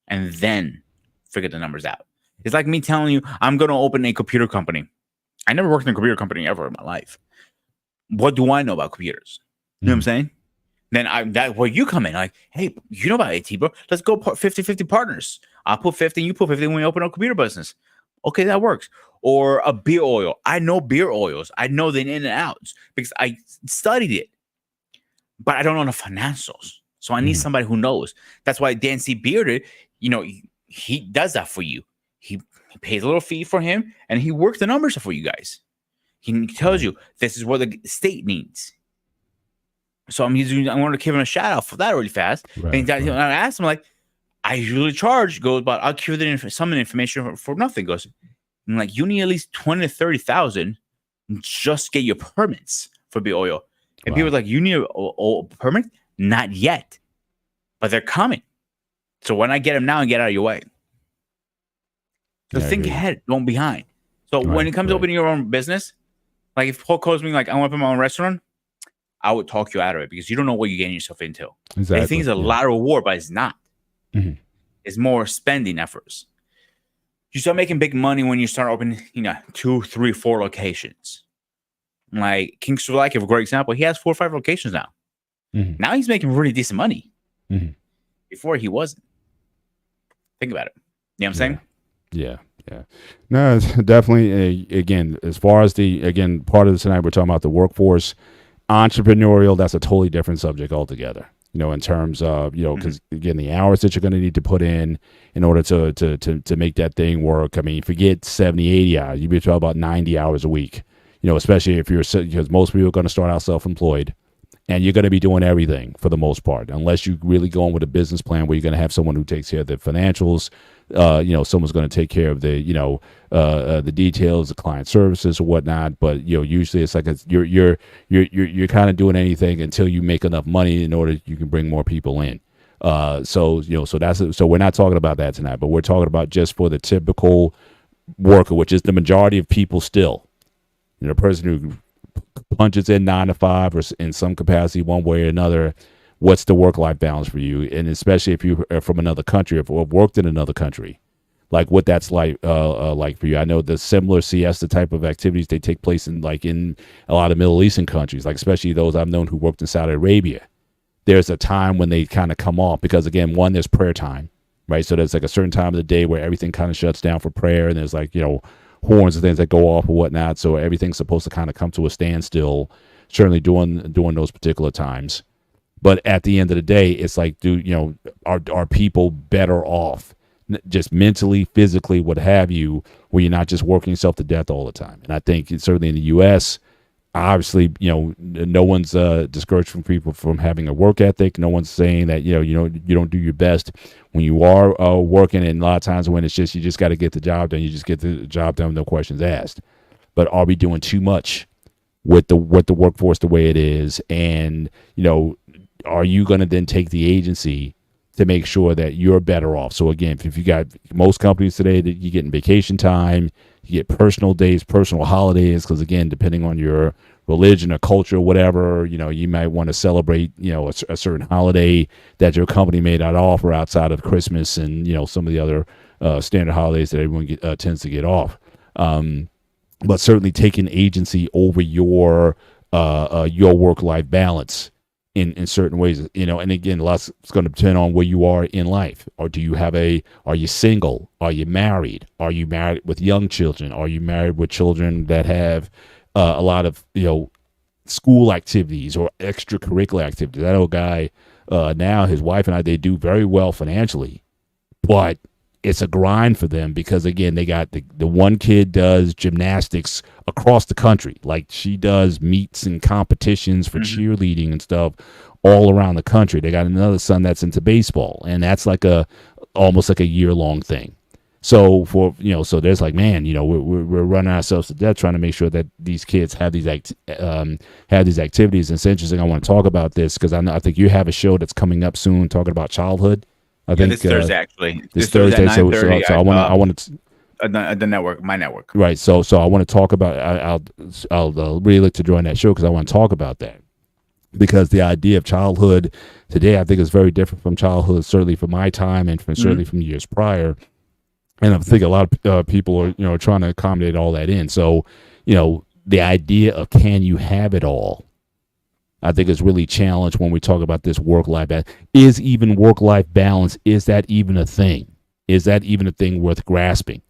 and then figure the numbers out. It's like me telling you, I'm going to open a computer company. I never worked in a computer company ever in my life. What do I know about computers? You know what I'm saying? Then that where you come in, like, hey, you know about IT, bro. Let's go 50-50 partners. I'll put 50 and you put 50 when we open a computer business. Okay, that works. Or a beer oil. I know beer oils. I know the in and outs because I studied it. But I don't know the financials. So I need somebody who knows. That's why Dan C. Bearded, he does that for you. He pays a little fee for him and he works the numbers for you guys. He tells you this is what the state needs. So I want to give him a shout out for that really fast. Right, and I asked him, like, I usually charge, but I'll give you some information for nothing. Goes, I'm like, you need at least 20 to 30,000 just get your permits for beer oil. And people are like, you need a permit? Not yet. But they're coming. So when I get them now and get out of your way. So think ahead, don't behind. So when it comes to opening your own business, like if Paul calls me like, I want to open my own restaurant, I would talk you out of it because you don't know what you're getting yourself into. Exactly. I think it's a lot of reward, but it's not. Mm-hmm. It's more spending efforts. You start making big money when you start opening, 2, 3, 4 locations. Like King Sulak, a great example. He has 4 or 5 locations now. Mm-hmm. Now he's making really decent money. Mm-hmm. Before he wasn't. Think about it. You know what I'm saying? Yeah. No, it's definitely, again, as far as part of this tonight, we're talking about the workforce. Entrepreneurial, that's a totally different subject altogether. In terms of, because again, the hours that you're going to need to put in order to make that thing work. I mean, forget 70, 80 hours. You'd be talking about 90 hours a week, especially if because most people are going to start out self-employed and you're going to be doing everything for the most part, unless you really go in with a business plan where you're going to have someone who takes care of the financials. Someone's going to take care of the, the details, the client services or whatnot. But, usually it's like you're kind of doing anything until you make enough money in order you can bring more people in. So so we're not talking about that tonight, but we're talking about just for the typical worker, which is the majority of people still. The person who punches in 9 to 5 or in some capacity, one way or another. What's the work-life balance for you? And especially if you are from another country or worked in another country, like what that's like for you. I know the similar siesta type of activities, they take place in a lot of Middle Eastern countries, like especially those I've known who worked in Saudi Arabia. There's a time when they kind of come off because, again, one, there's prayer time, right? So there's like a certain time of the day where everything kind of shuts down for prayer, and there's horns and things that go off or whatnot. So everything's supposed to kind of come to a standstill, certainly during those particular times. But at the end of the day, it's like, are people better off just mentally, physically, what have you, where you're not just working yourself to death all the time? And I think certainly in the U.S., obviously, no one's discouraged from people from having a work ethic. No one's saying that, you don't do your best when you are working. And a lot of times when it's just, you just got to get the job done, you just get the job done, no questions asked. But are we doing too much with the workforce the way it is? And, are you going to then take the agency to make sure that you're better off? So again, if you got most companies today that you get in vacation time, you get personal days, personal holidays, because again, depending on your religion or culture, whatever, you might want to celebrate, a certain holiday that your company may not offer outside of Christmas and, some of the other standard holidays that everyone tends to get off. But certainly taking agency over your work-life balance in certain ways, and again, lots it's going to depend on where you are in life. Or are you single? Are you married? Are you married with young children? Are you married with children that have a lot of, school activities or extracurricular activities? I know a guy now, his wife and they do very well financially, but it's a grind for them because, again, they got the one kid does gymnastics across the country. Like, she does meets and competitions for cheerleading and stuff all around the country. They got another son that's into baseball, and that's almost like a year-long thing. So so there's like, man, we're running ourselves to death trying to make sure that these kids have these activities. And it's interesting. I want to talk about this because I think you have a show that's coming up soon talking about childhood. I think this Thursday, actually. This Thursday. So I want to the network, my network. Right. So I want to talk about. I'll really like to join that show because I want to talk about that, because the idea of childhood today, I think, is very different from childhood, certainly from my time and certainly from years prior. And I think a lot of people are trying to accommodate all that in. So the idea of can you have it all, I think is really challenged when we talk about this work-life balance. Is even work-life balance, is that even a thing? Is that even a thing worth grasping?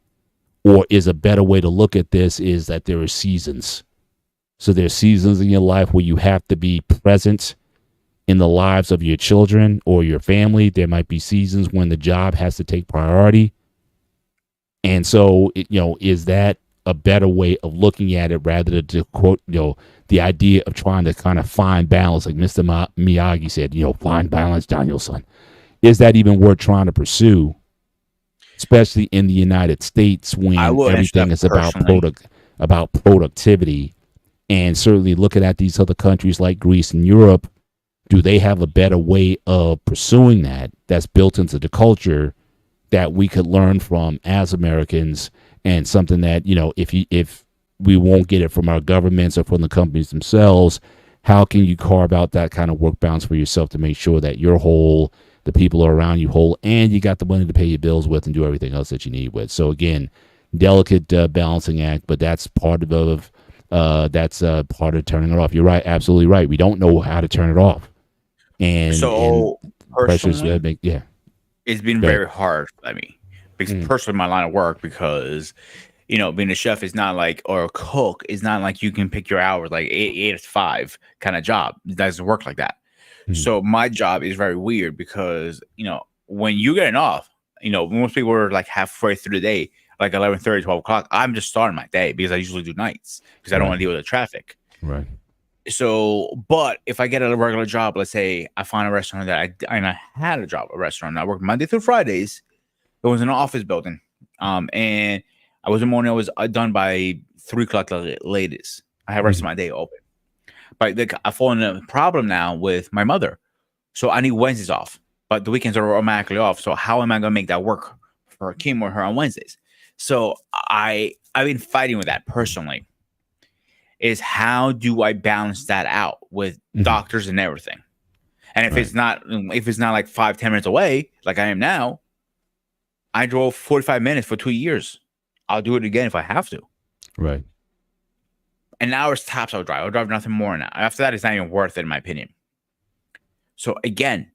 Or is a better way to look at this is that there are seasons. So there's seasons in your life where you have to be present in the lives of your children or your family. There might be seasons when the job has to take priority. And so, is that a better way of looking at it rather than to quote, the idea of trying to kind of find balance, like Mr. Miyagi said, find balance, Daniel-san. Is that even worth trying to pursue, especially in the United States when everything is about productivity? And certainly looking at these other countries like Greece and Europe, do they have a better way of pursuing that's built into the culture that we could learn from as Americans, and something that, if we won't get it from our governments or from the companies themselves, how can you carve out that kind of work balance for yourself to make sure that you're whole, the people are around you whole, and you got the money to pay your bills with and do everything else that you need with? So again, delicate balancing act, but that's part of turning it off. You're right, absolutely right. We don't know how to turn it off, and pressures it's been very hard for me because personally my line of work, because being a chef is not like, or a cook is not like you can pick your hours like 8 to 5 kind of job. It doesn't work like that. So my job is very weird because when you getting off, most people are like halfway through the day, like 11:30, 12 o'clock. I'm just starting my day because I usually do nights because I don't want to deal with the traffic. Right. So, but if I get a regular job, let's say I find a restaurant that I had a restaurant. I worked Monday through Fridays. It was an office building. And I was in the morning. I was done by 3 o'clock latest. I had the rest of my day open. But I fall in a problem now with my mother. So I need Wednesdays off. but the weekends are automatically off. So how am I going to make that work for Kim or her on Wednesdays? So I've been fighting with that personally. Is how do I balance that out with doctors and everything? And if it's not like 5-10 minutes away, like I am now, I drove 45 minutes for 2 years. I'll do it again if I have to. Right. An hour's tops I'll drive. I'll drive nothing more now. After that, it's not even worth it, in my opinion. So again,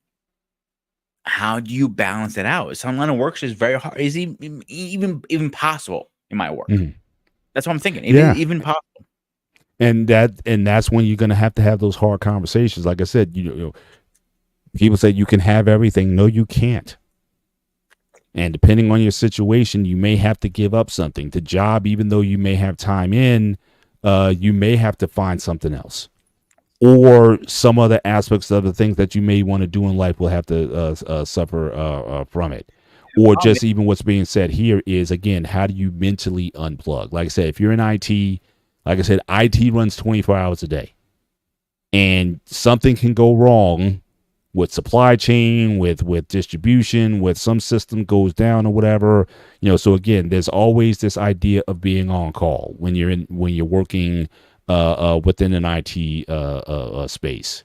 how do you balance it out? Some line of work is very hard. Is even possible in my work? That's what I'm thinking. Even possible. And that's when you're going to have those hard conversations. Like I said, you know, people say you can have everything. No, you can't. And depending on your situation, you may have to give up something. The job, even though you may have time in, you may have to find something else. Or some other aspects of the things that you may want to do in life will have to suffer from it. Or just even what's being said here is, again, how do you mentally unplug? Like I said, if you're in IT, like I said, IT runs 24 hours a day. And something can go wrong with supply chain, with distribution, with some system goes down or whatever. You know, so again, there's always this idea of being on call when you're working within an IT space.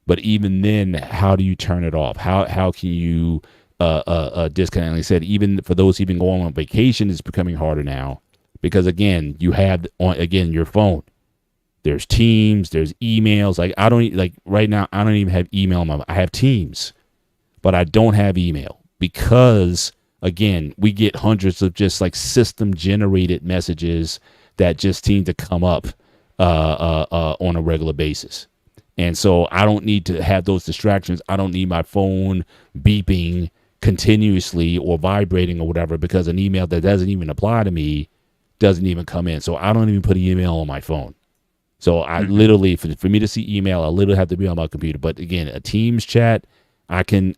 But even then, how do you turn it off? How can you disconnect? Like I said, even for those even going on vacation, it's becoming harder now. Because again, you have your phone. There's Teams, there's emails. Like right now, I don't even have email. I have Teams, but I don't have email because again, we get hundreds of just like system generated messages that just seem to come up on a regular basis. And so I don't need to have those distractions. I don't need my phone beeping continuously or vibrating or whatever because an email that doesn't even apply to me doesn't even come in. So I don't even put email on my phone. So I literally, for me to see email, I literally have to be on my computer. But again, a Teams chat, I can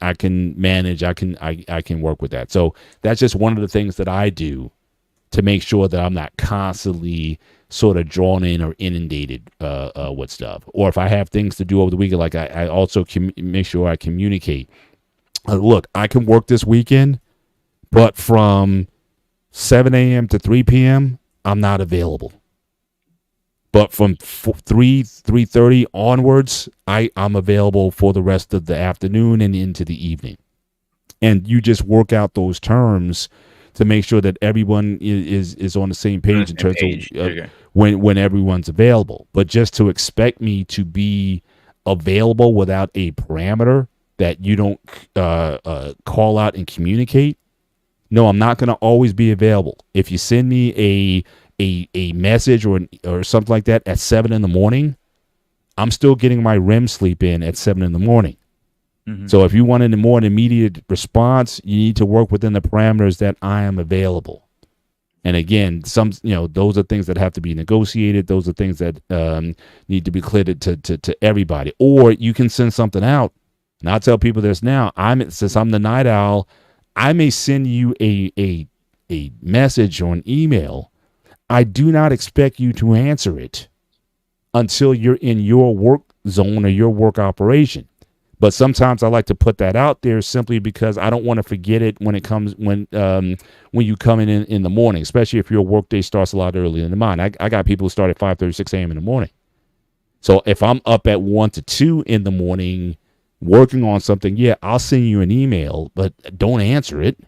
manage. I can work with that. So that's just one of the things that I do to make sure that I'm not constantly sort of drawn in or inundated with stuff. Or if I have things to do over the weekend, like I also make sure I communicate. Look, I can work this weekend, but from 7 a.m. to 3 p.m., I'm not available. But from 3:30 onwards, I'm available for the rest of the afternoon and into the evening. And you just work out those terms to make sure that everyone is on the same page in terms of when everyone's available. But just to expect me to be available without a parameter that you don't call out and communicate, no, I'm not going to always be available. If you send me a message or something like that at 7 a.m, I'm still getting my REM sleep in at 7 a.m. So if you want a more immediate response, you need to work within the parameters that I am available. And again, those are things that have to be negotiated. Those are things that need to be cleared to everybody. Or you can send something out, and I'll tell people this now. Since I'm the night owl, I may send you a message or an email. I do not expect you to answer it until you're in your work zone or your work operation. But sometimes I like to put that out there simply because I don't want to forget it when you come in the morning, especially if your work day starts a lot earlier than mine. I got people who start at 5:30, 6 a.m. in the morning. So if I'm up at 1 to 2 in the morning working on something, yeah, I'll send you an email, but don't answer it.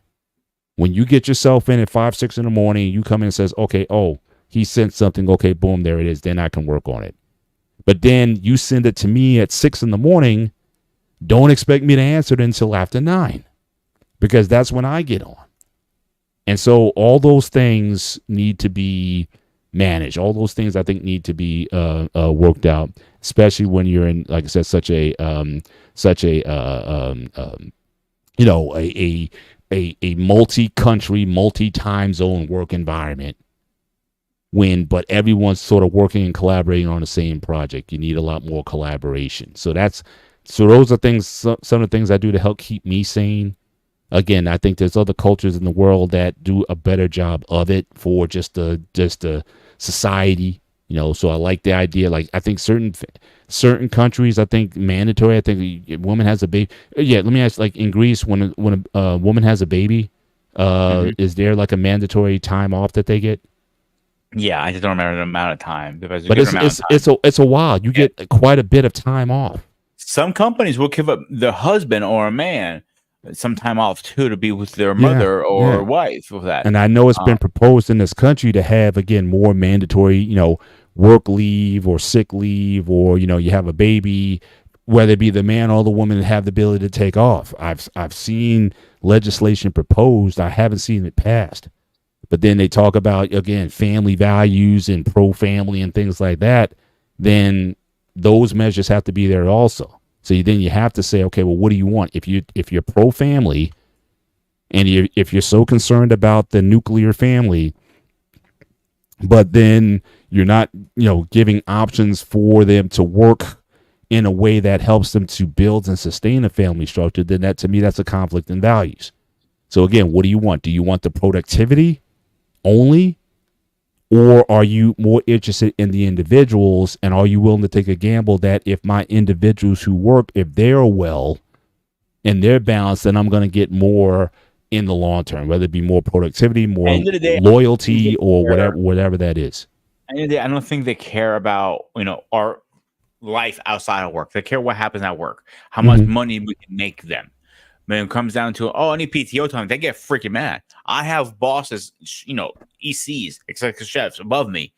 When you get yourself in at 5, 6 in the morning, you come in and says, okay, oh, he sent something. Okay, boom, there it is. Then I can work on it. But then you send it to me at 6 in the morning. Don't expect me to answer it until after 9 because that's when I get on. And so all those things need to be managed. All those things I think need to be worked out, especially when you're in, like I said, such a multi-country, multi-time zone work environment. But everyone's sort of working and collaborating on the same project. You need a lot more collaboration. So those are things. Some of the things I do to help keep me sane. Again, I think there's other cultures in the world that do a better job of it for just the society. So I like the idea. Like I think certain certain countries, I think mandatory. I think a woman has a baby. Yeah, let me ask. Like in Greece, when a woman has a baby, is there like a mandatory time off that they get? Yeah, I just don't remember the amount of time. There's a But good amount of time. it's a while. You Yeah. get quite a bit of time off. Some companies will give up their husband or a man some time off too to be with their Yeah, mother or yeah. wife with that. And I know it's been proposed in this country to have again more mandatory, work leave or sick leave, or you have a baby, whether it be the man or the woman that have the ability to take off. I've seen legislation proposed. I haven't seen it passed. But then they talk about again family values and pro family and things like that. Then those measures have to be there also. So then you have to say, okay, well, what do you want? If you're pro family, and if you're so concerned about the nuclear family, but then you're not, giving options for them to work in a way that helps them to build and sustain a family structure, then that to me that's a conflict in values. So again, what do you want? Do you want the productivity only? Or are you more interested in the individuals, and are you willing to take a gamble that if my individuals who work, if they're well and they're balanced, then I'm going to get more in the long term, whether it be more productivity, more End of the day, loyalty, or whatever that is. End of the day, I don't think they care about our life outside of work. They care what happens at work, how much money we can make them. When it comes down to I need PTO time, they get freaking mad. I have bosses, ECs, executive chefs above me,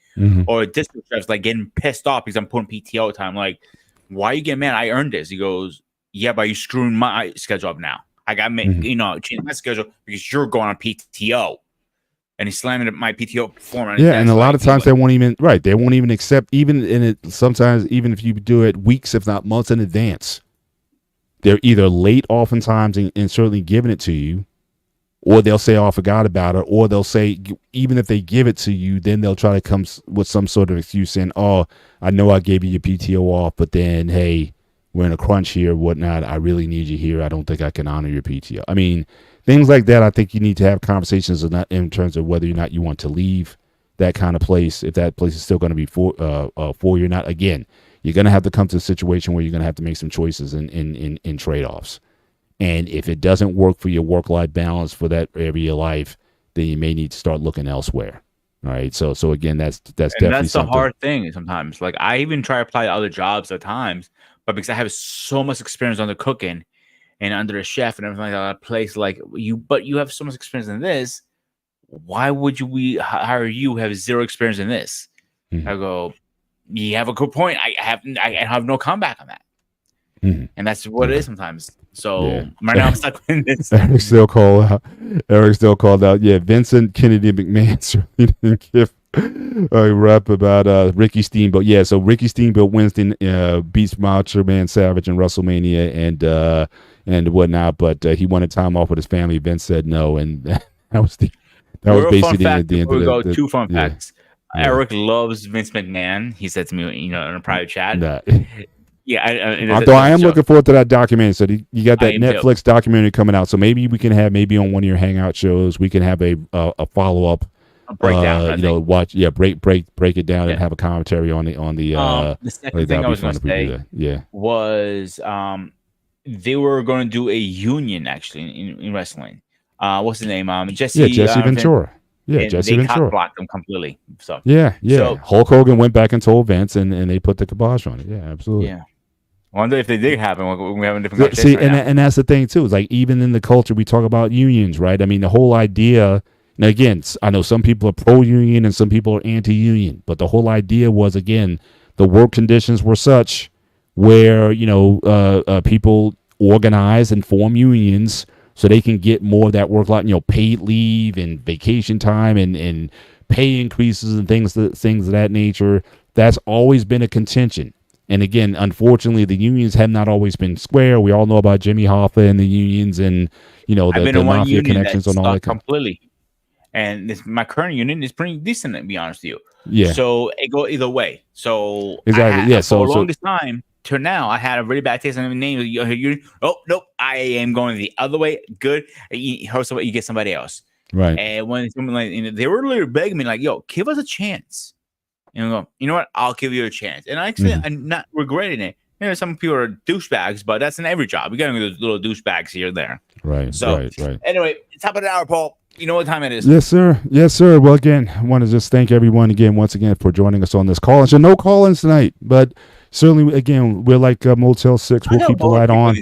or district chefs like getting pissed off because I'm putting PTO time. Like, why are you getting mad? I earned this. He goes, yeah, but you screwing my schedule up now. I got change my schedule because you're going on PTO, and he's slamming my PTO form. Yeah, and a lot of times they won't even accept sometimes even if you do it weeks, if not months in advance. They're either late oftentimes and certainly giving it to you, or they'll say, oh, I forgot about it, or they'll say, even if they give it to you, then they'll try to come with some sort of excuse saying, oh, I know I gave you your PTO off, but then, hey, we're in a crunch here, whatnot. I really need you here. I don't think I can honor your PTO. I mean, things like that, I think you need to have conversations in terms of whether or not you want to leave that kind of place, if that place is still going to be for you or not. Again, you're going to have to come to a situation where you're going to have to make some choices in trade-offs. And if it doesn't work for your work-life balance for that area of your life, then you may need to start looking elsewhere. All right. So again, that's definitely that's the something. hard thing sometimes. Like I even try to apply to other jobs at times, but because I have so much experience on the cooking and under a chef and everything like that, a place like you, but you have so much experience in this. Why would we hire you who have zero experience in this? I go, you have a good point. I have no comeback on that. And that's what it is sometimes. So right now I'm stuck in this. Eric still called out. Yeah, Vincent Kennedy McMahon certainly didn't give a rep about Ricky Steamboat. Yeah, so Ricky Steamboat Wednesday beats Macho Man Savage in WrestleMania and whatnot, but he wanted time off with his family. Vince said no, and that was basically the end of the two fun facts. Eric loves Vince McMahon. He said to me, in a private chat. Although I am looking forward to that documentary. So you got that Netflix documentary coming out. So maybe we can have on one of your hangout shows. We can have a follow up breakdown. Break it down and have a commentary on the. The second thing I was going to say was they were going to do a union actually in wrestling. What's his name? Jesse Ventura. Yeah, Jesse Ventura. They blocked them completely. So So Hulk Hogan went back and told Vince, and they put the kibosh on it. Yeah, absolutely. Yeah. I wonder if they did happen. We have a different see, and that's the thing too. Is like even in the culture we talk about unions, right? I mean, the whole idea. Now again, I know some people are pro-union and some people are anti-union, but the whole idea was again the work conditions were such where people organize and form unions so they can get more of that work life, paid leave and vacation time and pay increases and things of that nature. That's always been a contention. And again, unfortunately, the unions have not always been square. We all know about Jimmy Hoffa and the unions and, the mafia connections and all that. Completely. And my current union is pretty decent, to be honest with you. Yeah. So it go either way. So exactly. For the longest time to now, I had a really bad taste in the name of the union. Oh, nope. I am going the other way. Good. You get somebody else. Right. And when they were literally begging me, like, yo, give us a chance. and go, you know what, I'll give you a chance. And actually, I'm not regretting it. You know, some people are douchebags, but that's in every job. We got those little douchebags here and there. Right. So Right. anyway, top of the hour, Paul. You know what time it is? Yes, sir. Yes, sir. Well, again, I want to just thank everyone once again for joining us on this call. So no call-ins tonight, but certainly, again, we're like Motel 6. We'll keep the light on.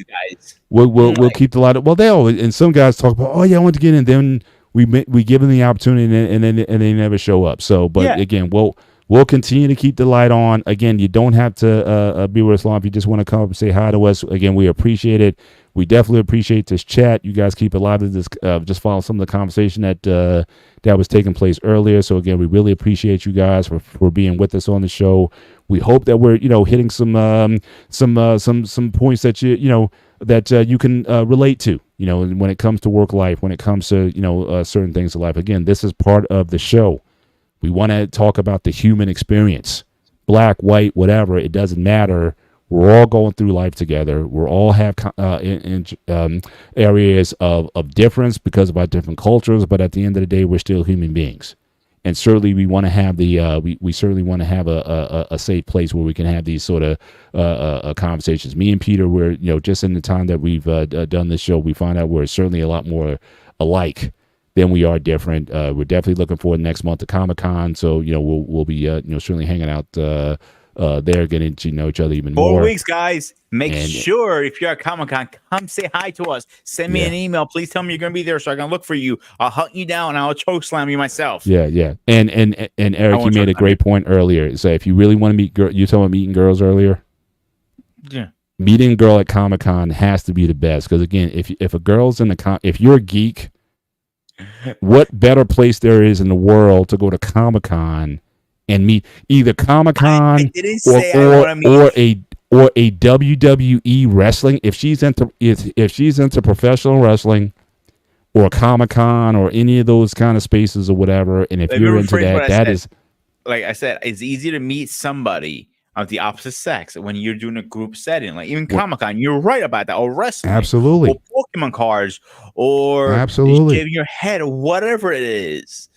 We'll keep the light on. Well, they always, and some guys talk about, oh yeah, I want to get in. Then we give them the opportunity, and they never show up. So, but again, we'll continue to keep the light on. Again, you don't have to be with us long if you just want to come up and say hi to us. Again, we appreciate it. We definitely appreciate this chat. You guys keep a lot of this. Just follow some of the conversation that was taking place earlier. So again, we really appreciate you guys for being with us on the show. We hope that we're hitting some points that you can relate to. When it comes to work life, when it comes to certain things in life. Again, this is part of the show. We want to talk about the human experience, black, white, whatever. It doesn't matter. We're all going through life together. We all have areas of difference because of our different cultures. But at the end of the day, we're still human beings. And certainly, we want to have we certainly want to have a safe place where we can have these sort of conversations. Me and Peter, we're just in the time that we've done this show, we find out we're certainly a lot more alike than we are different. We're definitely looking forward next month to Comic-Con. So we'll be certainly hanging out there, getting to know each other even more. 4 weeks, guys. Make sure if you're at Comic-Con, come say hi to us. Send me an email. Please tell me you're going to be there so I can look for you. I'll hunt you down and I'll choke slam you myself. Yeah. And Eric, you made a great point earlier. So if you really want to meet girls, you talking about meeting girls earlier? Yeah. Meeting a girl at Comic-Con has to be the best if a girl's if you're a geek, what better place there is in the world to go to Comic-Con and meet either Comic-Con or a WWE wrestling if she's into professional wrestling, or Comic-Con or any of those kind of spaces or whatever. And if you're into that, is like I said, it's easy to meet somebody of the opposite sex when you're doing a group setting, like even Comic-Con. You're right about that, or wrestling, absolutely, or Pokemon cards, or absolutely giving your head, or whatever it is.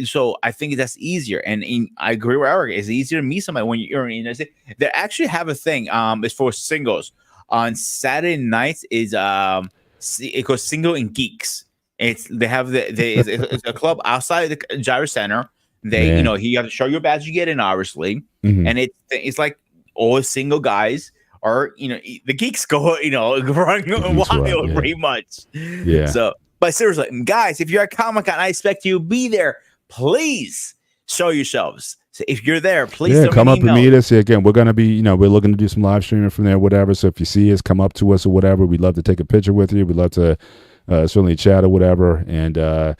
So I think that's easier, and I agree with Eric. It's easier to meet somebody when you're in. They actually have a thing. It's for singles on Saturday nights. Is it goes Single and Geeks. It's a club outside the Gyro Center. You have to show your badge you get in, obviously, and it's like all single guys, or the geeks go running wild pretty much. Yeah. So, but seriously, guys, if you're at Comic-Con, I expect you to be there. Please show yourselves. So if you're there, please come up and meet us. Again, we're gonna be we're looking to do some live streaming from there, whatever. So if you see us, come up to us or whatever. We'd love to take a picture with you. We'd love to certainly chat or whatever. And again,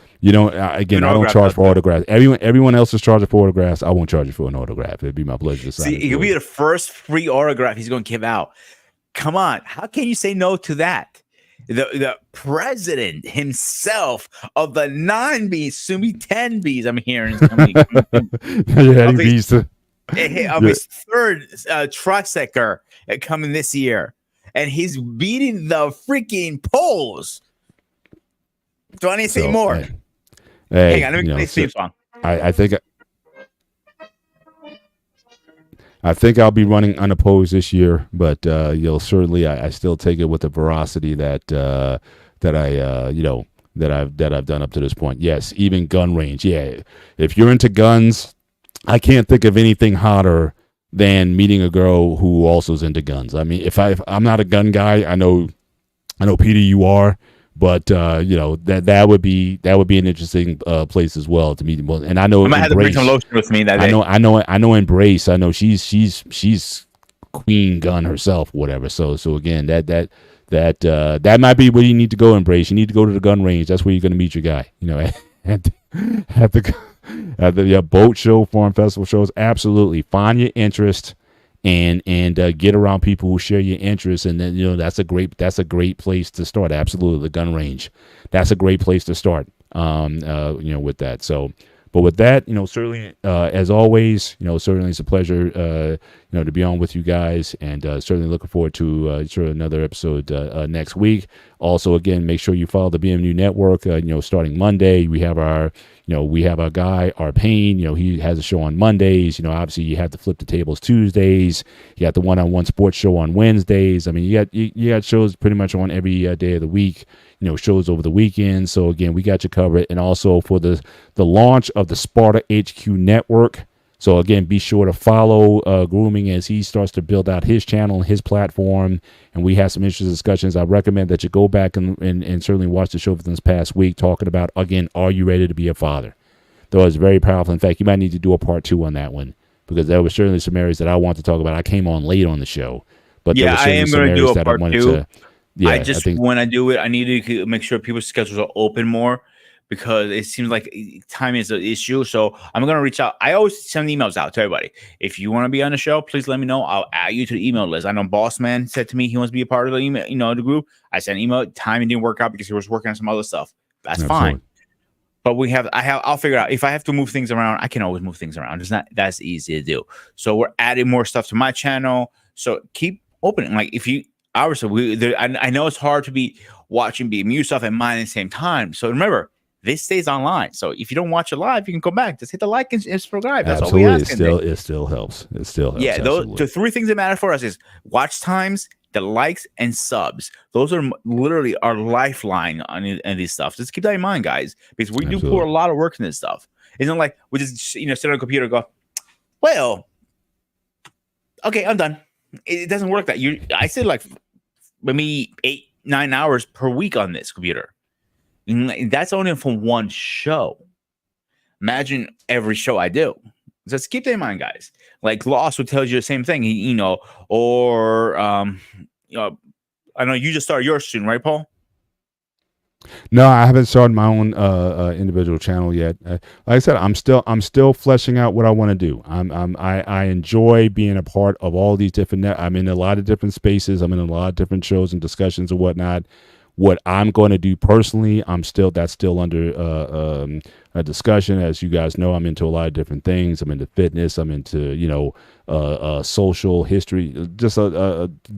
I don't charge for autographs. Everyone else is charging for autographs. I won't charge you for an autograph. It'd be my pleasure to sign. See, it could be the first free autograph he's going to give out. Come on, how can you say no to that? The president himself of the 9Bs, soon be 10Bs, I'm hearing. Of his third trifecta coming this year, and he's beating the freaking polls. Do I need to say more? Hey, hang on, let me play theme song. I think I'll be running unopposed this year, but you'll certainly I still take it with the veracity that I've done up to this point. Yes, even gun range. Yeah, if you're into guns, I can't think of anything hotter than meeting a girl who also is into guns. I mean, if I'm not a gun guy, I know Peter, you are. But that would be an interesting place as well to meet him. And I know I might have to bring some lotion with me that day. I know Embrace. I know she's Queen Gun herself, whatever. So again, that might be where you need to go. Embrace. You need to go to the gun range. That's where you're going to meet your guy. At the boat show, foreign festival shows. Absolutely, find your interest. And get around people who share your interests, and then that's a great place to start. Absolutely, the gun range, that's a great place to start. With that. So, but with that, certainly as always, certainly it's a pleasure, to be on with you guys, and certainly looking forward to another episode next week. Also, again, make sure you follow the BMU Network. Starting Monday, we have our we have a guy, Arpain, he has a show on Mondays. Obviously you have to flip the tables Tuesdays. You got the one-on-one sports show on Wednesdays. I mean, you got shows pretty much on every day of the week, shows over the weekend. So again, we got you covered. And also for the launch of the Sparta HQ network. So again, be sure to follow Grooming as he starts to build out his channel and his platform. And we have some interesting discussions. I recommend that you go back and certainly watch the show from this past week talking about, again, are you ready to be a father? That was very powerful. In fact, you might need to do a part 2 on that one, because there was certainly some areas that I want to talk about. I came on late on the show, but yeah, I am going to do a part 2. Yeah, when I do it, I need to make sure people's schedules are open more, because it seems like time is an issue. So I'm going to reach out. I always send emails out to everybody. If you want to be on the show, please let me know. I'll add you to the email list. I know Boss Man said to me he wants to be a part of the email, the group. I sent an email. Time it didn't work out because he was working on some other stuff. That's fine. But I'll figure it out. If I have to move things around, I can always move things around. That's easy to do. So we're adding more stuff to my channel. So keep opening. Like I know it's hard to be watching BMU stuff and mine at the same time. So remember, this stays online. So if you don't watch it live, you can go back. Just hit the like and subscribe. That's absolutely. All we ask. It still helps. It still helps. Yeah, the 3 things that matter for us is watch times, the likes, and subs. Those are literally our lifeline on these stuff. Just keep that in mind, guys, because we do pour a lot of work in this stuff. It's not like we just sit on a computer and go, well, okay, I'm done. It doesn't work that. I said like maybe 8-9 hours per week on this computer. That's only for one show. Imagine every show I do. Just keep that in mind, guys. Like Lost would tell you the same thing, or I know you just started yours soon, right, Paul? No, I haven't started my own individual channel yet. Like I said, I'm still fleshing out what I want to do. I enjoy being a part of all these different. I'm in a lot of different spaces. I'm in a lot of different shows and discussions and whatnot. What I'm going to do personally, that's still under a discussion. As you guys know, I'm into a lot of different things. I'm into fitness. I'm into social history, just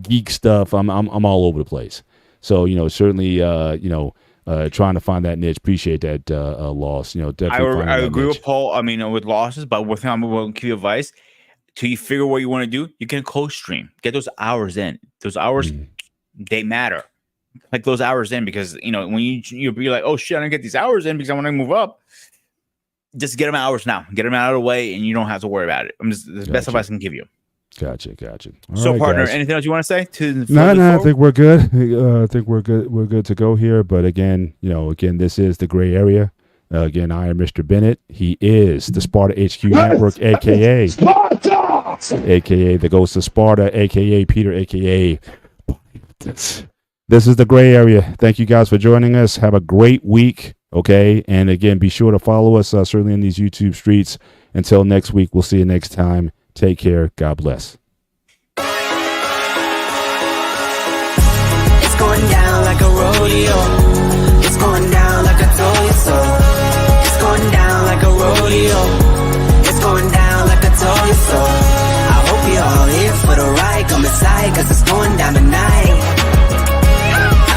geek stuff. I'm all over the place. So certainly trying to find that niche. Appreciate that, Loss. Definitely. I agree with Paul. With losses, but one thing I'm going to give you advice: till you figure what you want to do, you can co-stream. Get those hours in. Those hours they matter. Like those hours in, because when you'll be like, oh shit, I don't get these hours in because I want to move up. Just get them hours now. Get them out of the way, and you don't have to worry about it. The best advice I can give you. Gotcha. All so, right, partner, guys. anything else you want to say? No, I think we're good. I think we're good. We're good to go here. But again, this is the gray area. Again, I am Mr. Bennett. He is the Sparta HQ Network, aka Sparta! aka the Ghost of Sparta, aka Peter, aka This is the gray area. Thank you guys for joining us. Have a great week. Okay. And again, be sure to follow us certainly in these YouTube streets. Until next week, we'll see you next time. Take care. God bless. It's going down like a rodeo. It's going down like a toy so. It's going down like a rodeo. It's going down like a toy so. I hope you're all here for the ride. Come inside, cause it's going down tonight.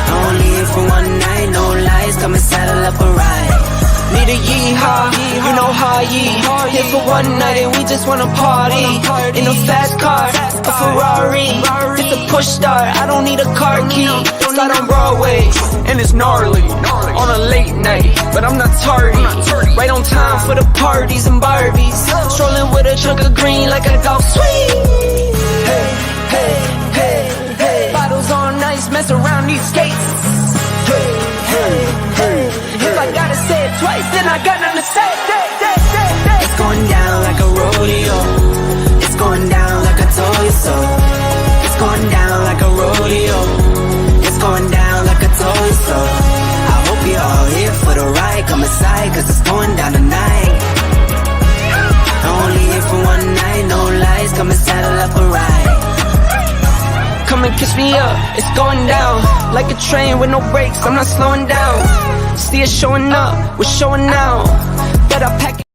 Only here for one night, no lies, come and saddle up a ride. Need a yeehaw, you know how here for one night and we just wanna party. In a fast car, a Ferrari, it's a push start, I don't need a car key. Start on Broadway, and it's gnarly, on a late night, but I'm not tardy. Right on time for the parties and Barbies. Strolling with a chunk of green like a golf swing. Hey, hey, hey, hey. Bottles on ice, mess around these skates. Hey, hey, hey. If I gotta say it twice, then I got nothing to say. It's going down like a rodeo. It's going down like a toy so. It's going down like a rodeo. It's going down like a toy so. I hope you're all here for the ride. Come inside, cause it's going down tonight. Only here for one night, no lies. Come and saddle up a ride. Come and kiss me up, it's going down. Like a train with no brakes, I'm not slowing down. See us showing up, we're showing out. Better pack it.